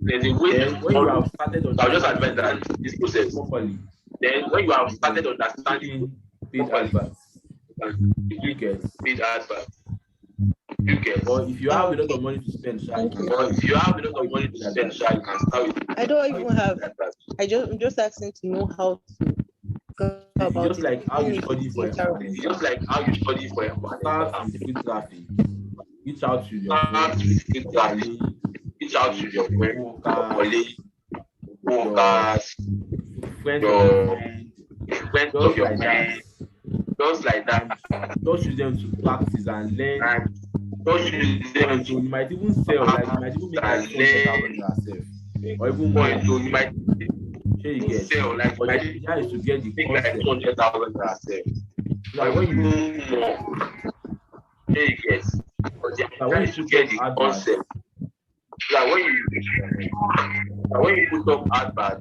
There's a way when you have started on I'll just advise that this process properly. Then when you have started understanding paid adverts, you get paid adverts. Or if you have a lot of money to spend, you can start with. I don't even have. I'm just asking to know how to go about. Just like how you study for start with free traffic. Reach out to your friends, friends of your friends, just like that. Just use them to practice and learn. You might even sell, like you might even make like yourself, or even more. You might sell, like but the idea is to get the concept. Like when you get the concept. Like when you put up advert.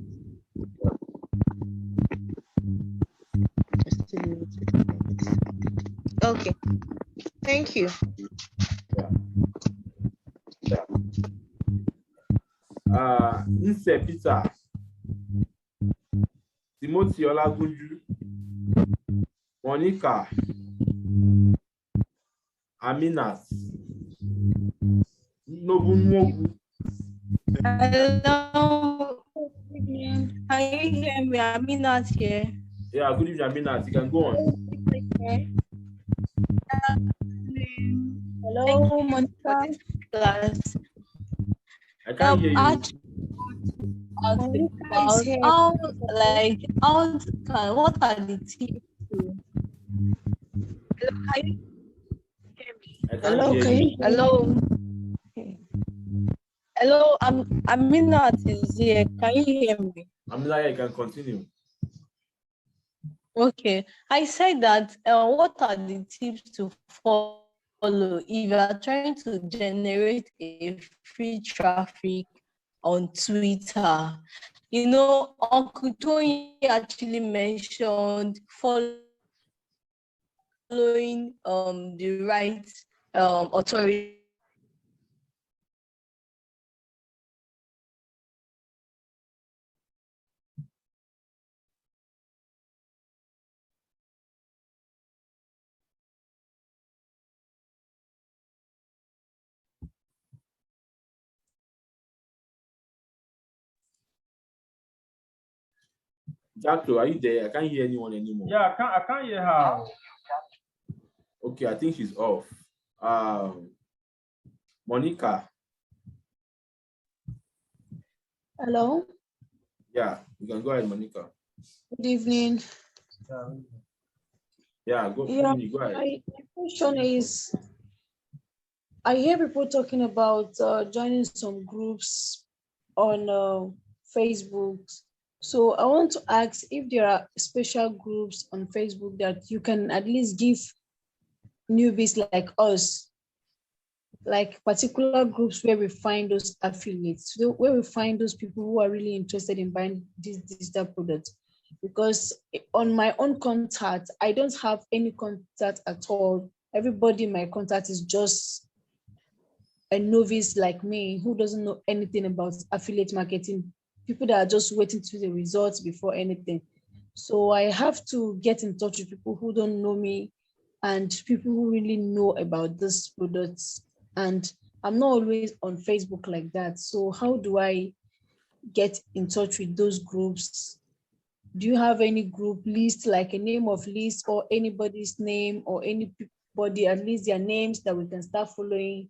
Okay. Thank you. Nse Peter, Timothy Olagunju, Monica, Aminat, Nobunwogu. Hello. Can you hear me? Aminat here. Yeah, good evening, Aminat. You can go on. Hello, Monica. Class. I can't hear you. What are the tips to? Can you hear me? Hello, can you? Hello. Hello, Aminat is here. Can you hear me? Aminat, you can continue. Okay, I said that what are the tips to follow if you are trying to generate a free traffic on Twitter? You know, Uncle Tony actually mentioned following the right authority. Jacko, are you there? I can't hear anyone anymore. Yeah, I can't hear her. Okay, I think she's off. Monica. Hello. Yeah, you can go ahead, Monica. Good evening. Yeah, go ahead. My question is, I hear people talking about joining some groups on Facebook. So I want to ask if there are special groups on Facebook that you can at least give newbies like us, like particular groups where we find those affiliates, where we find those people who are really interested in buying this digital product. Because on my own contact, I don't have any contact at all. Everybody in my contact is just a novice like me who doesn't know anything about affiliate marketing, people that are just waiting to the results before anything. So I have to get in touch with people who don't know me and people who really know about this products. And I'm not always on Facebook like that. So how do I get in touch with those groups? Do you have any group list, like a name of list or anybody's name or anybody, at least their names that we can start following?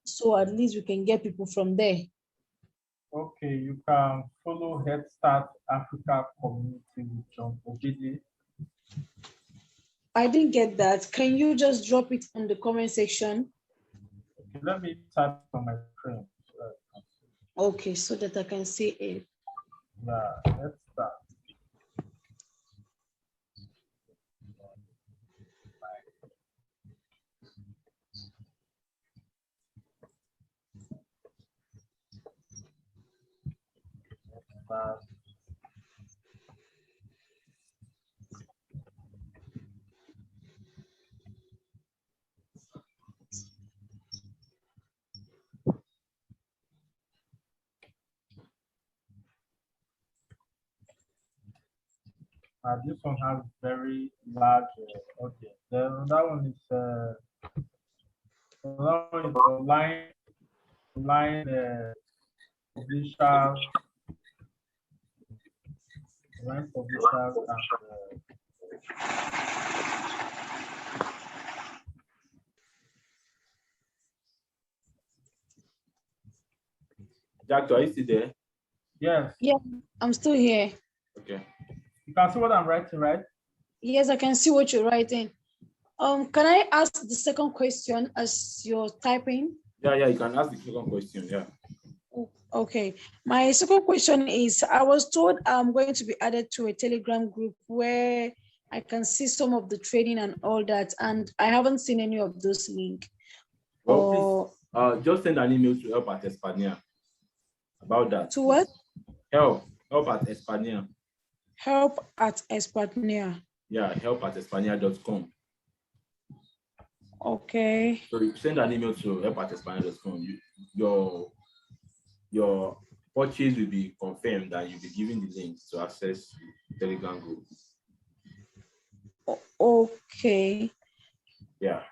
So at least we can get people from there. Okay, you can follow Head Start Africa Community with John Obidi. I didn't get that. Can you just drop it on the comment section? Okay, let me type on my screen. Okay, so that I can see it. Yeah, let's start. This one has very large audience. Then that one is online publishers, and Jack, are you still there? Yes. Yeah, I'm still here. Okay. You can see what I'm writing, right? Yes, I can see what you're writing. Can I ask the second question as you're typing? Yeah, you can ask the second question, yeah. Okay. My second question is, I was told I'm going to be added to a Telegram group where I can see some of the training and all that, and I haven't seen any of those links. Well, please, just send an email to help at Espania about that. To what? Help at Espania. Help at Espania. Yeah, help at espania.com. Okay. So you send an email to help@espana.com. Your purchase will be confirmed and you'll be given the link to access the Telegram group. Okay. Yeah.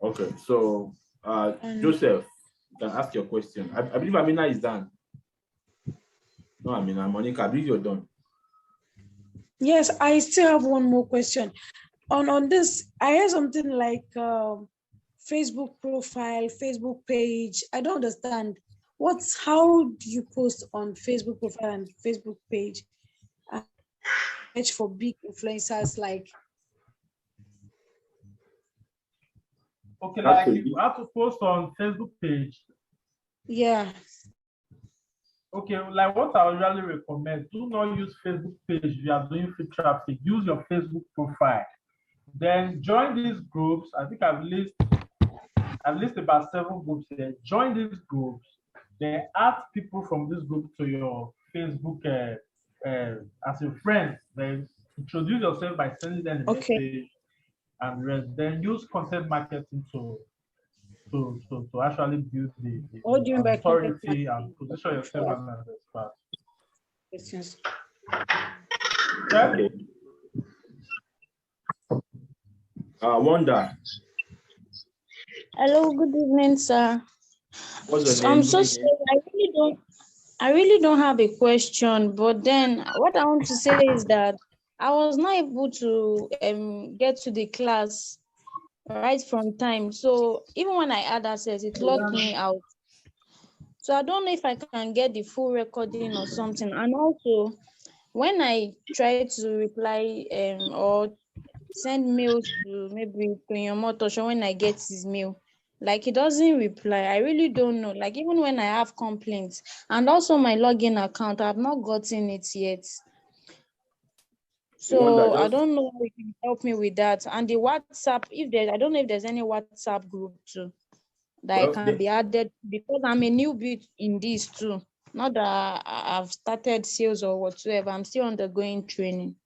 Okay. So Joseph, you can ask your question. I believe Amina is done. No, Amina, Monica, I believe you're done. Yes, I still have one more question. On this, I heard something like Facebook profile, Facebook page. I don't understand. How do you post on Facebook profile and Facebook page? For big influencers like. Okay, like you have to post on Facebook page. Yeah. Okay, like what I usually recommend, do not use Facebook page if you are doing free traffic. Use your Facebook profile. Then join these groups. I think I've listed about 7 groups here. Join these groups. Then add people from this group to your Facebook as a friend. Then introduce yourself by sending them a message and rest. Then use content marketing to actually build the authority and position yourself as an expert. Questions. Okay. Wanda. Hello, good evening, sir. What's your name? I'm so sorry. I really don't have a question, but then what I want to say is that I was not able to get to the class right from time. So even when I had access, it locked me out. So I don't know if I can get the full recording or something. And also, when I try to reply or send mails to maybe Motosho when I get his mail, like he doesn't reply. I really don't know. Like even when I have complaints, and also my login account, I've not gotten it yet. So I don't know if you can help me with that. And the WhatsApp, I don't know if there's any WhatsApp group too that I can be added, because I'm a newbie in this too. Not that I've started sales or whatsoever. I'm still undergoing training.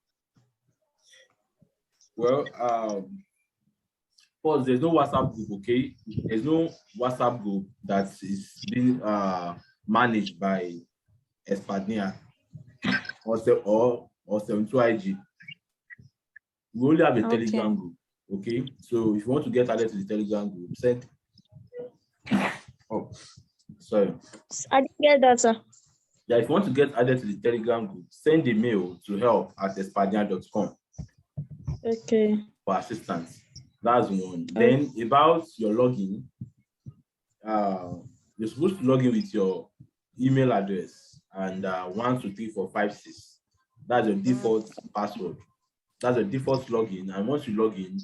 Well, first, there's no WhatsApp group, okay? There's no WhatsApp group that is being managed by Espadnia or 72IG. We only have a Telegram group, okay? So if you want to get added to the Telegram group, send. Oh, sorry. I didn't get that, sir. Yeah, if you want to get added to the Telegram group, send a mail to help@espadnia.com. Okay. For assistance. That's one. Then about your login, you're supposed to log in with your email address and 1 2 3 4 5 6. That's your default password. That's your default login. And once you log in,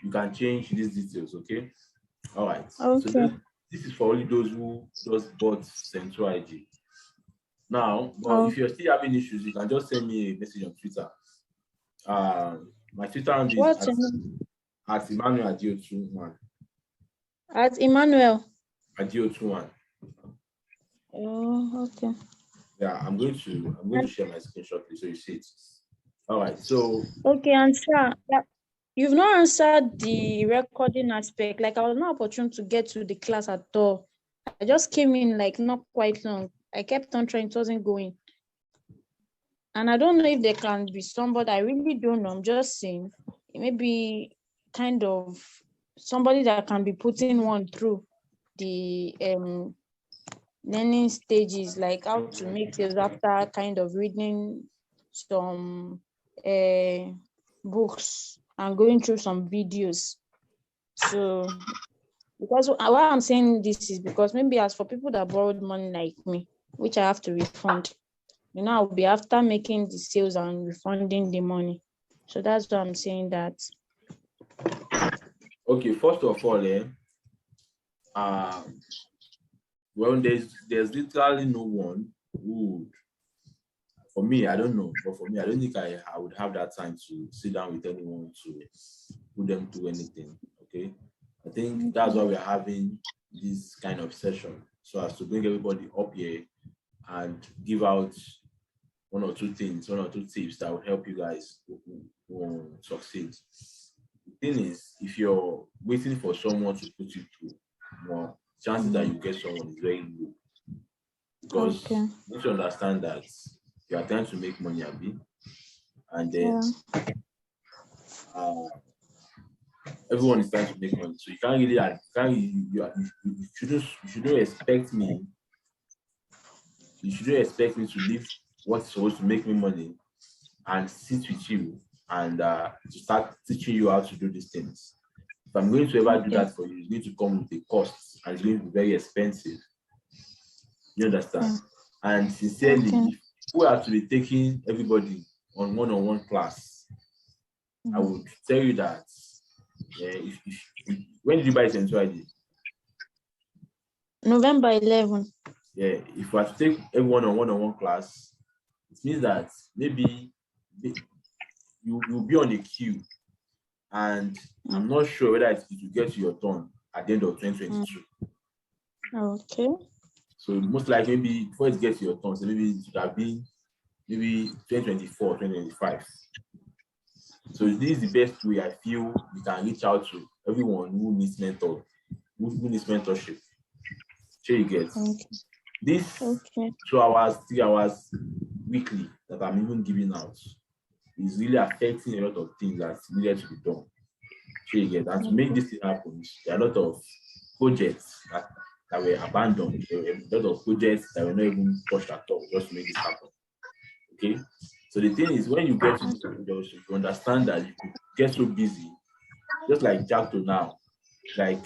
you can change these details. Okay. All right. Okay. So this is for only those who just bought Central ID. Now, but if you're still having issues, you can just send me a message on Twitter. My Twitter handle is at Emmanuel Adio21. At Emmanuel Adio21. Oh, okay. Yeah, I'm going to share my screen shortly so you see it. All right. So okay, and sir, you've not answered the recording aspect. Like I was not opportune to get to the class at all. I just came in like not quite long. I kept on trying, it wasn't going. And I don't know if there can be somebody, I really don't know. I'm just saying, maybe kind of somebody that can be putting one through the learning stages, like how to make sales after kind of reading some books and going through some videos. So because why I'm saying this is because maybe as for people that borrowed money like me, which I have to refund, I'll be after making the sales and refunding the money. So that's why I'm saying that. Okay, first of all, well, there's literally no one who, for me, I don't know, but for me, I don't think I would have that time to sit down with anyone to put them through anything. Okay, I think that's why we're having this kind of session, so as to bring everybody up here and give out one or two tips that will help you guys succeed. thing is, if you're waiting for someone to put you through, more chances that you get someone is very low. Because Okay. you need to understand that you are trying to make money, Abi, and then everyone is trying to make money. So you can't really, you shouldn't expect me. You shouldn't expect me to leave what's supposed to make me money and sit with you and to start teaching you how to do these things. If I'm going to ever do that for you, it's going to come with a cost and it's going to be very expensive. You understand? And sincerely, if we are to be taking everybody on one-on-one class, I would tell you that when did you buy Central ID? November 11. Yeah, if we are to take everyone on one-on-one class, it means that maybe you'll be on a queue, and I'm not sure whether it will get to your turn at the end of 2022. Okay. So most likely, maybe before it gets to your turn, so maybe it should have been maybe 2024, 2025. So this is the best way I feel we can reach out to everyone who needs mentor, who needs mentorship. Sure, you get this 2 hours, 3 hours weekly that I'm even giving out is really affecting a lot of things that's needed to be done. Sure, you get, and to make this thing happen, there are a lot of projects that were abandoned. There were a lot of projects that were not even touched at all just to make this happen. Okay, so the thing is, when you get to this industry, you understand that you could get so busy, just like Jackto now. Like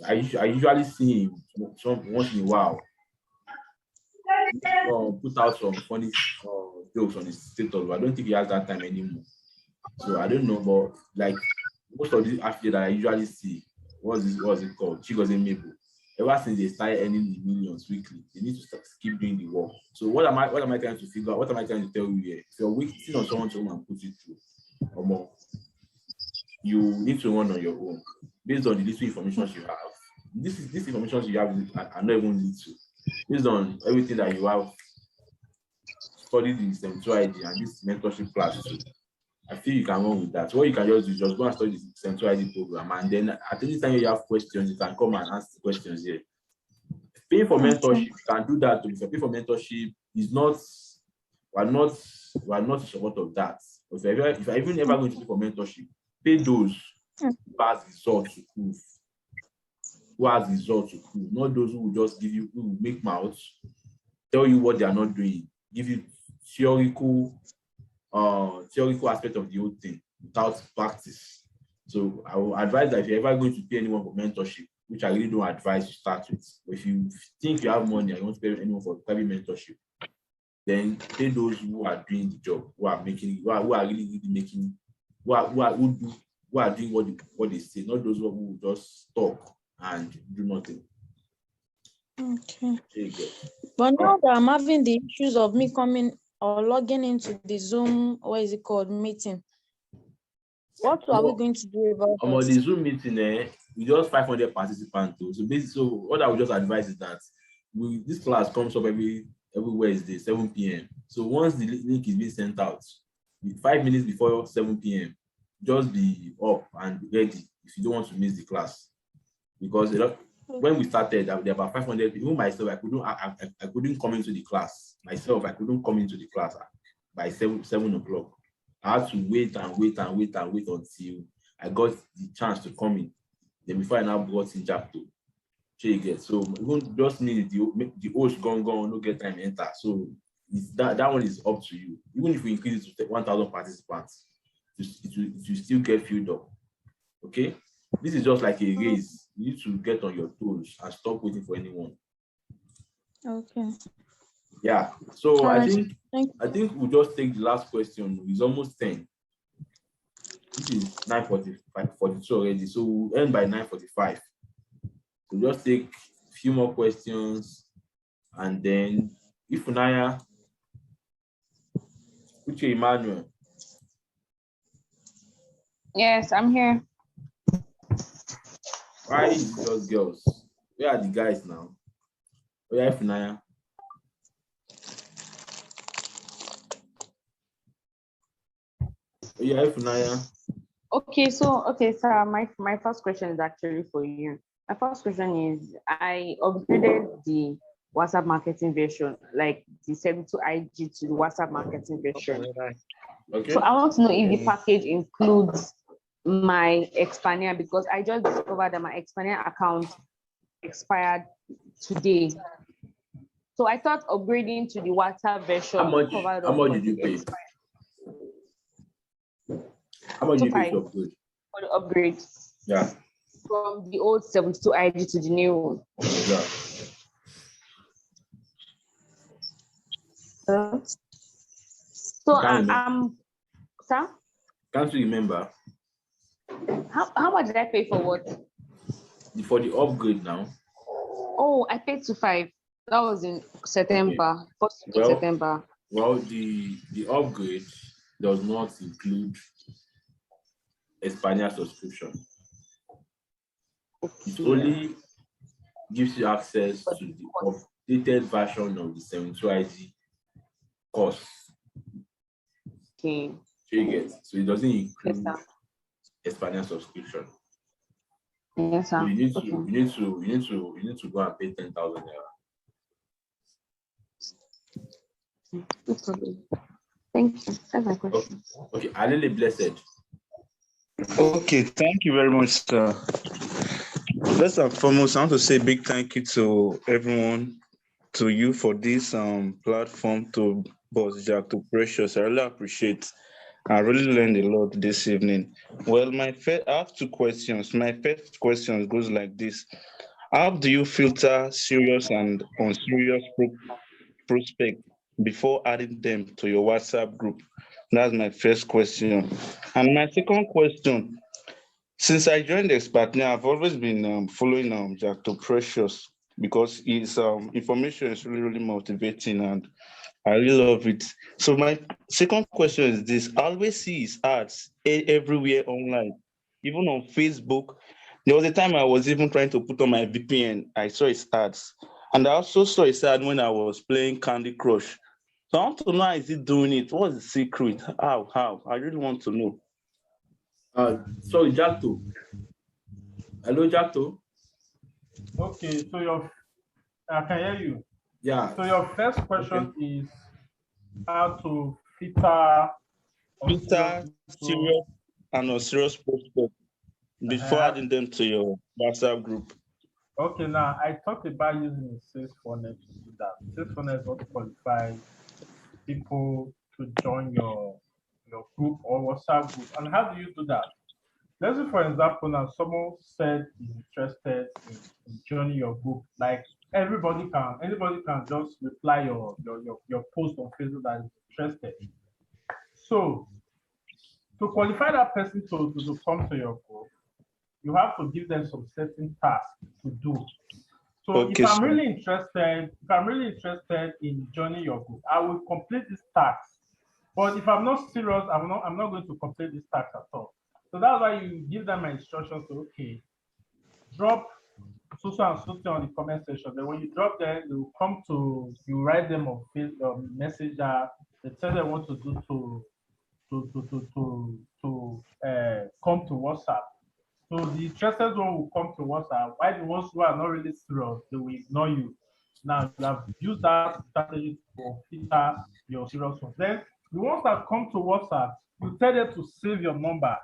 I usually see him once in a while put out some funny jokes on his status, but I don't think he has that time anymore. So I don't know, but like most of these athletes that I usually see, what's it called? Chigozie Mabel. Ever since they started earning the millions weekly, they need to keep doing the work. So what am I trying to figure out? What am I trying to tell you here? If you're waiting on someone to come and put you through, or more, you need to run on your own based on the little information you have. This information you have are not even little. Based on everything that you have studied in Central ID and this mentorship class too, I feel you can run with that. What you can just do is just go and study the Central ID program, and then at any time you have questions, you can come and ask the questions here. Paying for mentorship, you can do that too. If you pay for mentorship, is not we're not in support of that. If you're even ever going to pay for mentorship, pay those who has results to prove. Who has results to prove, not those who will just give you, who will make mouths, tell you what they are not doing, give you theoretical aspect of the whole thing without practice. So I will advise that if you're ever going to pay anyone for mentorship, which I really don't advise you start with, but if you think you have money and you want to pay anyone for private mentorship, then pay those who are doing the job, who are making, who are really making, who are doing what they say, not those who will just talk and do nothing. Okay. But now that I'm having the issues of me coming or logging into the Zoom, what is it called, meeting, what are we going to do about that? The Zoom meeting, we just 500 participants. So basically, so what I would just advise is that this class comes up every Wednesday, 7 p.m. So once the link is being sent out, 5 minutes before 7 p.m., just be up and ready if you don't want to miss the class. Because when we started, there were about 500 people. Even myself, I couldn't come into the class. I couldn't come into the class by 7 o'clock. I had to wait until I got the chance to come in. Then before I now brought in Jackto. So even just need the host gone, no get time enter. So that one is up to you. Even if we increase it to 1,000 participants, it will still get filled up. Okay? This is just like a race. You need to get on your toes and stop waiting for anyone. Okay. Yeah. So All I right. think we'll just take the last question. It's almost 10. This is 9:42 already. So we'll end by 9:45. We'll just take a few more questions, and then Ifunaya, Uche Emmanuel. Yes, I'm here. Why is it just girls? Where are the guys now? Where are Ifunaya? Ifunaya. Okay, sir, my first question is actually for you. My first question is I upgraded the WhatsApp marketing version, like the 72 IG to the WhatsApp marketing version. Okay. So I want to know if the package includes my Expania, because I just discovered that my Expania account expired today. So I thought upgrading to the WhatsApp version covered how much did you pay? How much did you pay to upgrade? For the upgrade. Yeah. From the old 72 IG to the new one. Yeah. So I'm sir? Can't you remember? How much did I pay for what? For the upgrade now. Oh, I paid 2.5. That was in September. Okay. First week in September. Well, the upgrade does not include Espana subscription. Okay. It only gives you access to the updated version of the 72 IG course. Okay. So you get, so it doesn't include Espana subscription. Yes, sir. So you need to go and pay 10,000 naira. No problem. Thank you. That's my question. Okay, Alele Blessed. Okay, thank you very much, sir. First and foremost, I want to say a big thank you to everyone, to you for this platform, to Boss Jack, to Precious. I really appreciate. I really learned a lot this evening. Well, I have two questions. My first question goes like this: how do you filter serious and unserious prospect before adding them to your WhatsApp group? That's my first question. And my second question: since I joined Expert now, I've always been following Jack to Precious because his information is really, really motivating and I really love it. So my second question is this: I always see his ads everywhere online, even on Facebook. There was a time I was even trying to put on my VPN. I saw his ads. And I also saw his ad when I was playing Candy Crush. So I want to know, how is he doing it? What's the secret? How? I really want to know. Sorry, Jato. Hello, Jato. Okay, so I can hear you. Yeah. So your first question is how to filter serious and unserious prospects before adding them to your WhatsApp group. Okay, now I talked about using a sales funnel to do that. Sales funnel is what qualifies people to join your group or WhatsApp group. And how do you do that? Let's say, for example, now someone said is interested in joining your group. Like anybody can just reply your post on Facebook that is interested. So to qualify that person to come to your group, you have to give them some certain tasks to do. So if I'm really interested in joining your group, I will complete this task. But if I'm not serious, I'm not going to complete this task at all. So that's why you give them my instructions to, okay, drop so and so on the comment section. Then when you drop them, you write them on Facebook Messenger. They tell them what to do to come to WhatsApp. So the interested one will come to WhatsApp. While the ones who are not really serious, they will ignore you. Now you have used that strategy to filter your serious ones. Then the ones that come to WhatsApp, you tell them to save your number.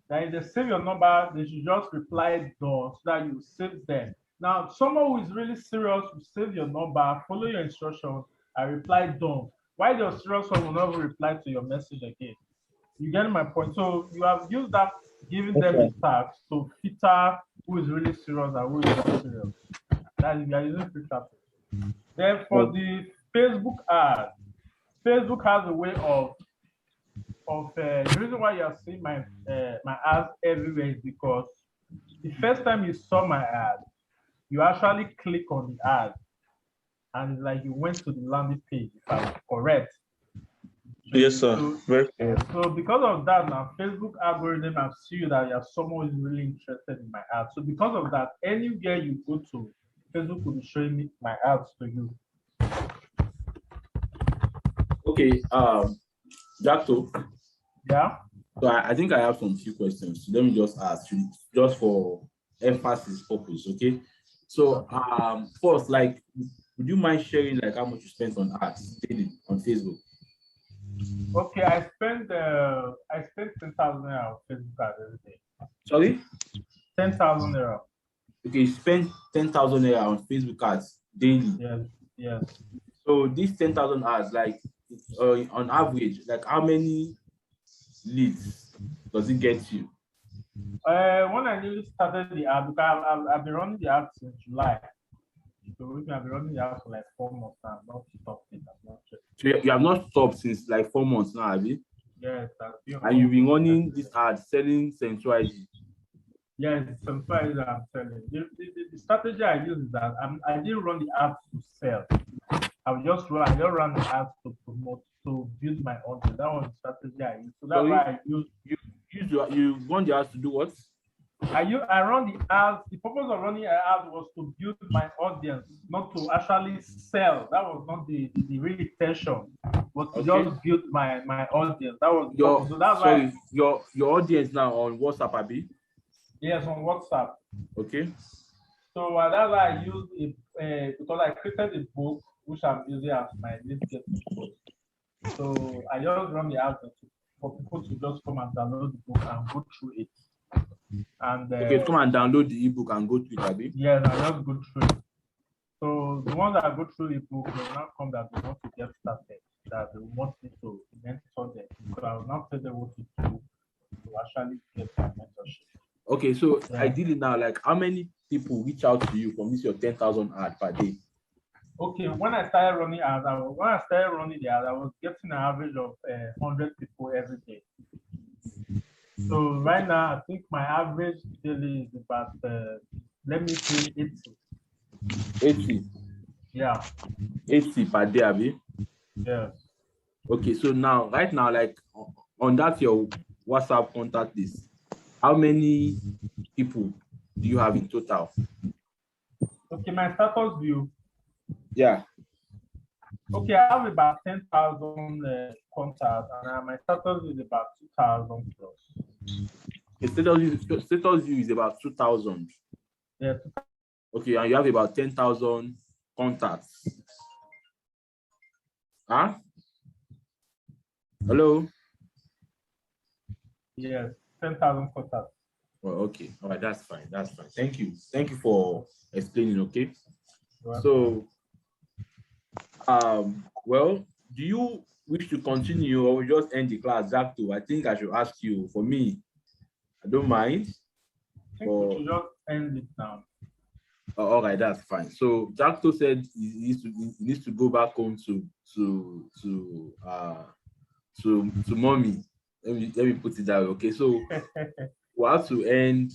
Then if they save your number, they should just reply so that you save them. Now, someone who is really serious will save your number, follow your instructions, and reply done. While your serious one will never reply to your message again. You get my point? So you have used that, giving them a task to filter who is really serious and who is not serious. That is, you are using filter. Then for the Facebook ad, Facebook has a way of the reason why you are seeing my ads everywhere is because the first time you saw my ad, you actually click on the ad, and it's like you went to the landing page, if I'm correct. Yes, sir. So because of that, now Facebook algorithm have seen that you're someone who's really interested in my ads. So because of that, anywhere you go to, Facebook will be showing me my ads to you. Okay, Jato. Yeah. So I think I have some few questions. So let me just ask you, just for emphasis purpose, okay? So first, like, would you mind sharing like how much you spent on ads daily on Facebook? Okay, I spent 10,000 naira on Facebook ads every day. Sorry? 10,000 naira. Okay, you spent 10,000 naira on Facebook ads daily. Yes, yes. So these 10,000 ads, like on average, like how many leads does it get you? When I newly started the ad, because I've been running the ad since July. So I've been running the ad for like 4 months now. I've not stopped it. So you have not stopped since like 4 months now, have you? Yes, I've been. And you've been running this ad selling Central IG. Yes, Central IG I'm selling. The strategy I use is that I didn't run the ads to sell. I just ran the ads to promote, to build my audience. That was the strategy I used. So that's why I use you run the ads to do what? I run the ads. The purpose of running an ad was to build my audience, not to actually sell. That was not the real intention. Was to just build my audience. That was why your audience now on WhatsApp, Abi? Yes, on WhatsApp. Okay. So that's why I used it because I created a book which I'm using as my lead getting book. So I just run the ads for people to just come and download the book and go through it. And okay, come and download the ebook and go through it, Abi. Yes, I just go through it. So the ones that go through the book will not come that they want to get started, that they want me to mentor them. So I will not tell them what to do to actually get my mentorship. Okay, so ideally now, like how many people reach out to you from this your 10,000 ad per day? Okay, when I started running ads, I was getting an average of 100 people every day. So right now, I think my average daily is about, let me say 80. 80? Yeah. 80 per day, Abi? Yes. Okay, so now, right now, like on that your WhatsApp contact list, how many people do you have in total? Okay, my status view. Yeah. Okay, I have about 10,000 contacts, and my status is about 2,000 plus. The status view is about 2,000. Yeah. Okay, and you have about 10,000 contacts. Huh? Hello? Yes, 10,000 contacts. Well, okay. All right, that's fine. That's fine. Thank you. Thank you for explaining, okay? So, well, do you wish to continue or just end the class, Zacto? I think I should ask you. For me, I don't mind. I think we should just end it now. All right, that's fine. So Zacto said he needs to go back home to mommy. Let me put it that way. Okay, so we have to end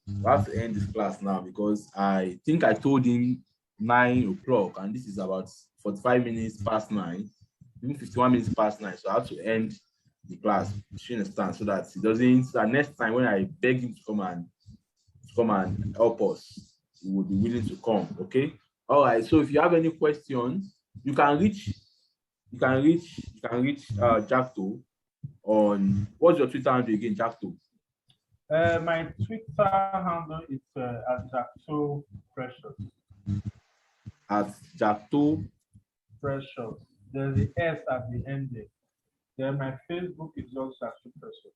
this class now because I think I told him 9 o'clock and this is about 45 minutes past 9, even 51 minutes past 9. So I have to end the class, you understand, so that it doesn't. So that next time when I beg him to come and help us, he will be willing to come. Okay. All right. So if you have any questions, you can reach Jacto on, what's your Twitter handle again, Jacto? My Twitter handle is at Jacto Precious. At Jacto Precious. There's the S at the end there. Then my Facebook is also Jacto Precious.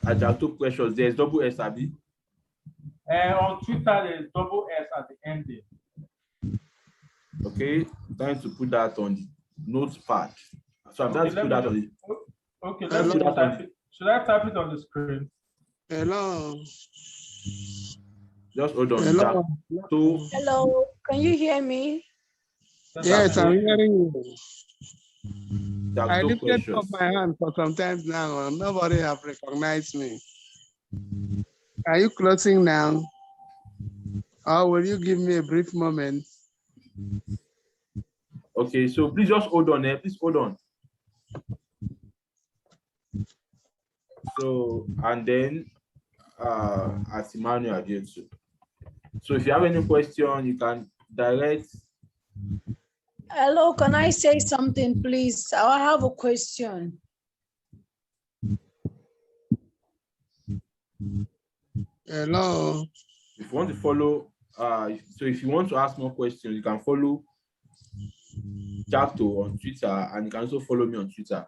At Jacto Precious, there's double S, Abi? On Twitter, there's double S at the end there. Okay, I'm trying to put that on the notepad. So I'm trying to put that on the. Okay, let me type it. Should I type it on the screen? Hello. Just hold on. Hello. Hello. Can you hear me? Yes, I'm hearing you. I lifted Precious up my hand for some time now. Nobody have recognized me. Are you closing now? Or will you give me a brief moment? Okay, so please just hold on there. Please hold on. So, and then as Emmanuel again too. So if you have any question, you can direct. Hello, can I say something, please? I have a question. Hello. If you want to follow, so if you want to ask more questions, you can follow Jacto on Twitter, and you can also follow me on Twitter.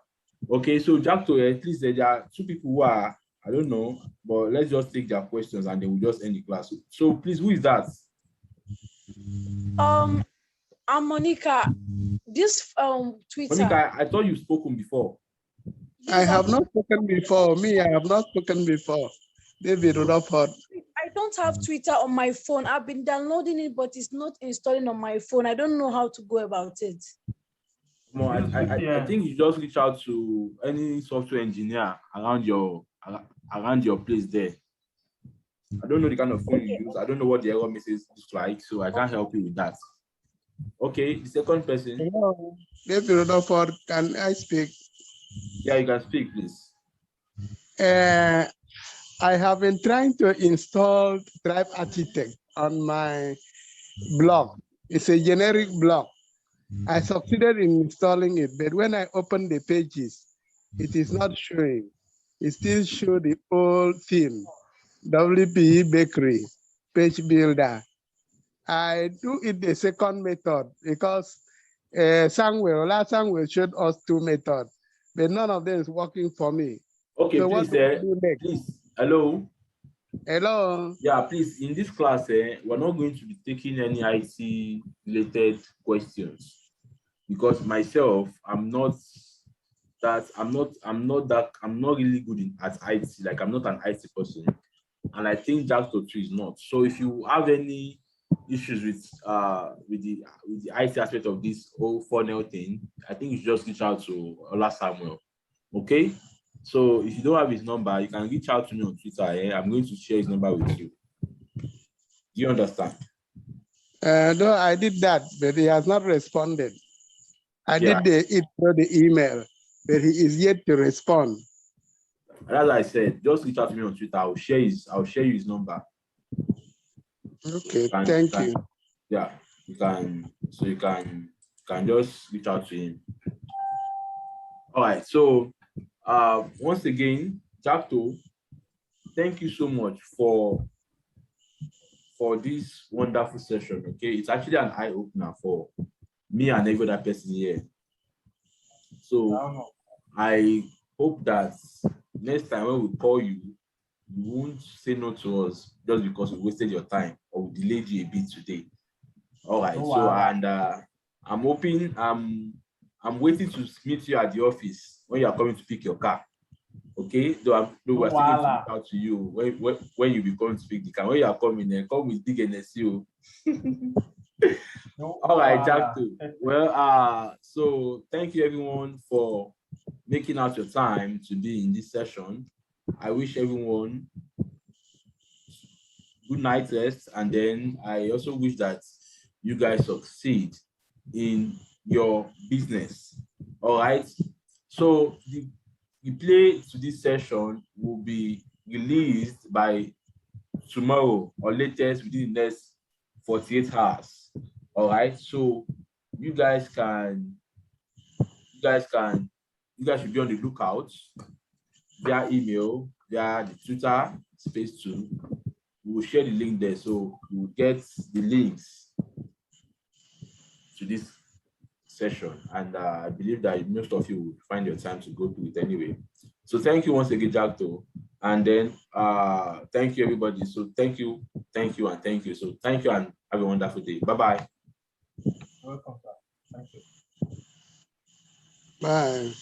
Okay, so Jacto, at least there are two people who are, I don't know, but let's just take their questions and then we'll just end the class. So please, who is that? I'm Monica. This Twitter. Monica, I thought you've spoken before. I have not spoken before. Me, I have not spoken before. David Rutherford. I don't have Twitter on my phone. I've been downloading it, but it's not installing on my phone. I don't know how to go about it. No, I think you just reach out to any software engineer around your place there. I don't know the kind of phone you use. I don't know what the error message is like, so I can't help you with that. Okay, the second person. Hello. David Rutherford, can I speak? Yeah, you can speak, please. I have been trying to install Drive Architect on my blog. It's a generic blog. I succeeded in installing it, but when I open the pages, it is not showing. It still shows the old theme, WPE Bakery, Page Builder. I do it the second method because last Samuel showed us two methods, but none of them is working for me. Okay, so please, please, hello. Hello. Yeah, please, in this class, we're not going to be taking any IT related questions because myself, I'm not really good at IT. Like, I'm not an IT person, and I think Jacto too is not. So if you have any issues with the IT aspect of this whole funnel thing, I think you should just reach out to Ola Samuel. Okay. So if you don't have his number, you can reach out to me on Twitter. I'm going to share his number with you. Do you understand? No, I did that, but he has not responded. I did it through the email, but he is yet to respond. As I said, just reach out to me on Twitter. I'll share you his number. Okay, thank you. Yeah, you can just reach out to him. All right, so once again, Jacto, thank you so much for this wonderful session. Okay, it's actually an eye-opener for me and every other person here. So I hope that next time when we call you, you won't say no to us just because we wasted your time or we delayed you a bit today. All right. And I'm hoping I'm waiting to meet you at the office when you are coming to pick your car. Okay, we're still going to reach out to you when you be coming to pick the car. When you are coming, come with big NSU. All right, Jacto. Well, so thank you everyone for making out your time to be in this session. I wish everyone good night rest, and then I also wish that you guys succeed in your business. All right. So the play to this session will be released by tomorrow or latest within the next 48 hours. All right. So you guys should be on the lookout via email, via the Twitter space too. We will share the link there, so you will get the links to this session, and I believe that most of you will find your time to go through it anyway. So thank you once again, Jacto, and then thank you everybody. So thank you, and thank you. So thank you, and have a wonderful day. Bye-bye. Welcome, sir. Thank you. Bye.